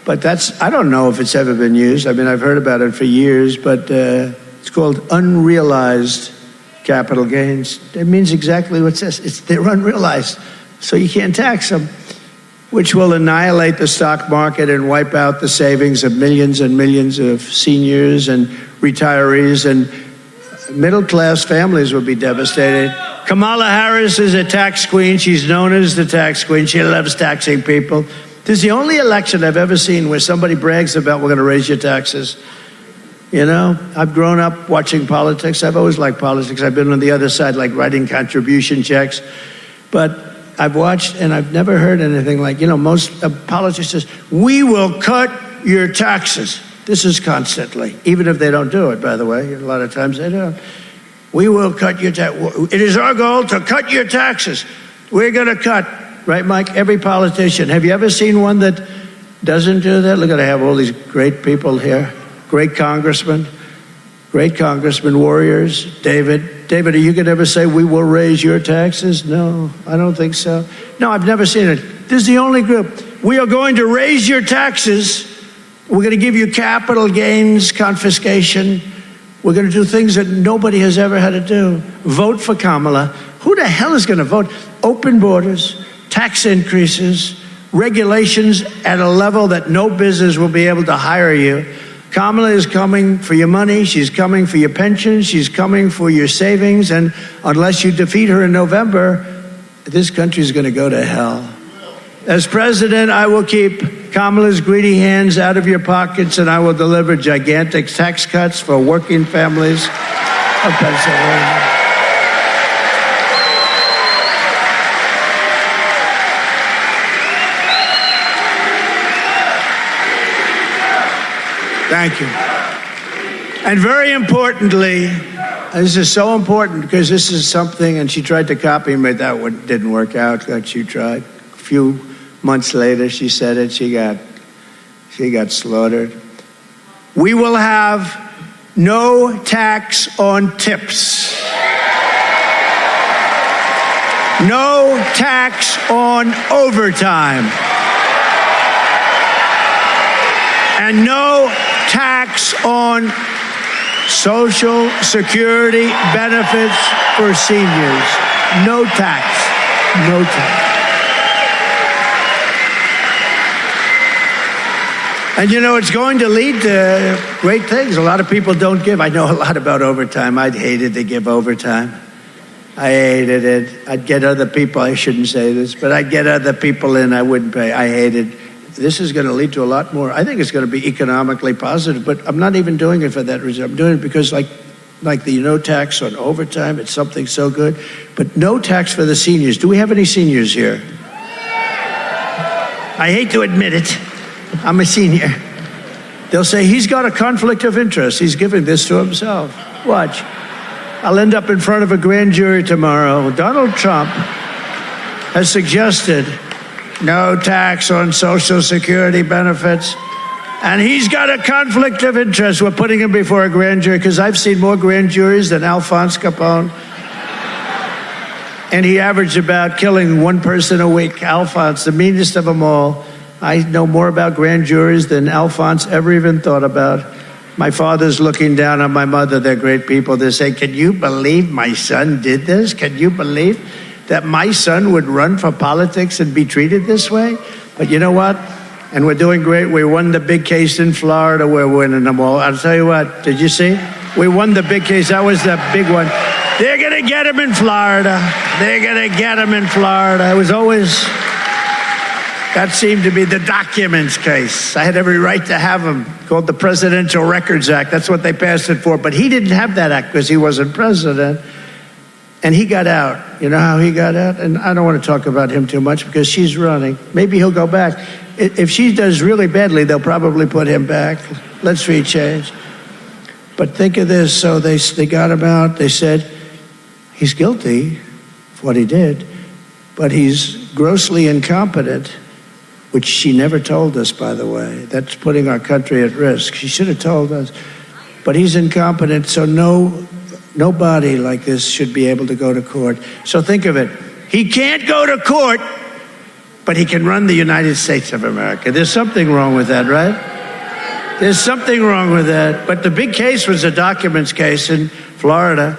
But I don't know if it's ever been used. I mean, I've heard about it for years, but it's called unrealized capital gains. It means exactly what it says. They're unrealized. So you can't tax them, which will annihilate the stock market and wipe out the savings of millions and millions of seniors and retirees, and middle-class families will be devastated. Kamala Harris is a tax queen. She's known as the tax queen. She loves taxing people. This is the only election I've ever seen where somebody brags about, we're going to raise your taxes. I've grown up watching politics. I've always liked politics. I've been on the other side, like writing contribution checks. But I've watched, and I've never heard anything like, most politicians, we will cut your taxes. This is constantly, even if they don't do it, by the way. A lot of times they don't. We will cut your taxes. It is our goal to cut your taxes. We're going to cut, right, Mike? Every politician. Have you ever seen one that doesn't do that? Look at, I have all these great people here. Great congressmen, warriors. David, are you going to ever say, we will raise your taxes? No, I don't think so. No, I've never seen it. This is the only group. We are going to raise your taxes. We're going to give you capital gains confiscation. We're going to do things that nobody has ever had to do. Vote for Kamala. Who the hell is going to vote? Open borders, tax increases, regulations at a level that no business will be able to hire you. Kamala is coming for your money. She's coming for your pension. She's coming for your savings. And unless you defeat her in November, this country is going to go to hell. As president, I will keep Kamala's greedy hands out of your pockets, and I will deliver gigantic tax cuts for working families of Pennsylvania. Thank you. And very importantly, this is so important because this is something, and she tried to copy me, that one didn't work out like she tried. A few months later, she said it, she got slaughtered. We will have no tax on tips. No tax on overtime. And no tax on Social Security benefits for seniors. No tax. No tax. And you know, it's going to lead to great things. A lot of people don't give. I know a lot about overtime. I'd hated to give overtime. I hated it. I'd get other people, I shouldn't say this, but I'd get other people in, I wouldn't pay. I hated. This is going to lead to a lot more. I think it's going to be economically positive, but I'm not even doing it for that reason. I'm doing it because like the no tax on overtime, it's something so good, but no tax for the seniors. Do we have any seniors here? I hate to admit it. I'm a senior. They'll say, he's got a conflict of interest. He's giving this to himself. Watch. I'll end up in front of a grand jury tomorrow. Donald Trump has suggested no tax on Social Security benefits. And he's got a conflict of interest. We're putting him before a grand jury because I've seen more grand juries than Alphonse Capone. And he averaged about killing one person a week. Alphonse, the meanest of them all. I know more about grand juries than Alphonse ever even thought about. My father's looking down on my mother. They're great people. They say, can you believe my son did this? Can you believe that my son would run for politics and be treated this way? But you know what? And we're doing great. We won the big case in Florida. We're winning them all. I'll tell you what, did you see? We won the big case. That was the big one. They're going to get him in Florida. They're going to get him in Florida. It was always... That seemed to be the documents case. I had every right to have him, called the Presidential Records Act. That's what they passed it for. But he didn't have that act because he wasn't president. And he got out. You know how he got out? And I don't want to talk about him too much because she's running. Maybe he'll go back. If she does really badly, they'll probably put him back. Let's rechange. But think of this. So they got him out. They said, he's guilty of what he did, but he's grossly incompetent. Which she never told us, by the way. That's putting our country at risk. She should have told us. But he's incompetent, so nobody like this should be able to go to court. So think of it. He can't go to court, but he can run the United States of America. There's something wrong with that, right? There's something wrong with that. But the big case was a documents case in Florida.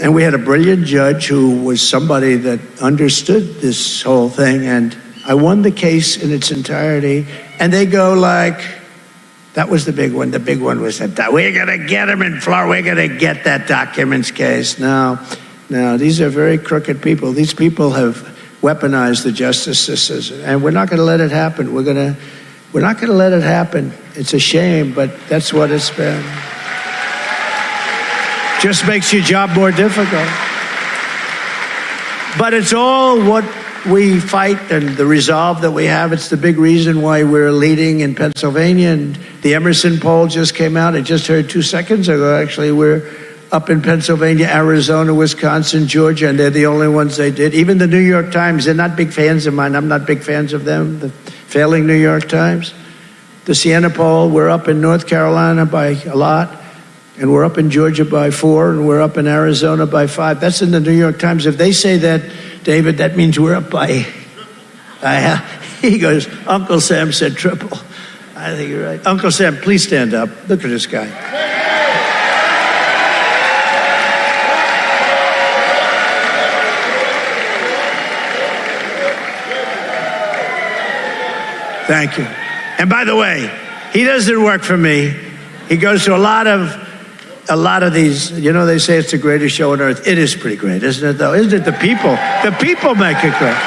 And we had a brilliant judge who was somebody that understood this whole thing, and I won the case in its entirety, and they go like, that was the big one. The big one was that we're going to get him in Florida. We're going to get that documents case. No, these are very crooked people. These people have weaponized the justice system, and we're not going to let it happen. We're not going to let it happen. It's a shame, but that's what it's been. Just makes your job more difficult. But it's all what we fight and the resolve that we have. It's the big reason why we're leading in Pennsylvania. And the Emerson poll just came out. I just heard 2 seconds ago, actually, we're up in Pennsylvania, Arizona, Wisconsin, Georgia, and they're the only ones they did. Even the New York Times, they're not big fans of mine. I'm not big fans of them, the failing New York Times. The Siena poll, we're up in North Carolina by a lot, and we're up in Georgia by 4, and we're up in Arizona by 5. That's in the New York Times. If they say that, David, that means we're up by, he goes, Uncle Sam said triple. I think you're right. Uncle Sam, please stand up. Look at this guy. Thank you. And by the way, he doesn't work for me. He goes to a lot of these, they say it's the greatest show on earth. It is pretty great, isn't it, though? Isn't it? The people make it great.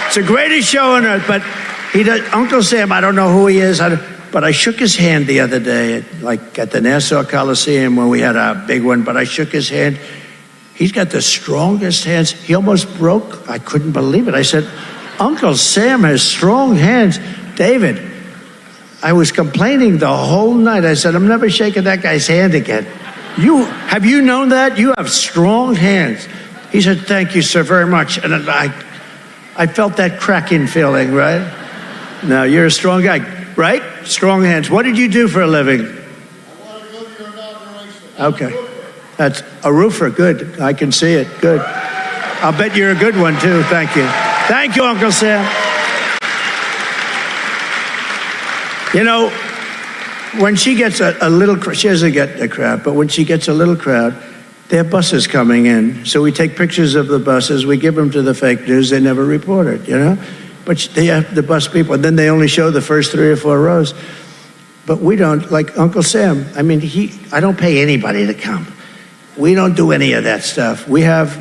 It's the greatest show on earth, but he does. Uncle Sam, I don't know who he is, but I shook his hand the other day, like at the Nassau Coliseum when we had a big one, but I shook his hand. He's got the strongest hands. He almost broke. I couldn't believe it. I said, Uncle Sam has strong hands. David, I was complaining the whole night. I said, I'm never shaking that guy's hand again. Have you known that? You have strong hands. He said, thank you, sir, very much. And I felt that cracking feeling, right? Now, you're a strong guy, right? Strong hands. What did you do for a living? I want to go to your inauguration. Okay. That's a roofer. Good. I can see it. Good. I'll bet you're a good one, too. Thank you. Thank you, Uncle Sam. When she gets a little, she doesn't get a crowd, but when she gets a little crowd, there are buses coming in. So we take pictures of the buses, we give them to the fake news, they never report it, But they have the bus people, and then they only show the first 3 or 4 rows. But we don't, like Uncle Sam, I don't pay anybody to come. We don't do any of that stuff. We have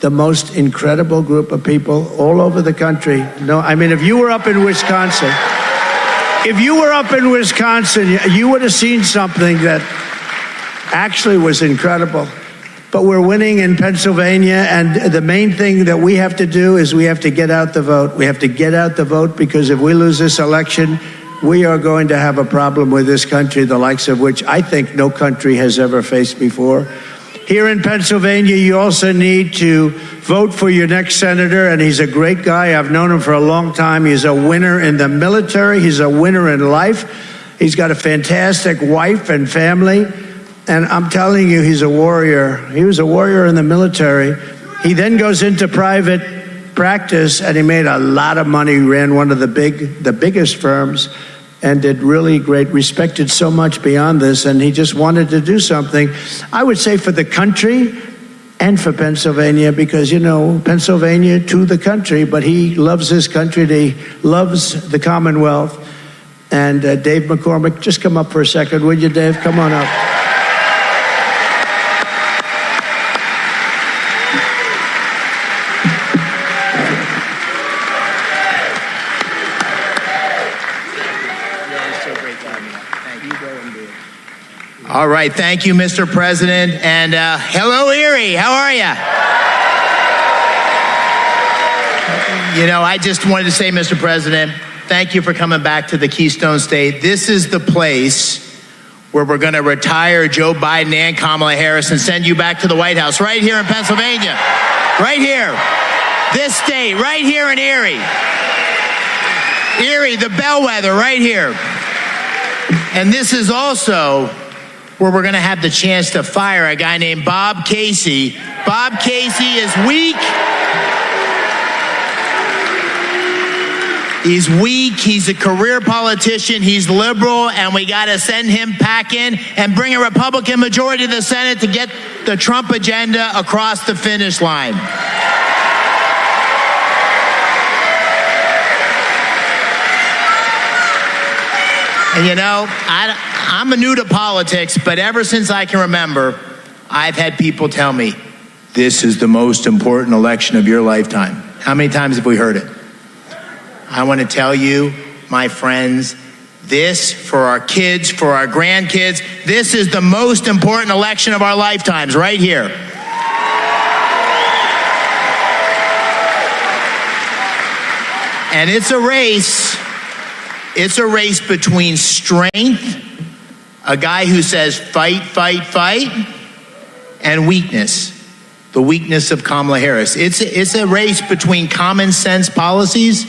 the most incredible group of people all over the country. If you were up in Wisconsin, you would have seen something that actually was incredible. But we're winning in Pennsylvania, and the main thing that we have to do is we have to get out the vote. We have to get out the vote, because if we lose this election, we are going to have a problem with this country, the likes of which I think no country has ever faced before. Here in Pennsylvania, you also need to vote for your next senator, and he's a great guy. I've known him for a long time. He's a winner in the military. He's a winner in life. He's got a fantastic wife and family, and I'm telling you, he's a warrior. He was a warrior in the military. He then goes into private practice, and he made a lot of money. He ran one of the biggest firms, and did really great, respected so much beyond this, and he just wanted to do something, I would say, for the country and for Pennsylvania, because, Pennsylvania to the country, but he loves this country, he loves the Commonwealth. And Dave McCormick, just come up for a second, would you, Dave? Come on up. All right, thank you, Mr. President, and hello, Erie, how are you? I just wanted to say, Mr. President, thank you for coming back to the Keystone State. This is the place where we're going to retire Joe Biden and Kamala Harris and send you back to the White House, right here in Pennsylvania, right here, this state, right here in Erie. Erie, the bellwether, right here. And this is also where we're going to have the chance to fire a guy named Bob Casey. Bob Casey is weak. He's weak. He's a career politician. He's liberal, and we got to send him packing and bring a Republican majority to the Senate to get the Trump agenda across the finish line. And I'm new to politics, but ever since I can remember, I've had people tell me, this is the most important election of your lifetime. How many times have we heard it? I want to tell you, my friends, this, for our kids, for our grandkids, this is the most important election of our lifetimes, right here. And it's a race. It's a race between strength, a guy who says fight, fight, fight, and weakness. The weakness of Kamala Harris. It's a race between common sense policies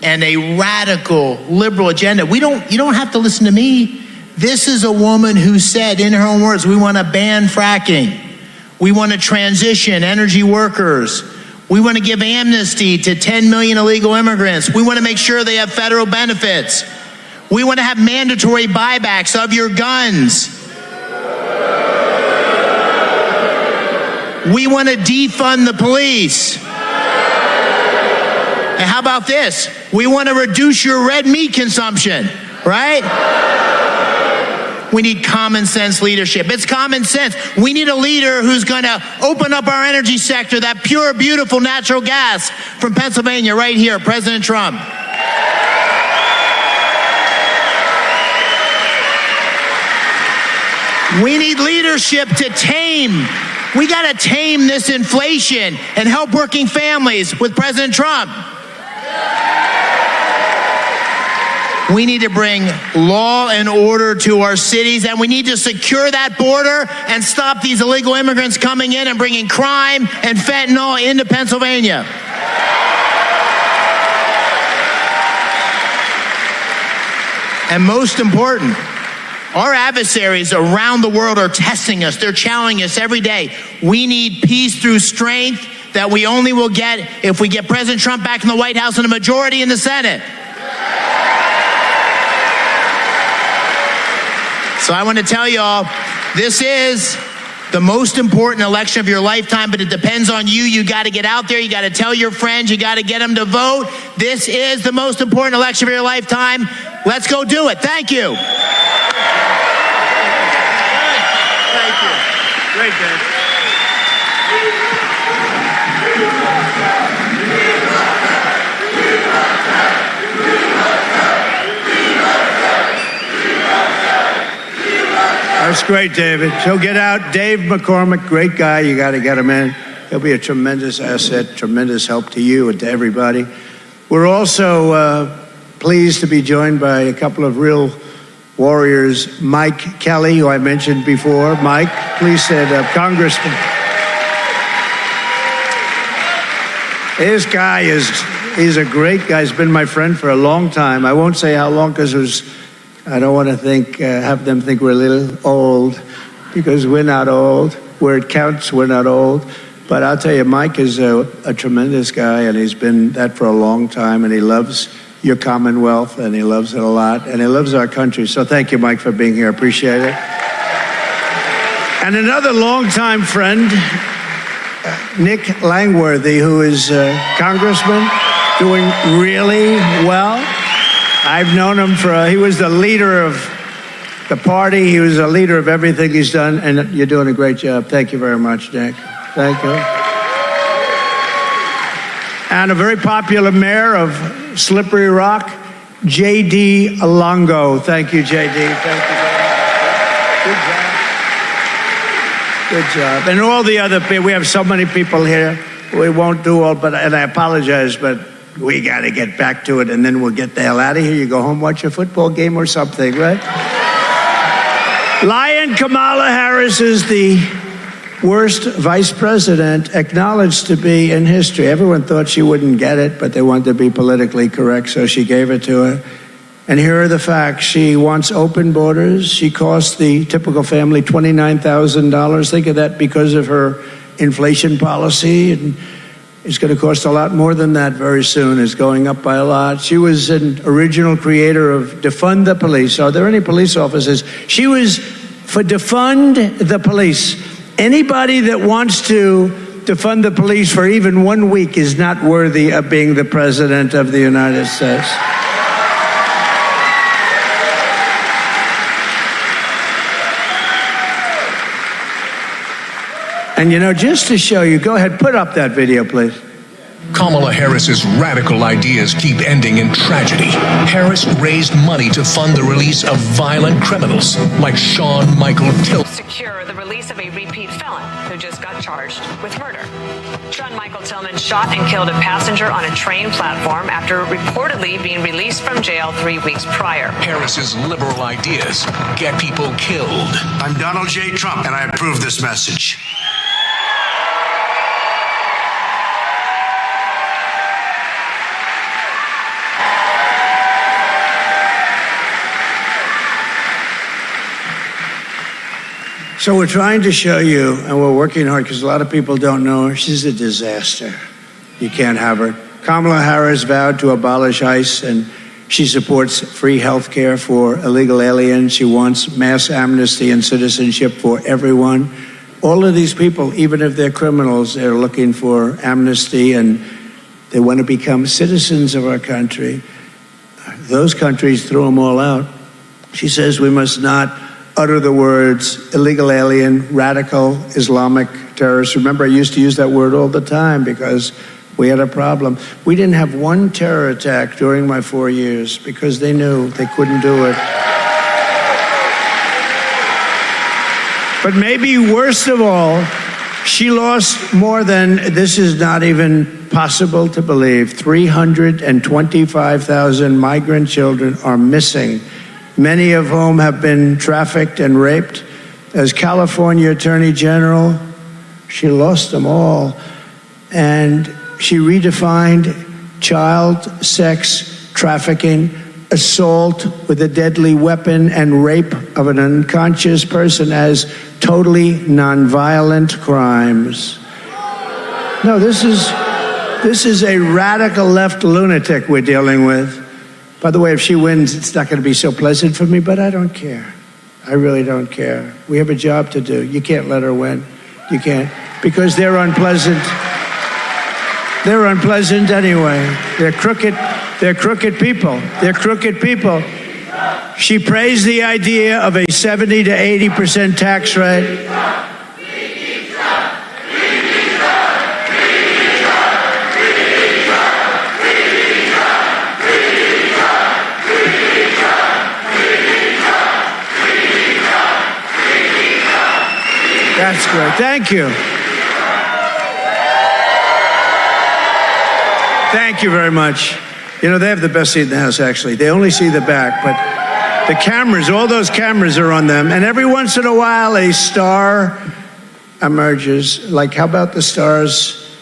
and a radical liberal agenda. You don't have to listen to me. This is a woman who said, in her own words, we want to ban fracking. We want to transition energy workers. We want to give amnesty to 10 million illegal immigrants. We want to make sure they have federal benefits. We want to have mandatory buybacks of your guns. We want to defund the police. And how about this? We want to reduce your red meat consumption, right? We need common sense leadership. It's common sense. We need a leader who's going to open up our energy sector, that pure, beautiful natural gas from Pennsylvania right here, President Trump. We need leadership to tame. We got to tame this inflation and help working families with President Trump. We need to bring law and order to our cities, and we need to secure that border and stop these illegal immigrants coming in and bringing crime and fentanyl into Pennsylvania. And most important, our adversaries around the world are testing us. They're challenging us every day. We need peace through strength that we only will get if we get President Trump back in the White House and a majority in the Senate. So I want to tell you all, this is the most important election of your lifetime, but it depends on you. You got to get out there. You got to tell your friends. You got to get them to vote. This is the most important election of your lifetime. Let's go do it. Thank you. Thank you. Great, Ben. That's great, David. So get out. Dave McCormick, great guy. You got to get him in. He'll be a tremendous asset, tremendous help to you and to everybody. We're also pleased to be joined by a couple of real warriors. Mike Kelly, who I mentioned before. Mike, please stand up. Congressman. This guy he's a great guy. He's been my friend for a long time. I won't say how long because I don't want to have them think we're a little old, because we're not old. Where it counts, we're not old. But I'll tell you, Mike is a tremendous guy, and he's been that for a long time, and he loves your Commonwealth, and he loves it a lot, and he loves our country. So thank you, Mike, for being here. Appreciate it. And another longtime friend, Nick Langworthy, who is a congressman, doing really well. I've known him he was the leader of the party. He was a leader of everything he's done, and you're doing a great job. Thank you very much, Nick. Thank you. And a very popular mayor of Slippery Rock, J.D. Alongo. Thank you, J.D. Thank you very much. Good job. Good job. And all the other people, we have so many people here. We won't do all, and I apologize, but we got to get back to it, and then we'll get the hell out of here. You go home, watch a football game or something, right? Lion Kamala Harris is the worst vice president acknowledged to be in history. Everyone thought she wouldn't get it, but they wanted to be politically correct, so she gave it to her. And here are the facts. She wants open borders. She cost the typical family $29,000. Think of that because of her inflation policy. And it's going to cost a lot more than that very soon. It's going up by a lot. She was an original creator of Defund the Police. Are there any police officers? She was for Defund the Police. Anybody that wants to defund the police for even 1 week is not worthy of being the president of the United States. And just to show you, go ahead, put up that video, please. Kamala Harris's radical ideas keep ending in tragedy. Harris raised money to fund the release of violent criminals like Sean Michael Tillman. Secure the release of a repeat felon who just got charged with murder. Sean Michael Tillman shot and killed a passenger on a train platform after reportedly being released from jail 3 weeks prior. Harris's liberal ideas get people killed. I'm Donald J. Trump, and I approve this message. So we're trying to show you, and we're working hard because a lot of people don't know her. She's a disaster. You can't have her. Kamala Harris vowed to abolish ICE, and she supports free health care for illegal aliens. She wants mass amnesty and citizenship for everyone. All of these people, even if they're criminals, they're looking for amnesty, and they want to become citizens of our country. Those countries threw them all out. She says we must not utter the words illegal alien, radical Islamic terrorist. Remember, I used to use that word all the time because we had a problem. We didn't have one terror attack during my 4 years because they knew they couldn't do it. But maybe worst of all, she lost more than, this is not even possible to believe, 325,000 migrant children are missing, many of whom have been trafficked and raped. As California Attorney General, she lost them all. And she redefined child sex trafficking, assault with a deadly weapon, and rape of an unconscious person as totally nonviolent crimes. No, this is a radical left lunatic we're dealing with. By the way, if she wins, it's not going to be so pleasant for me, but I don't care. I really don't care. We have a job to do. You can't let her win. You can't. Because they're unpleasant. They're unpleasant anyway. They're crooked people. They're crooked people. She praised the idea of a 70 to 80% tax rate. That's great. Thank you. Thank you very much. You know, they have the best seat in the house, actually. They only see the back, but the cameras, all those cameras are on them. And every once in a while, a star emerges. Like, how about the stars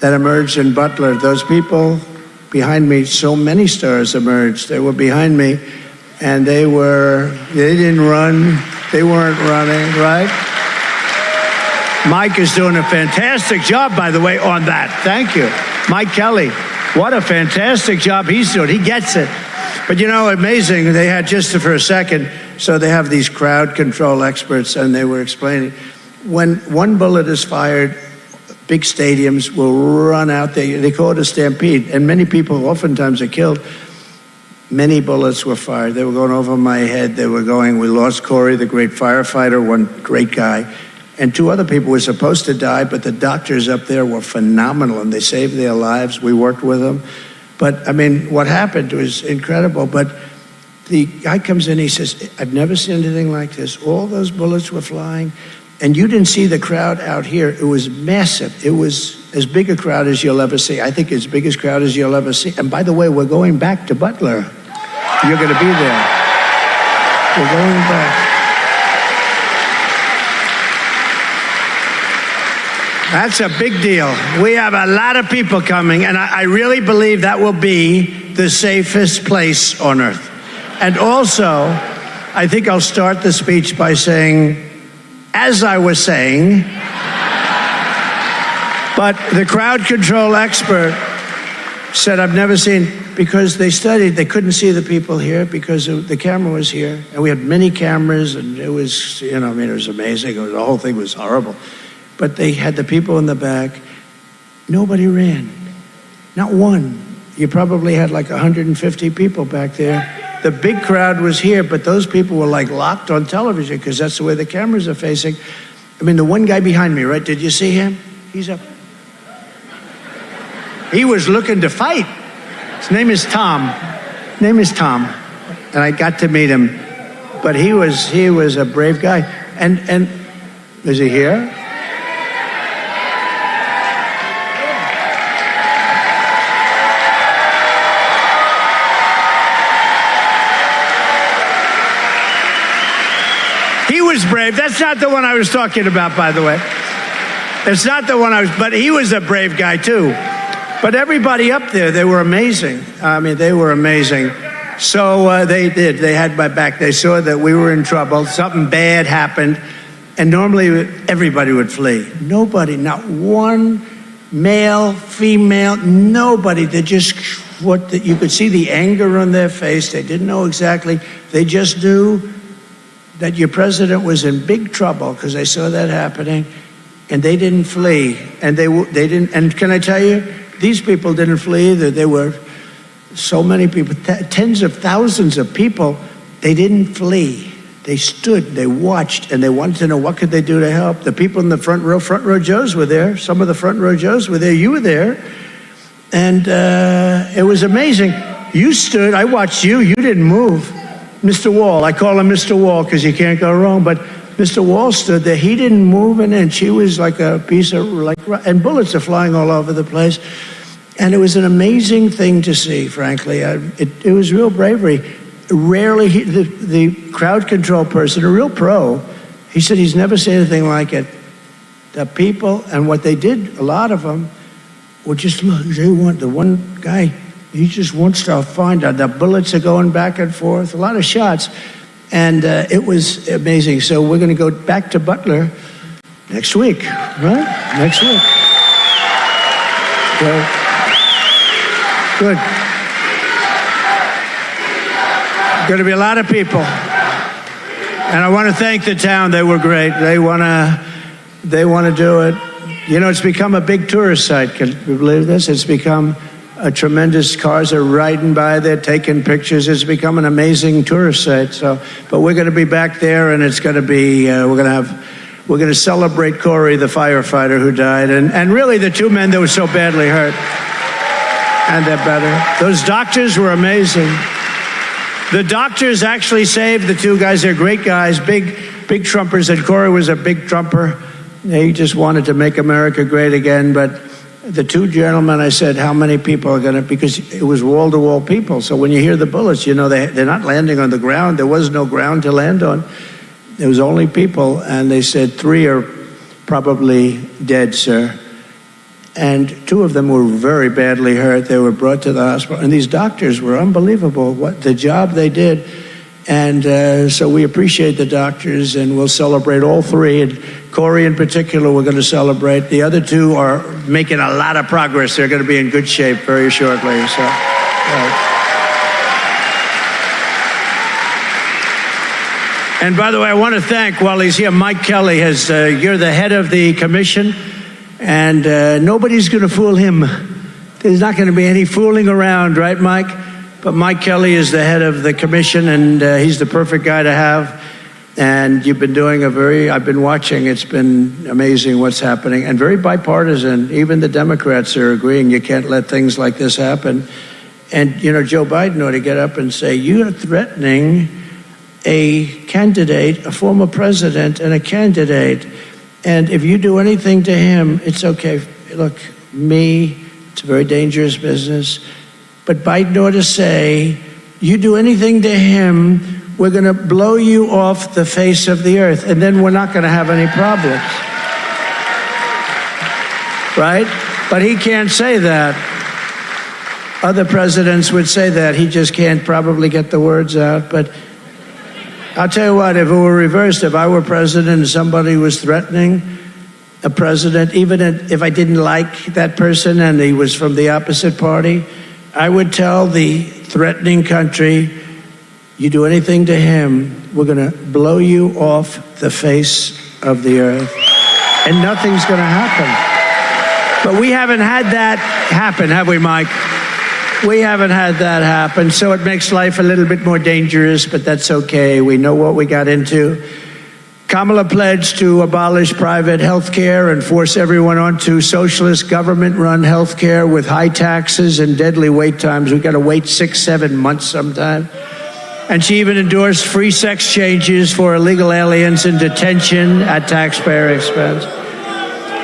that emerged in Butler? Those people behind me, so many stars emerged. They were behind me, and they didn't run. They weren't running, right? Mike is doing a fantastic job, by the way, on that. Thank you. Mike Kelly, what a fantastic job he's doing. He gets it. But you know, amazing, they had, just for a second, so they have these crowd control experts, and they were explaining, when one bullet is fired, big stadiums will run out. They call it a stampede, and many people oftentimes are killed. Many bullets were fired. They were going over my head. We lost Corey, the great firefighter, one great guy. And two other people were supposed to die, but the doctors up there were phenomenal, and they saved their lives. We worked with them. But, I mean, what happened was incredible. But the guy comes in, he says, I've never seen anything like this. All those bullets were flying, and you didn't see the crowd out here. It was massive. It was as big a crowd as you'll ever see. I think as big a crowd as you'll ever see. And by the way, we're going back to Butler. You're going to be there. We're going back. That's a big deal. We have a lot of people coming, and I really believe that will be the safest place on earth. And also, I think I'll start the speech by saying, as I was saying, but the crowd control expert said, I've never seen, because they studied, they couldn't see the people here because the camera was here, and we had many cameras, and it was, it was amazing. The whole thing was horrible. But they had the people in the back. Nobody ran. Not one. You probably had like 150 people back there. The big crowd was here, but those people were like locked on television because that's the way the cameras are facing. I mean, the one guy behind me, right? Did you see him? He's up. He was looking to fight. His name is Tom. And I got to meet him. But he was a brave guy. And is he here? He was brave. That's not the one I was talking about, by the way. It's not the one but he was a brave guy too. But everybody up there, they were amazing. I mean, they were amazing. So they had my back. They saw that we were in trouble. Something bad happened. And normally everybody would flee. Nobody, not one male, female, nobody. They just, you could see the anger on their face. They didn't know exactly. They just knew that your president was in big trouble because they saw that happening. And they didn't flee. And they didn't, and can I tell you, these people didn't flee either. There were so many people, tens of thousands of people. They didn't flee. They stood, they watched, and they wanted to know what could they do to help. The people in the front row Joes were there. Some of the front row Joes were there. You were there. And it was amazing. You stood, I watched you. You didn't move. Mr. Wall, I call him Mr. Wall because you can't go wrong, but Mr. Wall stood there. He didn't move an inch. He was like a piece of, and bullets are flying all over the place. And it was an amazing thing to see, frankly. It was real bravery. Rarely, the crowd control person, a real pro, he said he's never seen anything like it. The people, and what they did, a lot of them, were just, the one guy, he just wants to find out. The bullets are going back and forth, a lot of shots. And it was amazing. So we're going to go back to Butler next week, right? Next week. So, good. Going to be a lot of people. And I want to thank the town. They were great. They want to do it. You know, it's become a big tourist site. Can you believe this? It's become a tremendous, cars are riding by there, taking pictures. It's become an amazing tourist site. So, but we're going to be back there, and it's going to be, we're going to celebrate Corey, the firefighter who died, and really the two men that were so badly hurt. And they're better. Those doctors were amazing. The doctors actually saved the two guys. They're great guys, big Trumpers, and Corey was a big Trumper. He just wanted to make America great again, but the two gentlemen, I said, how many people are going to, because it was wall-to-wall people. So when you hear the bullets, you know they're not landing on the ground. There was no ground to land on. There was only people, and they said 3 are probably dead, sir. And 2 of them were very badly hurt. They were brought to the hospital. And these doctors were unbelievable, what the job they did. And so we appreciate the doctors, and we'll celebrate all 3. And Corey in particular, we're going to celebrate. The other 2 are making a lot of progress. They're going to be in good shape very shortly. So, And by the way, I want to thank, while he's here, Mike Kelly. You're the head of the commission, and nobody's going to fool him. There's not going to be any fooling around, right, Mike? But Mike Kelly is the head of the commission, and he's the perfect guy to have. And you've been doing I've been watching, it's been amazing what's happening, and very bipartisan. Even the Democrats are agreeing you can't let things like this happen. And, you know, Joe Biden ought to get up and say, you're threatening a candidate, a former president and a candidate. And if you do anything to him, it's okay. Look, it's a very dangerous business. But Biden ought to say, you do anything to him, we're going to blow you off the face of the earth, and then we're not going to have any problems. Right? But he can't say that. Other presidents would say that. He just can't probably get the words out. But I'll tell you what, if it were reversed, if I were president and somebody was threatening a president, even if I didn't like that person and he was from the opposite party, I would tell the threatening country, you do anything to him, we're going to blow you off the face of the earth. And nothing's going to happen. But we haven't had that happen, have we, Mike? We haven't had that happen. So it makes life a little bit more dangerous, but that's okay. We know what we got into. Kamala pledged to abolish private health care and force everyone onto socialist government-run health care with high taxes and deadly wait times. We've got to wait 6-7 months sometimes. And she even endorsed free sex changes for illegal aliens in detention at taxpayer expense.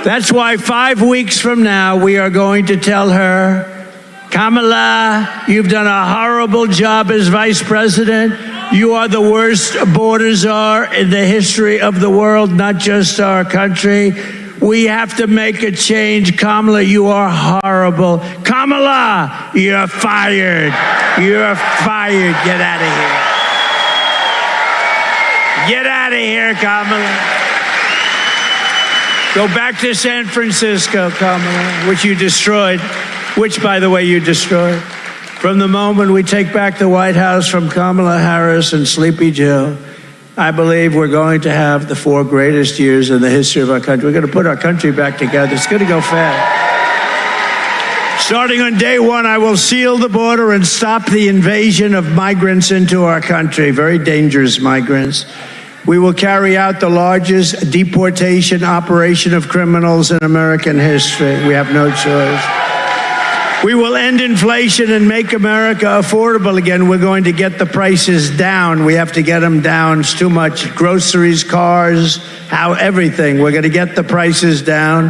That's why 5 weeks from now, we are going to tell her, Kamala, you've done a horrible job as vice president. You are the worst border czar in the history of the world, not just our country. We have to make a change. Kamala, you are horrible. Kamala, you're fired. You're fired. Get out of here. Get out of here, Kamala. Go back to San Francisco, Kamala, which you destroyed, which, by the way, you destroyed. From the moment we take back the White House from Kamala Harris and Sleepy Joe, I believe we're going to have the 4 greatest years in the history of our country. We're going to put our country back together. It's going to go fast. Starting on day 1, I will seal the border and stop the invasion of migrants into our country, very dangerous migrants. We will carry out the largest deportation operation of criminals in American history. We have no choice. We will end inflation and make America affordable again. We're going to get the prices down. We have to get them down. It's too much. Groceries, cars, everything. We're going to get the prices down.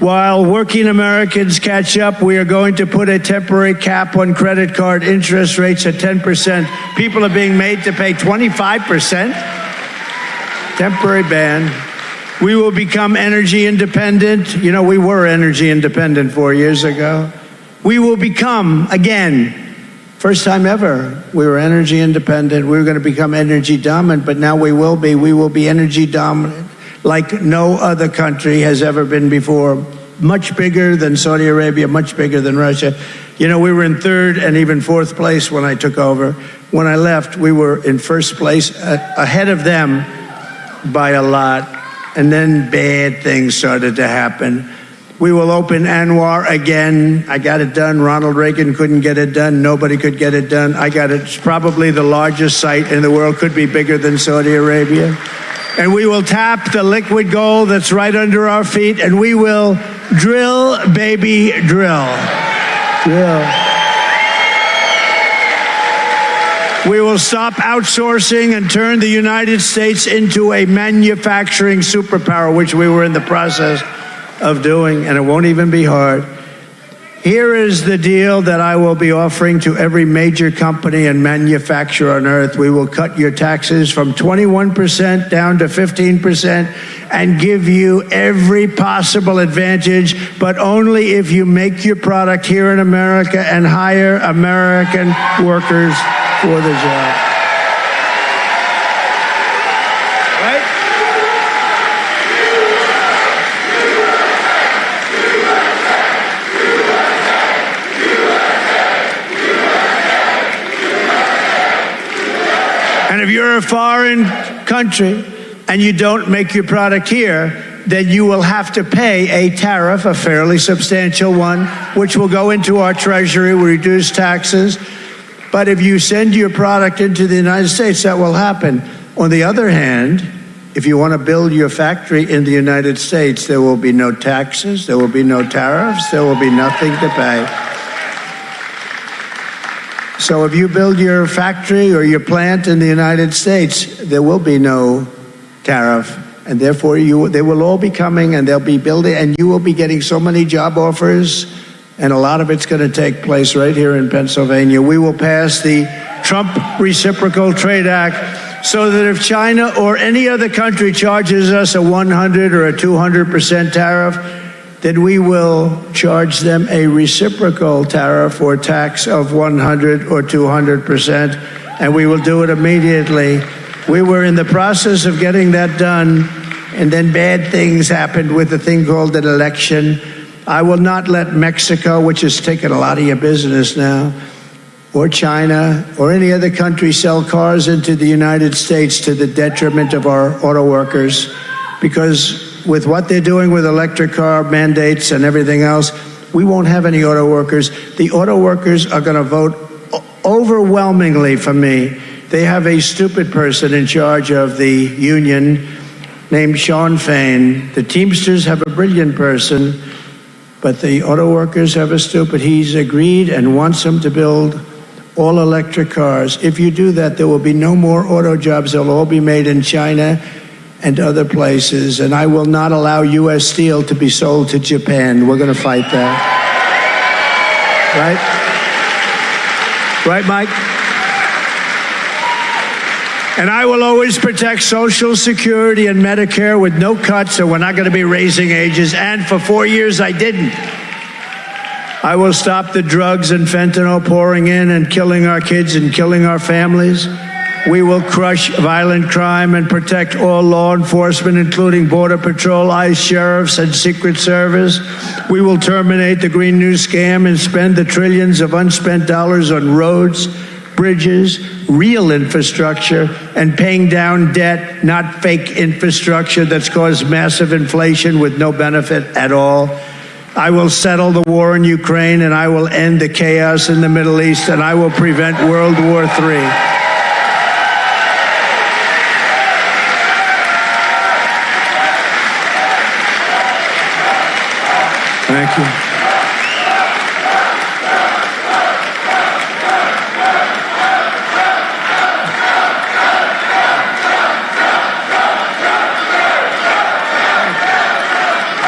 While working Americans catch up, we are going to put a temporary cap on credit card interest rates at 10%. People are being made to pay 25%. Temporary ban. We will become energy independent. You know, we were energy independent 4 years ago. We will become, again, first time ever, we were energy independent. We were going to become energy dominant, but now we will be energy dominant like no other country has ever been before. Much bigger than Saudi Arabia, much bigger than Russia. You know, we were in 3rd and even 4th place when I took over. When I left, we were in 1st place, ahead of them by a lot. And then bad things started to happen. We will open Anwar again. I got it done. Ronald Reagan couldn't get it done. Nobody could get it done. I got it. It's probably the largest site in the world. Could be bigger than Saudi Arabia. And we will tap the liquid gold that's right under our feet, and we will drill, baby, drill. Drill. We will stop outsourcing and turn the United States into a manufacturing superpower, which we were in the process of doing, and it won't even be hard. Here is the deal that I will be offering to every major company and manufacturer on earth. We will cut your taxes from 21% down to 15% and give you every possible advantage, but only if you make your product here in America and hire American workers for the job. And if you're a foreign country and you don't make your product here, then you will have to pay a tariff, a fairly substantial one, which will go into our treasury, we reduce taxes. But if you send your product into the United States, that will happen. On the other hand, if you want to build your factory in the United States, there will be no taxes, there will be no tariffs, there will be nothing to pay. So if you build your factory or your plant in the United States, there will be no tariff. And therefore, they will all be coming and they'll be building, and you will be getting so many job offers, and a lot of it's going to take place right here in Pennsylvania. We will pass the Trump Reciprocal Trade Act so that if China or any other country charges us a 100 or a 200% tariff, then we will charge them a reciprocal tariff or tax of 100 or 200%, and we will do it immediately. We were in the process of getting that done, and then bad things happened with a thing called an election. I will not let Mexico, which has taken a lot of your business now, or China, or any other country sell cars into the United States to the detriment of our auto workers, because with what they're doing with electric car mandates and everything else, we won't have any auto workers. The auto workers are going to vote overwhelmingly for me. They have a stupid person in charge of the union, named Sean Fain. The Teamsters have a brilliant person, but the auto workers have a stupid. He's agreed and wants them to build all electric cars. If you do that, there will be no more auto jobs. They'll all be made in China and other places. And I will not allow U.S. steel to be sold to Japan. We're going to fight that. Right, Mike? And I will always protect Social Security and Medicare with no cuts, so we're not going to be raising ages. And for 4 years, I didn't. I will stop the drugs and fentanyl pouring in and killing our kids and killing our families. We will crush violent crime and protect all law enforcement, including Border Patrol, ICE, sheriffs, and Secret Service. We will terminate the Green New Scam and spend the trillions of unspent dollars on roads, bridges, real infrastructure, and paying down debt, not fake infrastructure that's caused massive inflation with no benefit at all. I will settle the war in Ukraine, and I will end the chaos in the Middle East, and I will prevent World War III. Thank you.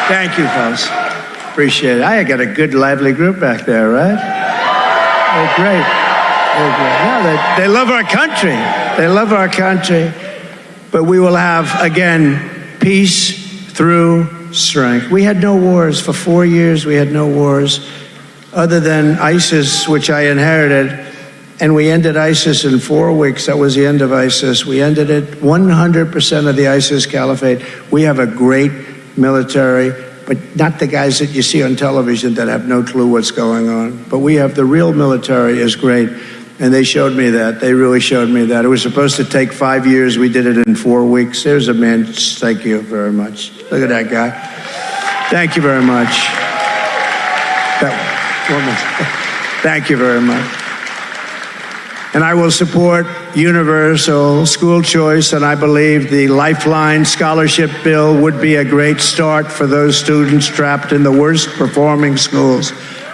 Thank you, folks. Appreciate it. I got a good, lively group back there, right? They're great. They're great. No, they love our country. They love our country. But we will have, again, peace through strength. We had no wars. For 4 years, we had no wars other than ISIS, which I inherited. And we ended ISIS in 4 weeks. That was the end of ISIS. We ended it 100% of the ISIS caliphate. We have a great military, but not the guys that you see on television that have no clue what's going on. But we have the real military is great. And they showed me that. They really showed me that. It was supposed to take 5 years. We did it in 4 weeks. There's a man. Thank you very much. Look at that guy. Thank you very much. Thank you very much. And I will support universal school choice, and I believe the Lifeline scholarship bill would be a great start for those students trapped in the worst performing schools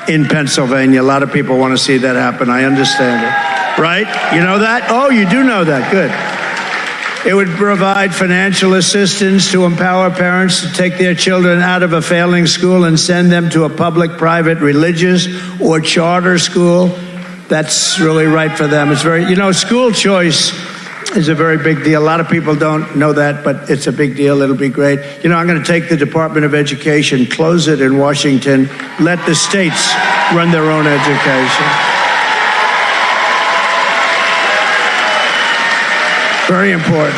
in Pennsylvania. A lot of people want to see that happen. I understand it. Right? You know that? Oh, you do know that. Good. It would provide financial assistance to empower parents to take their children out of a failing school and send them to a public, private, religious, or charter school. That's really right for them. It's very, school choice is a very big deal. A lot of people don't know that, but it's a big deal. It'll be great. I'm going to take the Department of Education, close it in Washington, let the states run their own education. Very important.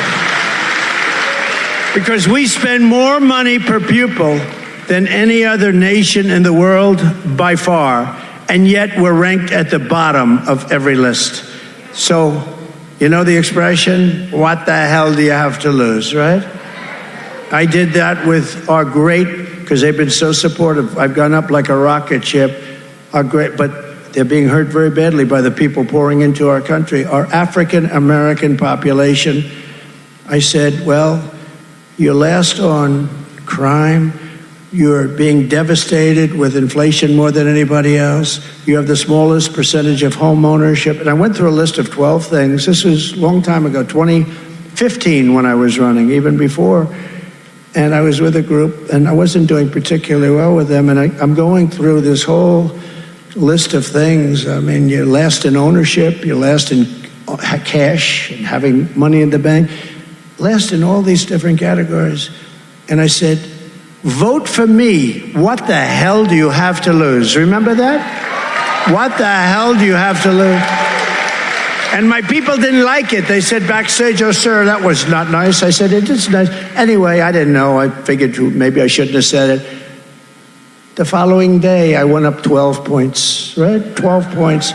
Because we spend more money per pupil than any other nation in the world by far. And yet we're ranked at the bottom of every list. So, you know the expression, what the hell do you have to lose, right? I did that with our because they've been so supportive. I've gone up like a rocket ship. But they're being hurt very badly by the people pouring into our country. Our African American population, I said, well, you're last on crime. You're being devastated with inflation more than anybody else. You have the smallest percentage of home ownership. And I went through a list of 12 things. This was a long time ago, 2015 when I was running, even before. And I was with a group, and I wasn't doing particularly well with them. And I'm going through this whole list of things. I mean, you're last in ownership, you're last in cash and having money in the bank, last in all these different categories. And I said, vote for me. What the hell do you have to lose? Remember that? What the hell do you have to lose? And my people didn't like it. They said backstage, oh, sir, that was not nice. I said, it is nice. Anyway, I didn't know. I figured maybe I shouldn't have said it. The following day, I went up 12 points, right? 12 points.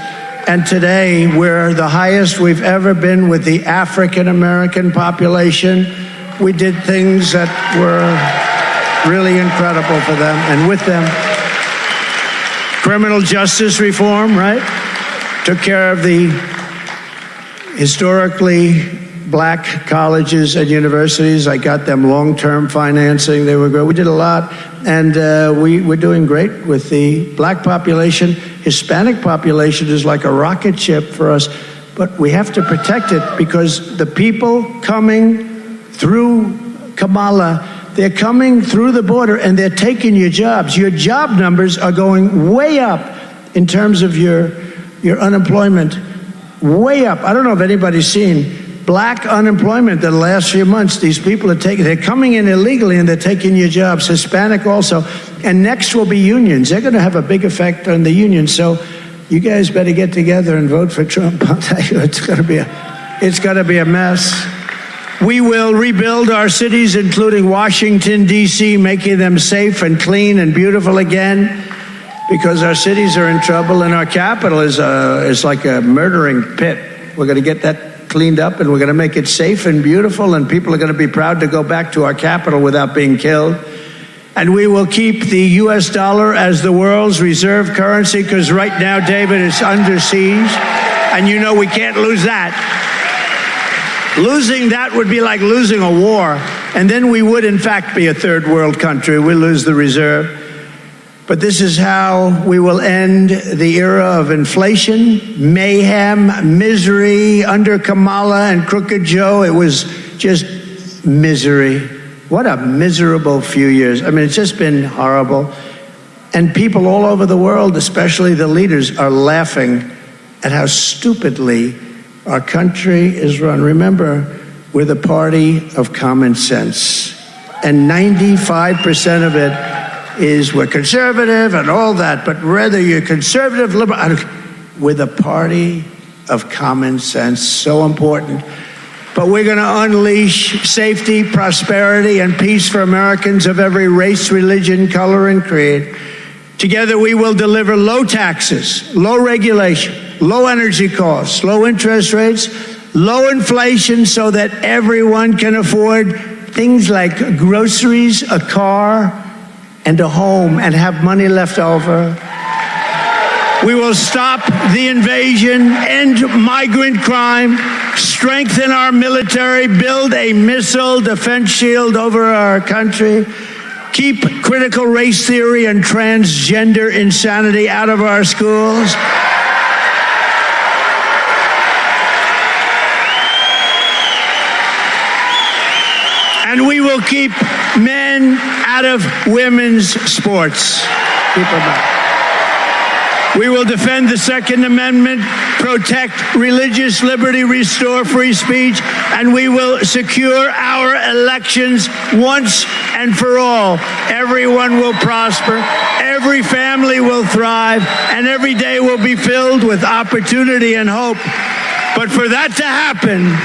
And today, we're the highest we've ever been with the African American population. We did things that were really incredible for them and with them. Criminal justice reform, right? Took care of the historically black colleges and universities. I got them long-term financing. They were great. We did a lot, and we're doing great with the black population. Hispanic population is like a rocket ship for us, but we have to protect it because the people coming through Kamala, they're coming through the border and they're taking your jobs. Your job numbers are going way up in terms of your unemployment, way up. I don't know if anybody's seen black unemployment the last few months. These people they're coming in illegally and they're taking your jobs. Hispanic also. And next will be unions. They're going to have a big effect on the unions. So you guys better get together and vote for Trump. I'll tell you, it's going to be a mess. We will rebuild our cities, including Washington, D.C., making them safe and clean and beautiful again, because our cities are in trouble and our capital is like a murdering pit. We're going to get that cleaned up and we're going to make it safe and beautiful, and people are going to be proud to go back to our capital without being killed. And we will keep the U.S. dollar as the world's reserve currency, because right now, David, it's under siege, and you know we can't lose that. Losing that would be like losing a war, and then we would, in fact, be a third world country. We lose the reserve. But this is how we will end the era of inflation, mayhem, misery under Kamala and Crooked Joe. It was just misery. What a miserable few years. I mean, it's just been horrible. And people all over the world, especially the leaders, are laughing at how stupidly our country is run. Remember, we're the party of common sense. And 95% of it is we're conservative and all that, but whether you're conservative, liberal, we're the party of common sense. So important. But we're going to unleash safety, prosperity, and peace for Americans of every race, religion, color, and creed. Together we will deliver low taxes, low regulation, low energy costs, low interest rates, low inflation, so that everyone can afford things like groceries, a car, and a home, and have money left over. We will stop the invasion, end migrant crime, strengthen our military, build a missile defense shield over our country, keep critical race theory and transgender insanity out of our schools. And we will keep men out of women's sports. Keep them out. We will defend the Second Amendment, protect religious liberty, restore free speech, and we will secure our elections once and for all. Everyone will prosper, every family will thrive, and every day will be filled with opportunity and hope. But for that to happen,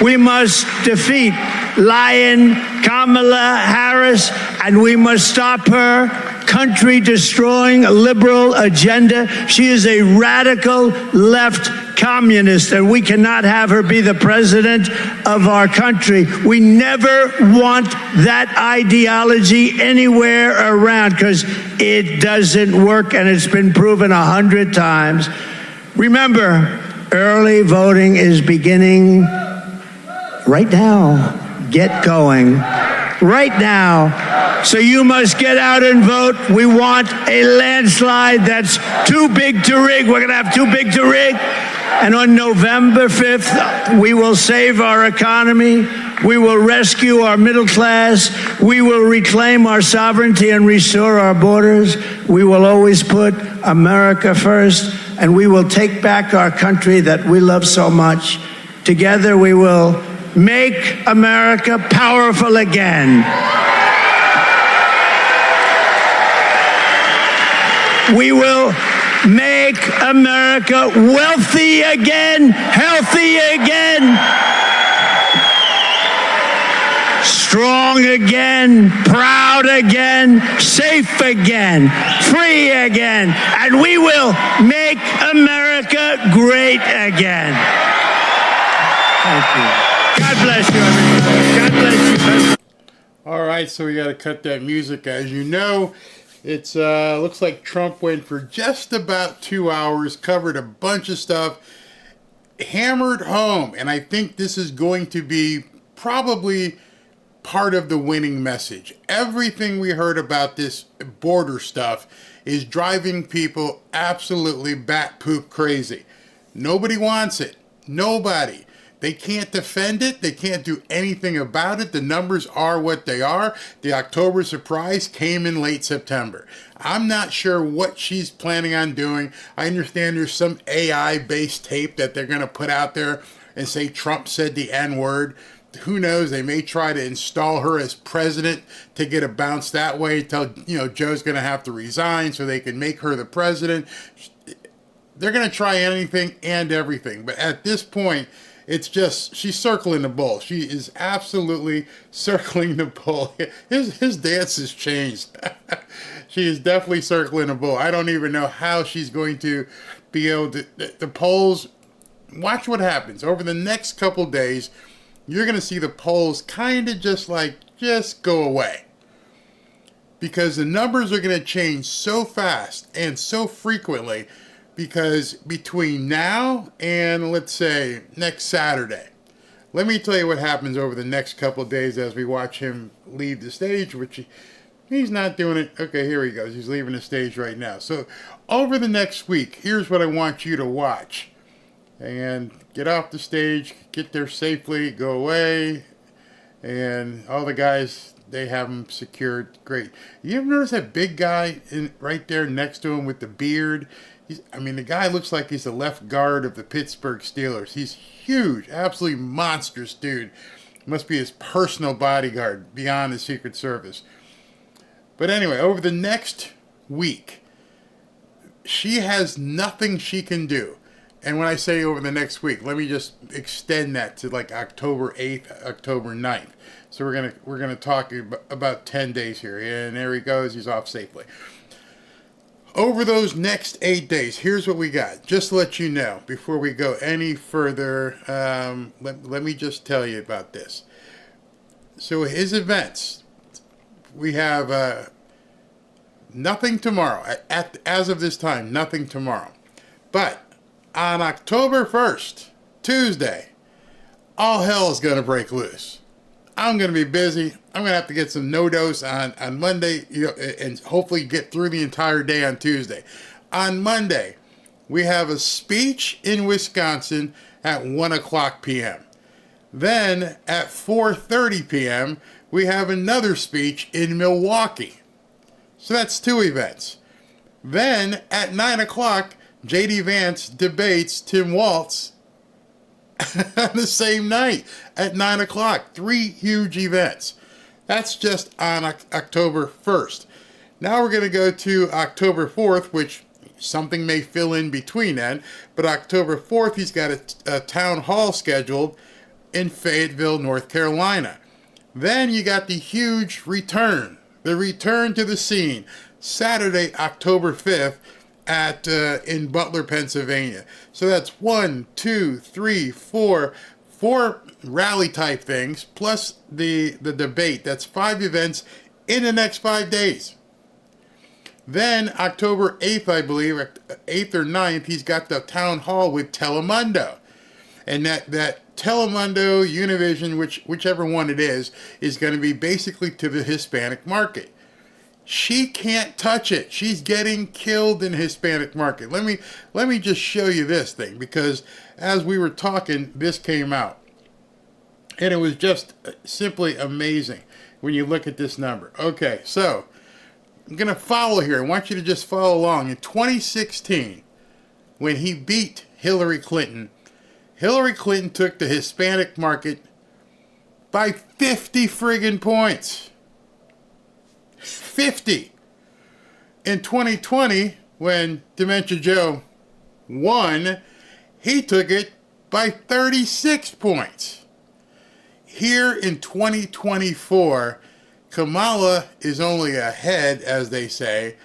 we must defeat Lion Kamala Harris, and we must stop her country-destroying liberal agenda. She is a radical left communist, and we cannot have her be the president of our country. We never want that ideology anywhere around, because it doesn't work, and it's been proven 100 times. Remember, early voting is beginning right now. Get going right now. So you must get out and vote. We want a landslide that's too big to rig. We're going to have too big to rig. And on November 5th, we will save our economy. We will rescue our middle class. We will reclaim our sovereignty and restore our borders. We will always put America first, and we will take back our country that we love so much. Together we will make America powerful again. We will make America wealthy again, healthy again, strong again, proud again, safe again, free again, and we will make America great again. Thank you. God bless you, everybody. God bless you. All right, so we got to cut that music. As you know, it's looks like Trump went for just about 2 hours, covered a bunch of stuff. hammered home, and I think this is going to be probably part of the winning message. Everything we heard about this border stuff is driving people absolutely bat poop crazy. Nobody wants it. Nobody. They can't defend it. They can't do anything about it. The numbers are what they are. The October surprise came in late September. I'm not sure what she's planning on doing. I understand there's some AI-based tape that they're going to put out there and say Trump said the N-word. Who knows? They may try to install her as president to get a bounce that way. Tell Joe's going to have to resign so they can make her the president. They're going to try anything and everything. But at this point, it's just, she's circling the bull. She is absolutely circling the bull. His dance has changed. She is definitely circling the bull. I don't even know how she's going to be able to. The polls, watch what happens. Over the next couple days, you're going to see the polls kind of just go away. Because the numbers are going to change so fast and so frequently. Because between now and, let's say, next Saturday, let me tell you what happens over the next couple of days as we watch him leave the stage, which he's not doing it. Okay, here he goes. He's leaving the stage right now. So over the next week, here's what I want you to watch. And get off the stage, get there safely, go away, and all the guys, they have him secured. Great. You ever notice that big guy right there next to him with the beard? The guy looks like he's the left guard of the Pittsburgh Steelers. He's huge, absolutely monstrous dude. Must be his personal bodyguard beyond the Secret Service. But anyway, over the next week, she has nothing she can do. And when I say over the next week, let me just extend that to like October 8th, October 9th. So we're gonna talk about 10 days here. And there he goes. He's off safely. Over those next 8 days, here's what we got. Just to let you know, before we go any further, let me just tell you about this. So his events, we have nothing tomorrow. As of this time, nothing tomorrow. But on October 1st, Tuesday, all hell is going to break loose. I'm going to be busy. I'm going to have to get some no-dose on Monday, and hopefully get through the entire day on Tuesday. On Monday, we have a speech in Wisconsin at 1 o'clock p.m. Then at 4:30 p.m., we have another speech in Milwaukee. So that's 2 events. Then at 9 o'clock, J.D. Vance debates Tim Walz on the same night at 9 o'clock. 3 huge events. That's just on October 1st. Now we're going to go to October 4th, which something may fill in between then. But October 4th, he's got a town hall scheduled in Fayetteville, North Carolina. Then you got the huge return. The return to the scene. Saturday, October 5th. In Butler, Pennsylvania. So that's 1, 2, 3, 4 rally type things plus the debate. That's 5 events in the next 5 days. Then October 8th, I believe, 8th or 9th, he's got the town hall with Telemundo. And that Telemundo, Univision, whichever one it is going to be basically to the Hispanic market. She can't touch it. She's getting killed in the Hispanic market. Let me just show you this thing, because as we were talking, this came out. And it was just simply amazing when you look at this number. Okay, so I'm going to follow here. I want you to just follow along. In 2016, when he beat Hillary Clinton took the Hispanic market by 50 friggin' points. 50. In 2020, when Dementia Joe won, he took it by 36 points. Here in 2024, Kamala is only ahead, as they say,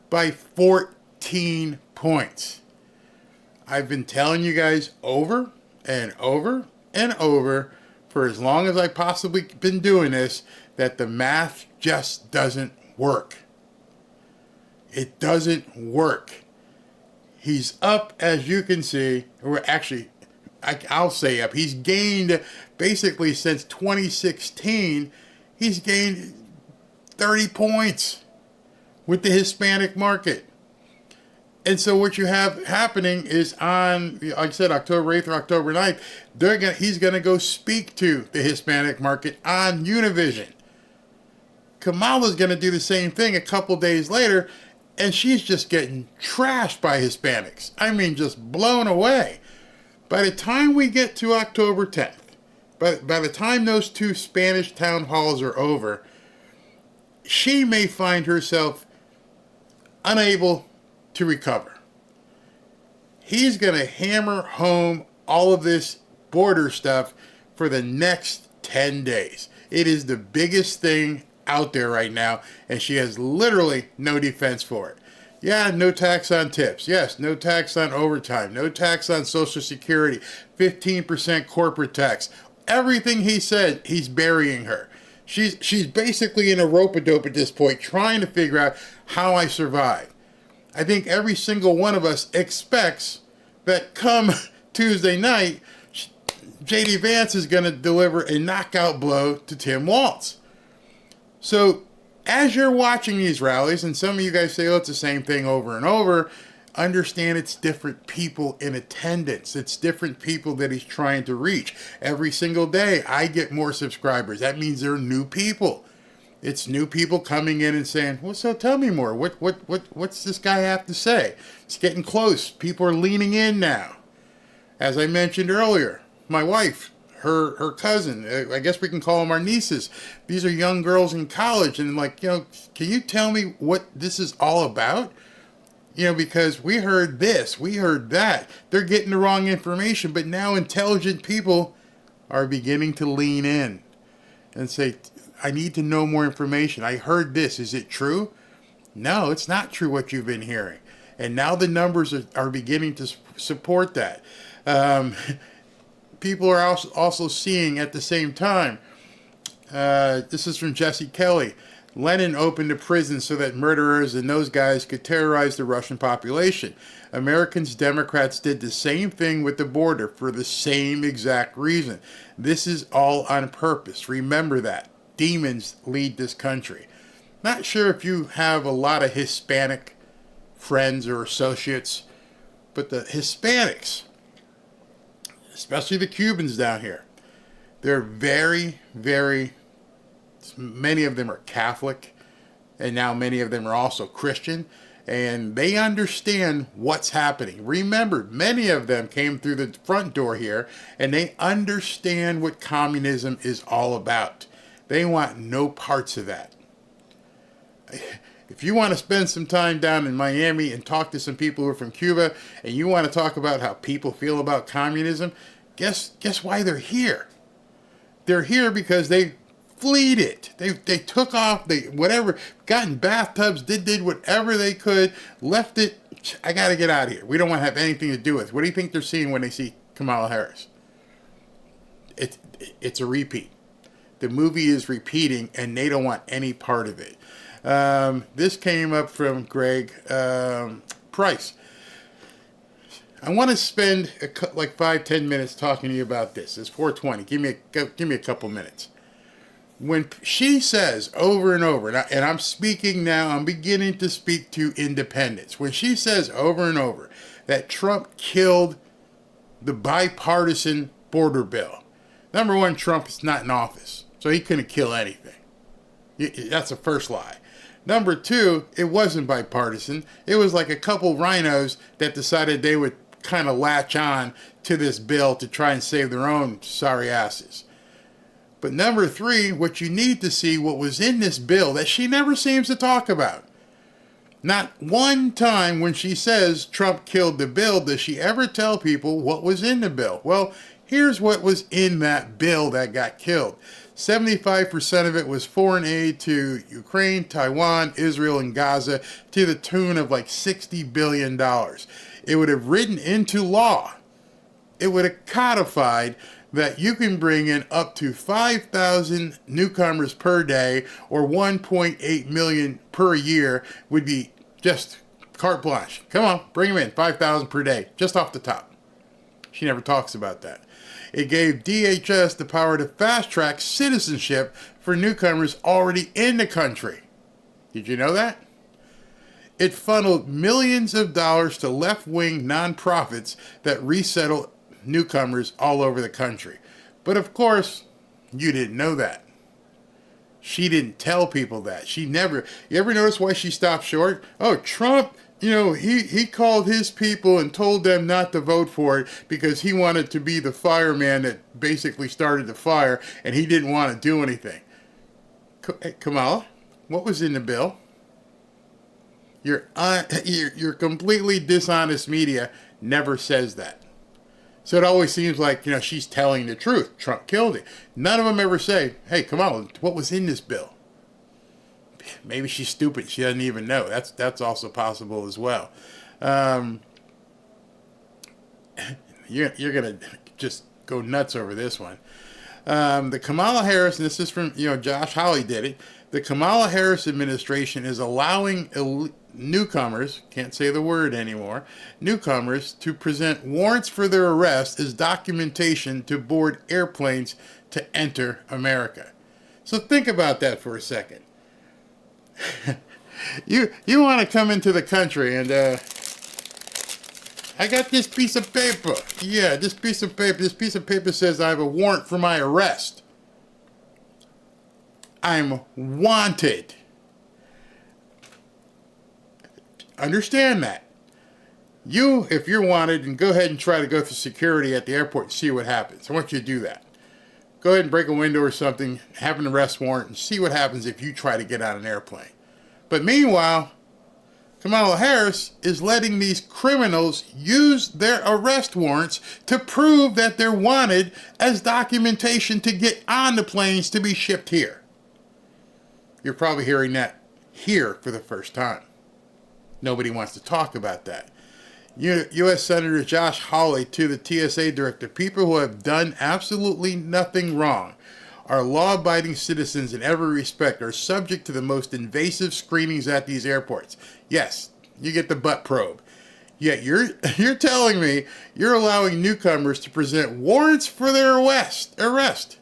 by 14 points. I've been telling you guys over and over and over for as long as I've possibly been doing this that the math just doesn't work. It doesn't work. He's up, as you can see, or actually I'll say up. He's gained basically since 2016. He's gained 30 points with the Hispanic market. And so what you have happening is on, like I said, October 8th or October 9th, he's going to go speak to the Hispanic market on Univision. Kamala's going to do the same thing a couple days later, and she's just getting trashed by Hispanics. I mean, just blown away. By the time we get to October 10th, by the time those two Spanish town halls are over, she may find herself unable to recover. He's going to hammer home all of this border stuff for the next 10 days. It is the biggest thing out there right now, and she has literally no defense for it. Yeah, no tax on tips. Yes, no tax on overtime. No tax on Social Security. 15% corporate tax. Everything he said, he's burying her. She's basically in a rope-a-dope at this point, trying to figure out how I survive. I think every single one of us expects that come Tuesday night, J.D. Vance is going to deliver a knockout blow to Tim Walz. So as you're watching these rallies, and some of you guys say, oh, it's the same thing over and over, understand it's different people in attendance. It's different people that he's trying to reach. Every single day, I get more subscribers. That means there are new people. It's new people coming in and saying, well, so tell me more. What's this guy have to say? It's getting close. People are leaning in now. As I mentioned earlier, my wife, her cousin, I guess we can call them our nieces. These are young girls in college. And like, can you tell me what this is all about? Because we heard this, we heard that. They're getting the wrong information. But now intelligent people are beginning to lean in and say, I need to know more information. I heard this. Is it true? No, it's not true what you've been hearing. And now the numbers are beginning to support that. People are also seeing at the same time, this is from Jesse Kelly, Lenin opened a prison so that murderers and those guys could terrorize the Russian population. Americans, Democrats did the same thing with the border for the same exact reason. This is all on purpose. Remember that. Demons lead this country. Not sure if you have a lot of Hispanic friends or associates, but the Hispanics, especially the Cubans down here, they're very, very, many of them are Catholic, and now many of them are also Christian, and they understand what's happening. Remember, many of them came through the front door here, and they understand what communism is all about. They want no parts of that. If you want to spend some time down in Miami and talk to some people who are from Cuba, and you want to talk about how people feel about communism, guess why they're here? They're here because they fleed it. They took off, got in bathtubs, did whatever they could, left it. I got to get out of here. We don't want to have anything to do with it. What do you think they're seeing when they see Kamala Harris? It's a repeat. The movie is repeating, and they don't want any part of it. This came up from Greg Price. I want to spend like 5-10 minutes talking to you about this. It's 4:20. Give me a couple minutes. When she says over and over, and I'm speaking now, I'm beginning to speak to independents. When she says over and over that Trump killed the bipartisan border bill, number one, Trump is not in office, so he couldn't kill anything. That's the first lie. Number two, it wasn't bipartisan. It was like a couple rhinos that decided they would kind of latch on to this bill to try and save their own sorry asses. But number three, what you need to see what was in this bill that she never seems to talk about. Not one time when she says Trump killed the bill does she ever tell people what was in the bill. Well, here's what was in that bill that got killed. 75% of it was foreign aid to Ukraine, Taiwan, Israel, and Gaza to the tune of like $60 billion. It would have written into law. It would have codified that you can bring in up to 5,000 newcomers per day, or 1.8 million per year would be just carte blanche. Come on, bring them in, 5,000 per day, just off the top. She never talks about that. It gave DHS the power to fast-track citizenship for newcomers already in the country. Did you know that? It funneled millions of dollars to left-wing nonprofits that resettle newcomers all over the country. But of course, you didn't know that. She didn't tell people that. She never... You ever notice why she stopped short? Oh, Trump, he called his people and told them not to vote for it because he wanted to be the fireman that basically started the fire, and he didn't want to do anything. Kamala, what was in the bill? Your completely dishonest media never says that. So it always seems like, she's telling the truth. Trump killed it. None of them ever say, hey, Kamala, what was in this bill? Maybe she's stupid. She doesn't even know. That's also possible as well. You're going to just go nuts over this one. The Kamala Harris, and this is from, Josh Hawley did it. The Kamala Harris administration is allowing newcomers, can't say the word anymore, newcomers to present warrants for their arrest as documentation to board airplanes to enter America. So think about that for a second. You want to come into the country and I got this piece of paper. Yeah, this piece of paper says I have a warrant for my arrest. I'm wanted. Understand that. If you're wanted, and go ahead and try to go through security at the airport and see what happens. I want you to do that. Go ahead and break a window or something, have an arrest warrant, and see what happens if you try to get on an airplane. But meanwhile, Kamala Harris is letting these criminals use their arrest warrants to prove that they're wanted as documentation to get on the planes to be shipped here. You're probably hearing that here for the first time. Nobody wants to talk about that. U.S. Senator Josh Hawley to the TSA director, people who have done absolutely nothing wrong are law-abiding citizens in every respect, are subject to the most invasive screenings at these airports. Yes, you get the butt probe. Yet you're telling me you're allowing newcomers to present warrants for their arrest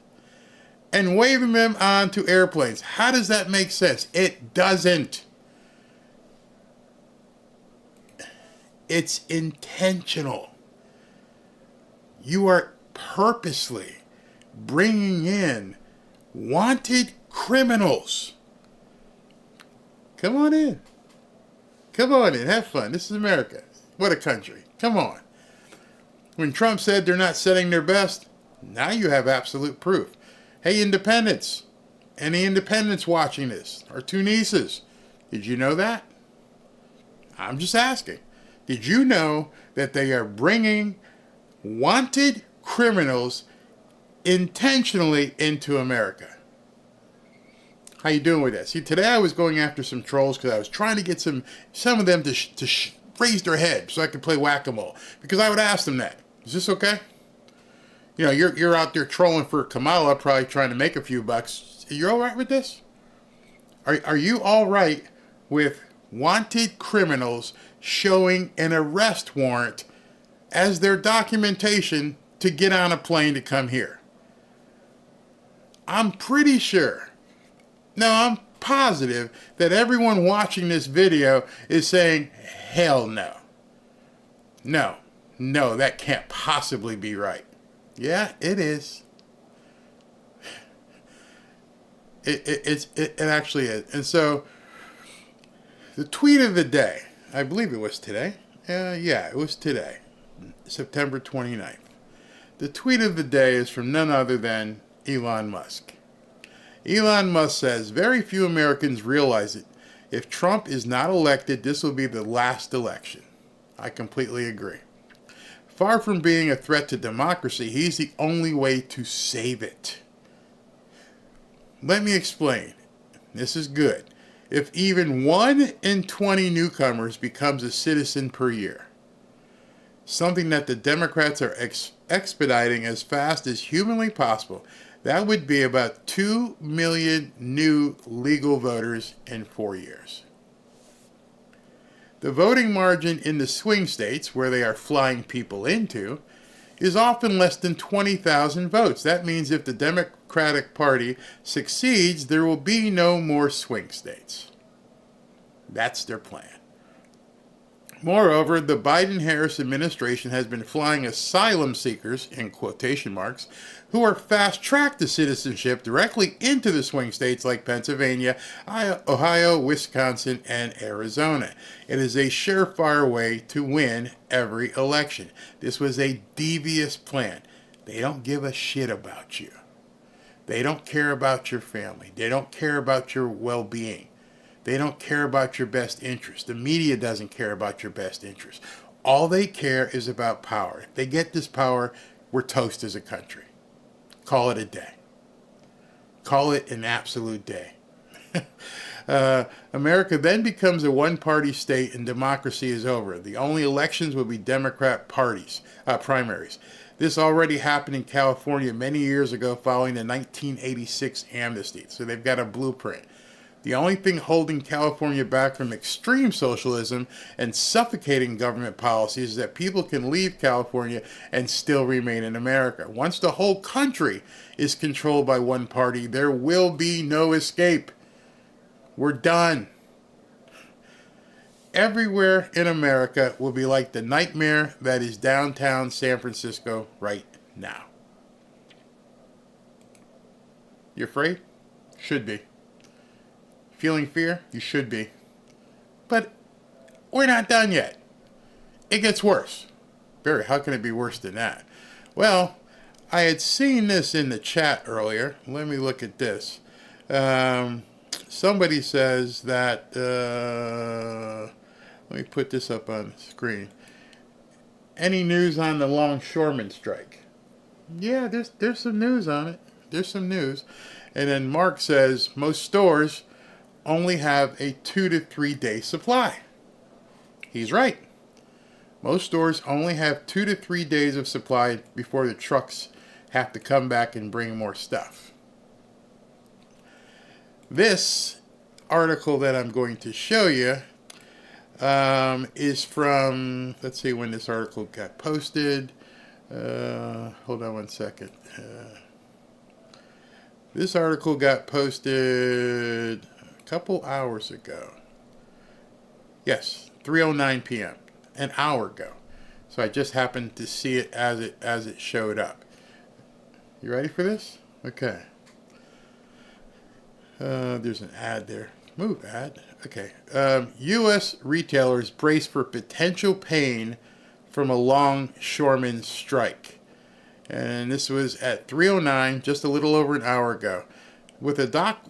and waving them onto airplanes. How does that make sense? It doesn't. It's intentional. You are purposely bringing in wanted criminals. Come on in. Come on in. Have fun. This is America. What a country. Come on. When Trump said they're not setting their best, now you have absolute proof. Hey, independents. Any independents watching this? Our two nieces. Did you know that? I'm just asking. Did you know that they are bringing wanted criminals intentionally into America? How you doing with that? See, today I was going after some trolls because I was trying to get some of them to raise their head so I could play whack-a-mole. Because I would ask them that. Is this okay? You're out there trolling for Kamala, probably trying to make a few bucks. Are you all right with this? Are you all right with wanted criminals showing an arrest warrant as their documentation to get on a plane to come here? I'm pretty sure, no, I'm positive that everyone watching this video is saying, hell no. No, that can't possibly be right. Yeah, it is. It actually is. And so, the tweet of the day, I believe it was today. Yeah, it was today, September 29th. The tweet of the day is from none other than Elon Musk. Elon Musk says, very few Americans realize it. If Trump is not elected, this will be the last election. I completely agree. Far from being a threat to democracy, he's the only way to save it. Let me explain. This is good. If even 1 in 20 newcomers becomes a citizen per year, something that the Democrats are expediting as fast as humanly possible, that would be about 2 million new legal voters in 4 years. The voting margin in the swing states, where they are flying people into, is often less than 20,000 votes. That means if the Democratic Party succeeds, there will be no more swing states. That's their plan. Moreover, the Biden-Harris administration has been flying asylum seekers, in quotation marks, who are fast-tracked to citizenship directly into the swing states like Pennsylvania, Ohio, Wisconsin, and Arizona. It is a surefire way to win every election. This was a devious plan. They don't give a shit about you. They don't care about your family. They don't care about your well-being. They don't care about your best interest. The media doesn't care about your best interest. All they care is about power. If they get this power, we're toast as a country. Call it a day. Call it an absolute day. America then becomes a one-party state and democracy is over. The only elections will be Democrat primaries. This already happened in California many years ago following the 1986 amnesty. So they've got a blueprint. The only thing holding California back from extreme socialism and suffocating government policies is that people can leave California and still remain in America. Once the whole country is controlled by one party, there will be no escape. We're done. Everywhere in America will be like the nightmare that is downtown San Francisco right now. You afraid? Should be. Feeling fear? You should be. But we're not done yet. It gets worse. Barry, how can it be worse than that? Well, I had seen this in the chat earlier. Let me look at this. Somebody says that, let me put this up on the screen. Any news on the longshoreman strike? Yeah, there's some news on it. There's some news. And then Mark says most stores only have a 2 to 3 day supply. He's right. Most stores only have 2 to 3 days of supply before the trucks have to come back and bring more stuff. This article that I'm going to show you is from, let's see when this article got posted. Hold on one second. This article got posted couple hours ago. Yes, 3:09 p.m. an hour ago. So I just happened to see it as it showed up. You ready for this? Okay. There's an ad there. Move ad. Okay. U.S. retailers brace for potential pain from a longshoreman strike. And this was at 3:09, just a little over an hour ago. With a dock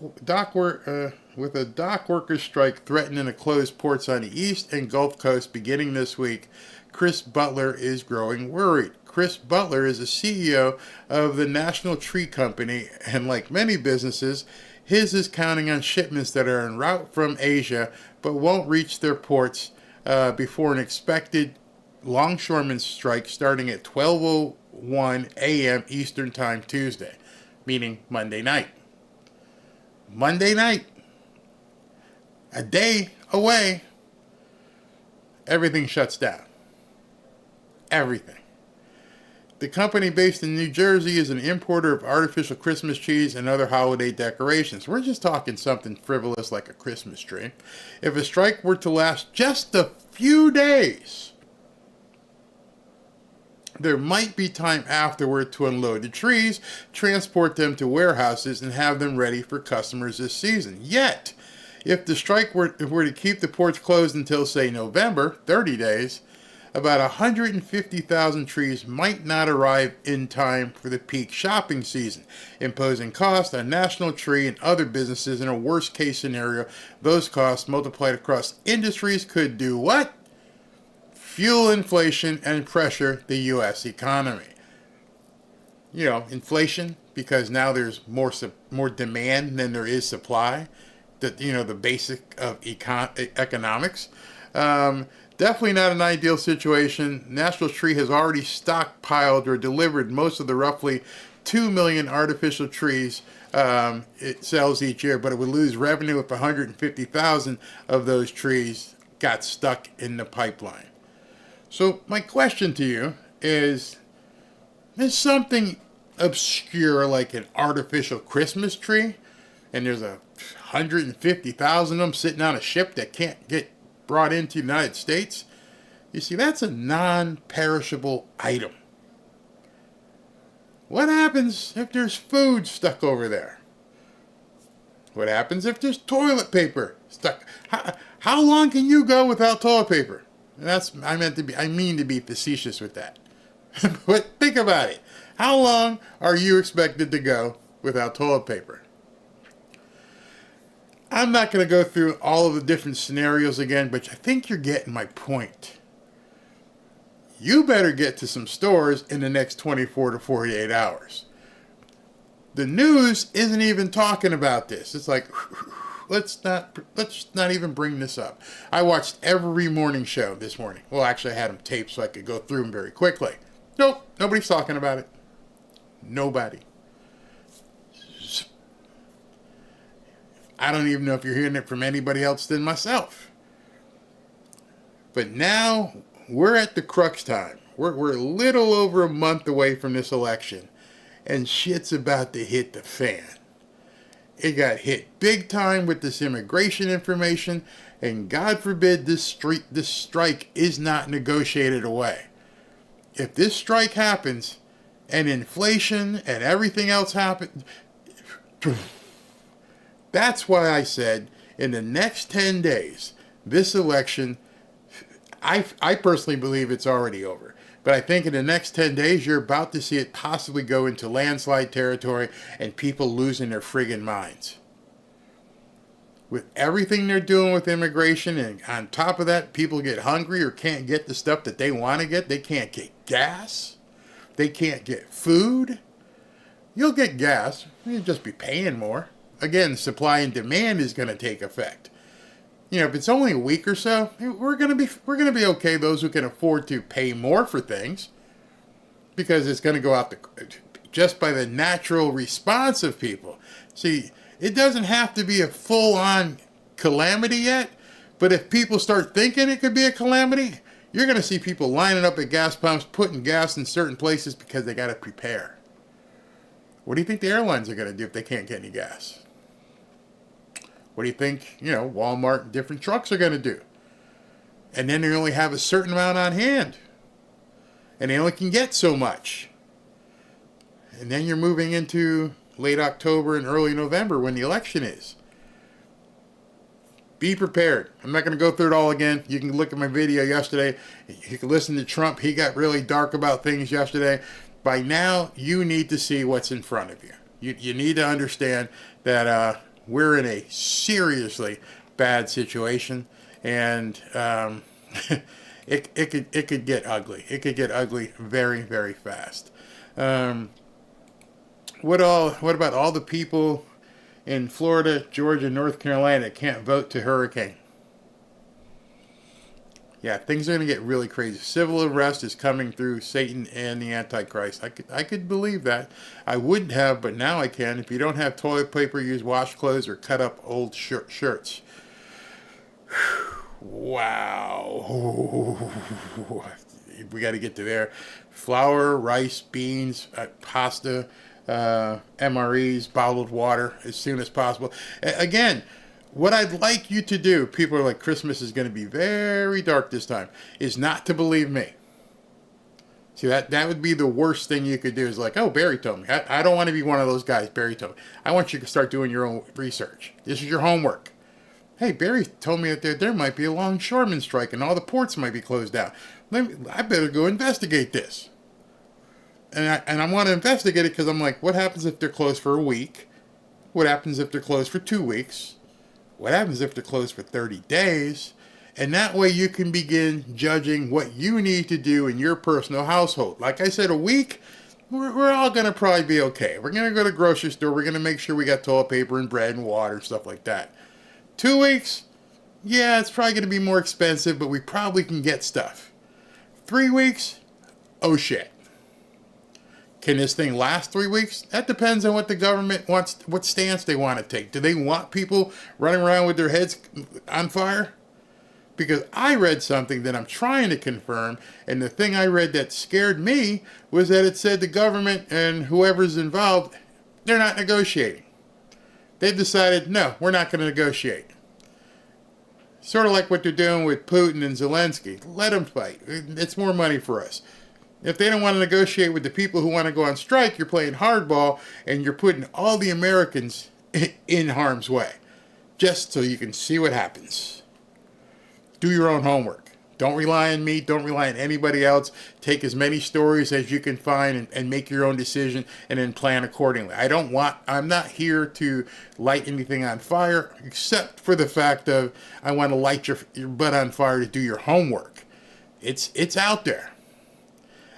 workers strike threatening to close ports on the East and Gulf Coast beginning this week, Chris Butler is growing worried. Chris Butler is the CEO of the National Tree Company, and like many businesses, his is counting on shipments that are en route from Asia but won't reach their ports before an expected longshoreman strike starting at 12:01 a.m. Eastern Time Tuesday, meaning Monday night. Monday night, a day away, everything shuts down. Everything. The company based in New Jersey is an importer of artificial Christmas trees and other holiday decorations. We're just talking something frivolous like a Christmas tree. If a strike were to last just a few days, there might be time afterward to unload the trees, transport them to warehouses, and have them ready for customers this season. Yet, if the strike were to keep the ports closed until, say, November, 30 days, about 150,000 trees might not arrive in time for the peak shopping season, imposing costs on National Tree and other businesses. In a worst-case scenario, those costs multiplied across industries could do what? Fuel inflation and pressure the U.S. economy. You know, inflation, because now there's more demand than there is supply. The basic of economics. Definitely not an ideal situation. National Tree has already stockpiled or delivered most of the roughly 2 million artificial trees it sells each year, but it would lose revenue if 150,000 of those trees got stuck in the pipeline. So my question to you is, There's something obscure like an artificial Christmas tree, and there's 150,000 of them sitting on a ship that can't get brought into the United States. You see, that's a non-perishable item. What happens if there's food stuck over there? What happens if there's toilet paper stuck? How long can you go without toilet paper? I mean to be facetious with that. But think about it. How long are you expected to go without toilet paper? I'm not going to go through all of the different scenarios again, but I think you're getting my point. You better get to some stores in the next 24 to 48 hours. The news isn't even talking about this. It's like, let's not even bring this up. I watched every morning show this morning. Well, actually, I had them taped so I could go through them very quickly. Nope, nobody's talking about it. Nobody. I don't even know if you're hearing it from anybody else than myself. But now we're at the crux time. We're a little over a month away from this election, and shit's about to hit the fan. It got hit big time with this immigration information, and God forbid this strike is not negotiated away. If this strike happens, and inflation and everything else happens, that's why I said in the next 10 days, this election, I personally believe it's already over. But I think in the next 10 days, you're about to see it possibly go into landslide territory and people losing their friggin' minds. With everything they're doing with immigration, and on top of that, people get hungry or can't get the stuff that they want to get. They can't get gas. They can't get food. You'll get gas. You'll just be paying more. Again, supply and demand is going to take effect. You know, if it's only a week or so, we're going to be okay. Those who can afford to pay more for things, because it's going to go out just by the natural response of people. See, it doesn't have to be a full-on calamity yet, but if people start thinking it could be a calamity, you're going to see people lining up at gas pumps, putting gas in certain places because they got to prepare. What do you think the airlines are going to do if they can't get any gas? What do you think, Walmart and different trucks are going to do? And then they only have a certain amount on hand. And they only can get so much. And then you're moving into late October and early November when the election is. Be prepared. I'm not going to go through it all again. You can look at my video yesterday. You can listen to Trump. He got really dark about things yesterday. By now, you need to see what's in front of you. You need to understand that we're in a seriously bad situation, and it could get ugly. It could get ugly very, very fast. What about all the people in Florida, Georgia, North Carolina that can't vote to hurricane? Yeah, things are going to get really crazy. Civil unrest is coming through Satan and the Antichrist. I could believe that. I wouldn't have, but now I can. If you don't have toilet paper, use washcloths or cut up old shirts. Wow. We got to get to there. Flour, rice, beans, pasta, MREs, bottled water as soon as possible. Again, what I'd like you to do, people are like, Christmas is going to be very dark this time, is not to believe me. See, that would be the worst thing you could do, is like, oh, Barry told me. I don't want to be one of those guys, Barry told me. I want you to start doing your own research. This is your homework. Hey, Barry told me that there might be a longshoreman strike and all the ports might be closed down. I better go investigate this. And I want to investigate it because I'm like, what happens if they're closed for a week? What happens if they're closed for 2 weeks? What happens if they're closed for 30 days? And that way you can begin judging what you need to do in your personal household. Like I said, a week, we're all going to probably be okay. We're going to go to the grocery store. We're going to make sure we got toilet paper and bread and water and stuff like that. 2 weeks, yeah, it's probably going to be more expensive, but we probably can get stuff. 3 weeks, oh shit. Can this thing last 3 weeks? That depends on what the government wants, what stance they want to take. Do they want people running around with their heads on fire? because I read something that I'm trying to confirm, and the thing I read that scared me was that it said the government and whoever's involved, they're not negotiating. They've decided, no, we're not going to negotiate. Sort of like what they're doing with Putin and Zelensky. Let them fight. It's more money for us. If they don't want to negotiate with the people who want to go on strike, you're playing hardball and you're putting all the Americans in harm's way just so you can see what happens. Do your own homework. Don't rely on me. Don't rely on anybody else. Take as many stories as you can find and make your own decision and then plan accordingly. I'm not here to light anything on fire except for the fact of I want to light your butt on fire to do your homework. It's out there.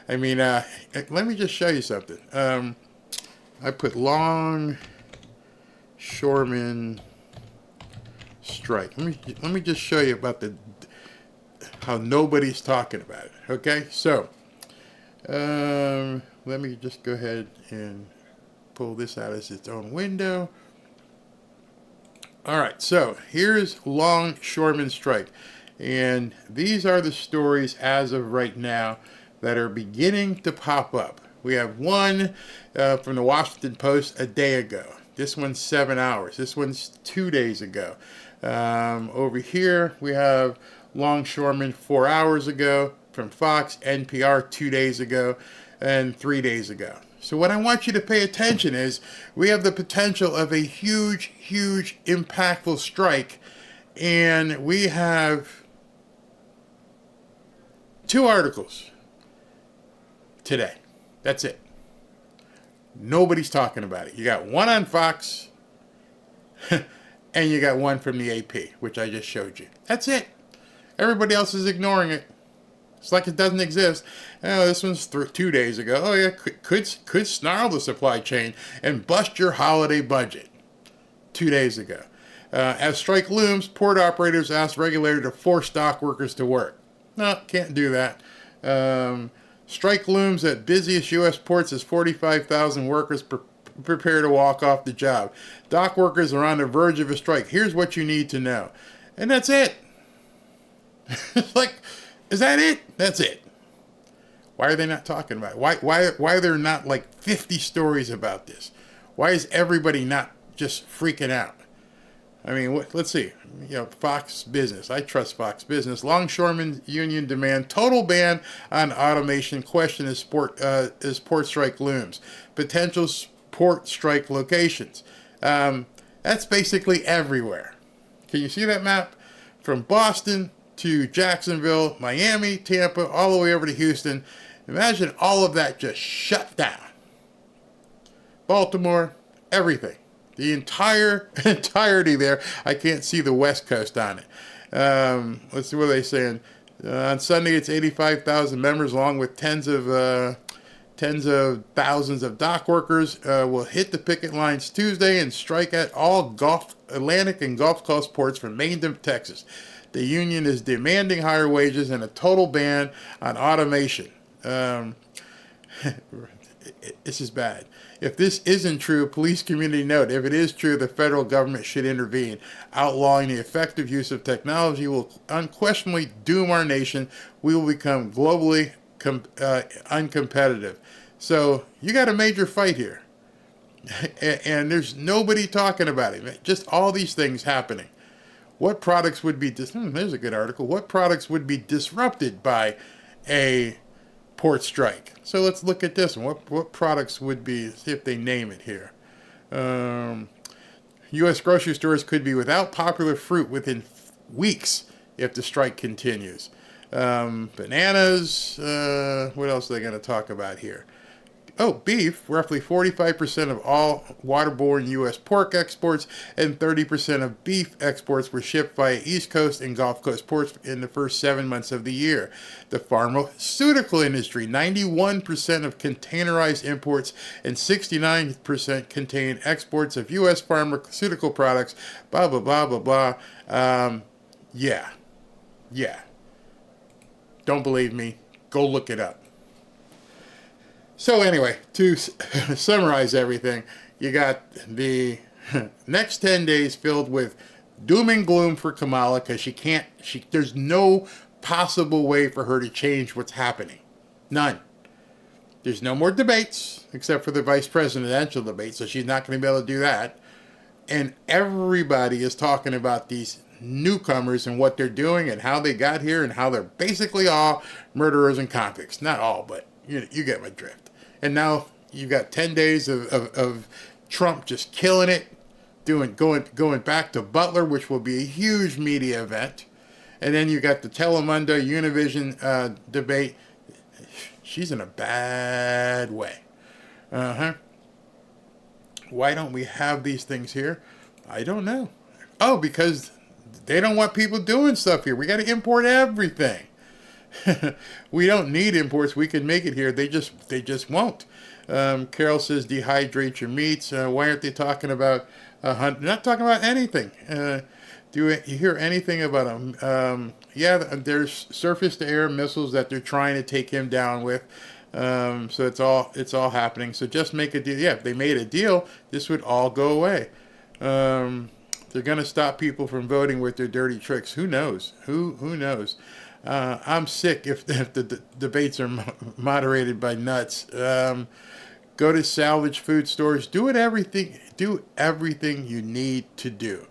I mean, let me just show you something. I put longshoreman strike. Let me just show you about how nobody's talking about it. Okay, so let me just go ahead and pull this out as its own window. All right, so here's longshoreman strike, and these are the stories as of right now that are beginning to pop up. We have one from the Washington Post a day ago. This one's 7 hours. This one's 2 days ago. Over here we have longshoreman 4 hours ago from Fox, NPR 2 days ago, and 3 days ago. So what I want you to pay attention is we have the potential of a huge, huge, impactful strike, and we have 2 articles today. That's it. Nobody's talking about it. You got one on Fox, and you got one from the AP, which I just showed you. That's it. Everybody else is ignoring it. It's like it doesn't exist. Oh, this one's 2 days ago. Oh yeah, could snarl the supply chain and bust your holiday budget. 2 days ago. As strike looms, port operators ask regulator to force dock workers to work. No, can't do that. Strike looms at busiest U.S. ports as 45,000 workers prepare to walk off the job. Dock workers are on the verge of a strike. Here's what you need to know. And that's it. Like, is that it? That's it. Why are they not talking about it? Why are there not like 50 stories about this? Why is everybody not just freaking out? I mean, let's see. Fox Business. I trust Fox Business. Longshoremen union demand total ban on automation. Question is port strike looms. Potential port strike locations. That's basically everywhere. Can you see that map? From Boston to Jacksonville, Miami, Tampa, all the way over to Houston. Imagine all of that just shut down. Baltimore, everything. The entirety there. I can't see the West Coast on it. Let's see what they're saying. On Sunday, it's 85,000 members, along with tens of thousands of dock workers will hit the picket lines Tuesday and strike at all Atlantic and Gulf Coast ports from Maine to Texas. The union is demanding higher wages and a total ban on automation. This is bad. If this isn't true, police community note. If it is true, the federal government should intervene. Outlawing the effective use of technology will unquestionably doom our nation. We will become globally uncompetitive. So you got a major fight here. And there's nobody talking about it. Just all these things happening. What products would be... there's a good article. What products would be disrupted by a port strike? So let's look at this one. What products would be, see if they name it here. U.S. grocery stores could be without popular fruit within weeks if the strike continues. Bananas, what else are they going to talk about here? Oh, beef. Roughly 45% of all waterborne U.S. pork exports and 30% of beef exports were shipped via East Coast and Gulf Coast ports in the first 7 months of the year. The pharmaceutical industry, 91% of containerized imports and 69% contain exports of U.S. pharmaceutical products, blah, blah, blah, blah, blah. Yeah. Don't believe me? Go look it up. So anyway, to summarize everything, you got the next 10 days filled with doom and gloom for Kamala because there's no possible way for her to change what's happening. None. There's no more debates except for the vice presidential debate, so she's not going to be able to do that. And everybody is talking about these newcomers and what they're doing and how they got here and how they're basically all murderers and convicts. Not all, but you get my drift. And now you've got 10 days of Trump just killing it, going back to Butler, which will be a huge media event. And then you got the Telemundo Univision debate. She's in a bad way. Why don't we have these things here? I don't know. Oh, because they don't want people doing stuff here. We got to import everything. We don't need imports. We can make it here. They just won't. Carol says dehydrate your meats. Why aren't they talking about not talking about anything? Do you hear anything about them? Yeah, there's surface-to-air missiles that they're trying to take him down with. So it's all happening. So just make a deal. Yeah, if they made a deal, this would all go away. They're going to stop people from voting with their dirty tricks. Who knows? Who knows? I'm sick if the debates are moderated by nuts. Go to salvage food stores. Do everything you need to do.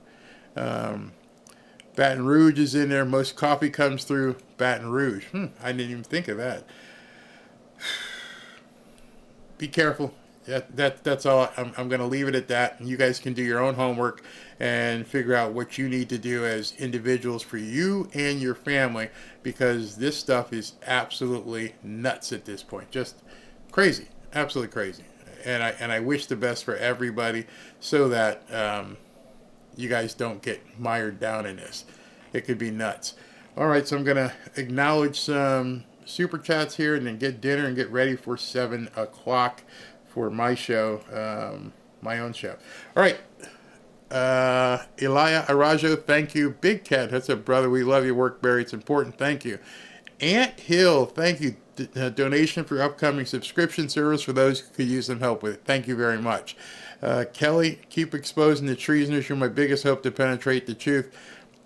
Baton Rouge is in there. Most coffee comes through Baton Rouge. I didn't even think of that. Be careful. That's all. I'm going to leave it at that. And you guys can do your own homework and figure out what you need to do as individuals for you and your family, because this stuff is absolutely nuts at this point. Just crazy. Absolutely crazy. And I wish the best for everybody so that you guys don't get mired down in this. It could be nuts. All right, so I'm going to acknowledge some super chats here and then get dinner and get ready for 7 o'clock for my show, my own show. All right. Elia Arajo, thank you. Big Cat, that's a brother. We love your work, Barry. It's important. Thank you. Ant Hill, thank you. Donation for upcoming subscription service for those who could use some help with it. Thank you very much. Kelly, keep exposing the treasoners. You're my biggest hope to penetrate the truth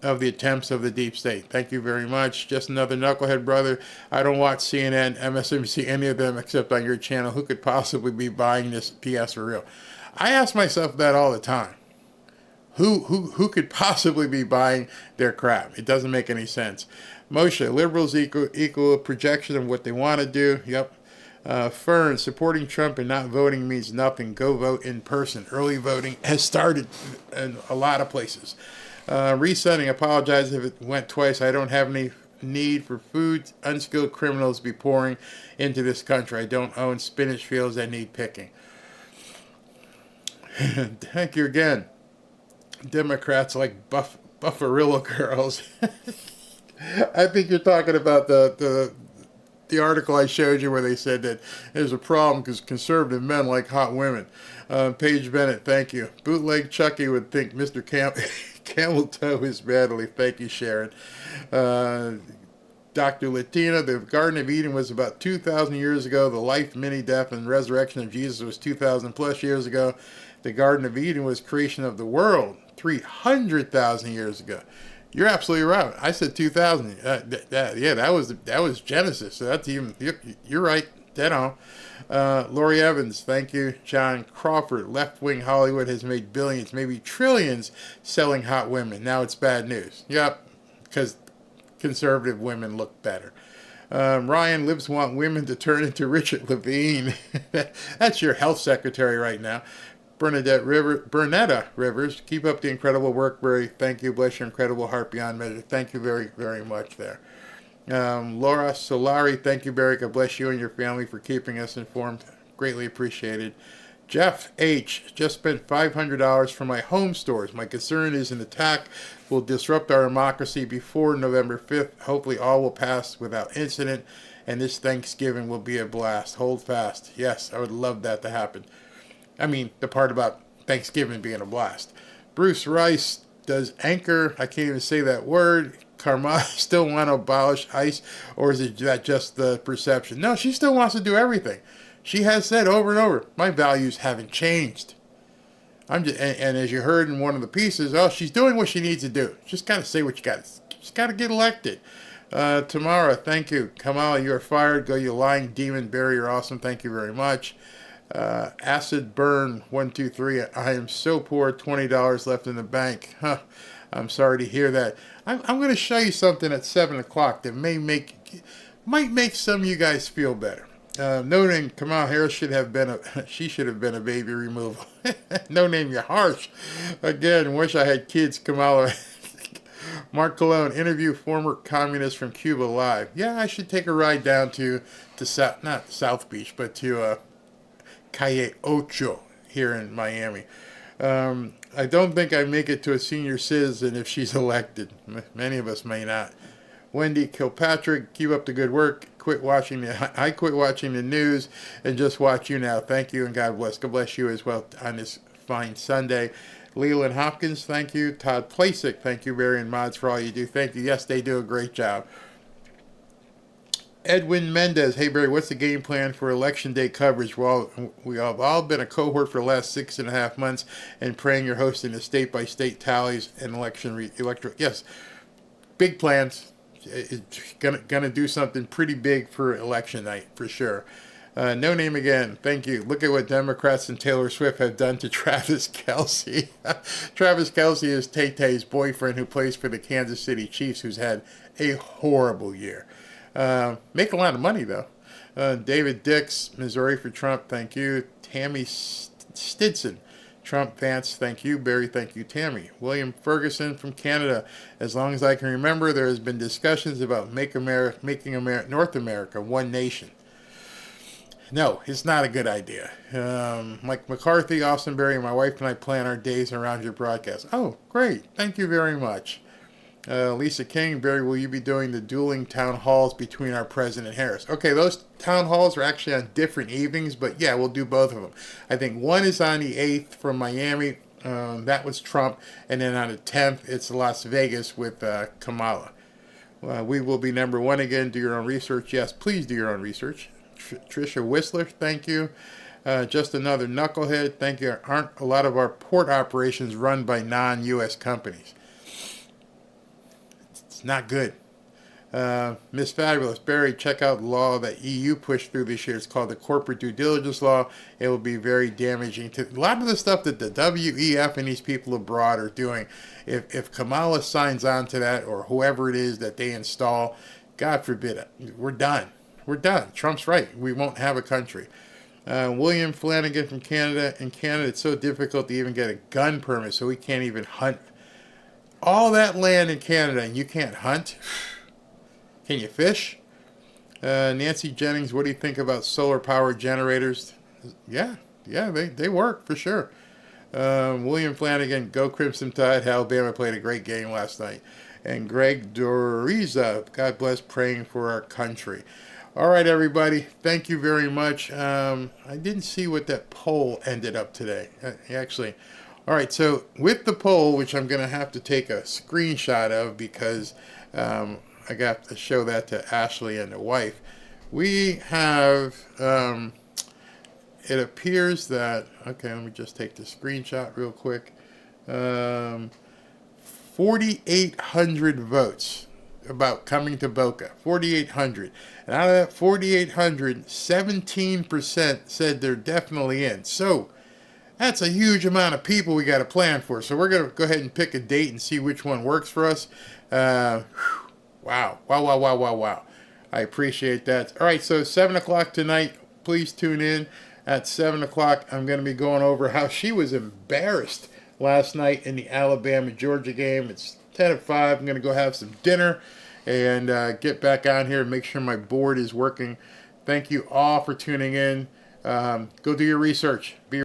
of the attempts of the deep state. Thank you very much. Just another knucklehead brother. I don't watch CNN, MSNBC, any of them except on your channel. Who could possibly be buying this PS for real? I ask myself that all the time. Who could possibly be buying their crap? It doesn't make any sense. Moshe, liberals equal a projection of what they want to do. Yep. Fern, supporting Trump and not voting means nothing. Go vote in person. Early voting has started in a lot of places. Resetting, apologize if it went twice. I don't have any need for food. Unskilled criminals be pouring into this country. I don't own spinach fields that need picking. Thank you again. Democrats like Buffarillo girls. I think you're talking about the article I showed you where they said that there's a problem because conservative men like hot women. Paige Bennett, thank you. Bootleg Chucky would think Mr. Camel Toe is badly. Thank you, Sharon. Dr. Latina, the Garden of Eden was about 2,000 years ago. The life, mini death, and resurrection of Jesus was 2,000 plus years ago. The Garden of Eden was creation of the world 300,000 years ago. You're absolutely right. I said 2,000. That was Genesis. So that's even. You're right. Dead on. Lori Evans, thank you. John Crawford, left-wing Hollywood has made billions, maybe trillions, selling hot women. Now it's bad news. Yep, because conservative women look better. Ryan, libs want women to turn into Richard Levine. That's your health secretary right now. Bernetta Rivers, keep up the incredible work, Barry. Thank you. Bless your incredible heart beyond measure. Thank you very, very much there. Laura Solari, thank you, Barry. God bless you and your family for keeping us informed. Greatly appreciated. Jeff H. just spent $500 for my home stores. My concern is an attack will disrupt our democracy before November 5th. Hopefully all will pass without incident, and this Thanksgiving will be a blast. Hold fast. Yes, I would love that to happen. I mean, the part about Thanksgiving being a blast. Bruce Rice, does Anchor, I can't even say that word, Kamala still want to abolish ICE, or is it that just the perception? No, she still wants to do everything. She has said over and over, my values haven't changed. and as you heard in one of the pieces, oh, she's doing what she needs to do. Just got to say what you got. Just got to get elected. Tamara, thank you. Kamala, you're fired. Go, you lying demon. Barry, you're awesome. Thank you very much. Acid Burn 123. I am so poor. $20 left in the bank. Huh. I'm sorry to hear that. I'm going to show you something at 7 o'clock that might make some of you guys feel better. No name Kamala Harris should have been a baby removal. No name, you're harsh. Again, wish I had kids. Kamala. Mark Cologne, interview former communist from Cuba live. Yeah, I should take a ride down to not South Beach, but to Calle Ocho here in Miami. I don't think I make it to a senior citizen if she's elected. Many of us may not. Wendy Kilpatrick, keep up the good work. I quit watching the news and just watch you now. Thank you and God bless. God bless you as well on this fine Sunday. Leland Hopkins, thank you. Todd Plasick, thank you, Barry and Mods, for all you do. Thank you. Yes, they do a great job. Edwin Mendez, hey Barry, what's the game plan for election day coverage? We have all been a cohort for the last 6.5 months and praying you're hosting the state-by-state tallies and electoral. Yes, big plans. It's gonna do something pretty big for election night for sure. No name again. Thank you. Look at what Democrats and Taylor Swift have done to Travis Kelce. Travis Kelce is Tay-Tay's boyfriend who plays for the Kansas City Chiefs, who's had a horrible year. Make a lot of money, though. David Dix, Missouri for Trump. Thank you. Tammy Stinson, Trump Vance. Thank you. Barry, thank you. Tammy. William Ferguson from Canada. As long as I can remember, there has been discussions about making North America one nation. No, it's not a good idea. Mike McCarthy, Austin Barry, my wife and I plan our days around your broadcast. Oh, great. Thank you very much. Lisa King, Barry, will you be doing the dueling town halls between our President Harris? Okay, those town halls are actually on different evenings, but yeah, we'll do both of them. I think one is on the 8th from Miami. That was Trump. And then on the 10th, it's Las Vegas with Kamala. We will be number one again. Do your own research. Yes, please do your own research. Tricia Whistler, thank you. Just another knucklehead, thank you. Aren't a lot of our port operations run by non-U.S. companies? It's not good. Miss Fabulous, Barry, check out the law that EU pushed through this year. It's called the Corporate Due Diligence Law. It will be very damaging to a lot of the stuff that the WEF and these people abroad are doing. If Kamala signs on to that, or whoever it is that they install, God forbid it, we're done. We're done. Trump's right. We won't have a country. William Flanagan from Canada. In Canada, it's so difficult to even get a gun permit, so we can't even hunt. All that land in Canada, and you can't hunt? Can you fish? Nancy Jennings, what do you think about solar power generators? Yeah, they work for sure. William Flanagan, go Crimson Tide. Alabama played a great game last night. And Greg Doriza, God bless, praying for our country. All right, everybody. Thank you very much. I didn't see what that poll ended up today. Actually, all right. So with the poll, which I'm going to have to take a screenshot of because I got to show that to Ashley and the wife. We have, it appears that, okay, let me just take the screenshot real quick. 4,800 votes about coming to Boca. 4,800. And out of that 4,800, 17% said they're definitely in. So that's a huge amount of people we got to plan for. So we're going to go ahead and pick a date and see which one works for us. Wow. I appreciate that. All right, so 7 o'clock tonight. Please tune in at 7 o'clock. I'm going to be going over how she was embarrassed last night in the Alabama-Georgia game. It's 10:05. I'm going to go have some dinner and get back on here and make sure my board is working. Thank you all for tuning in. Go do your research. Be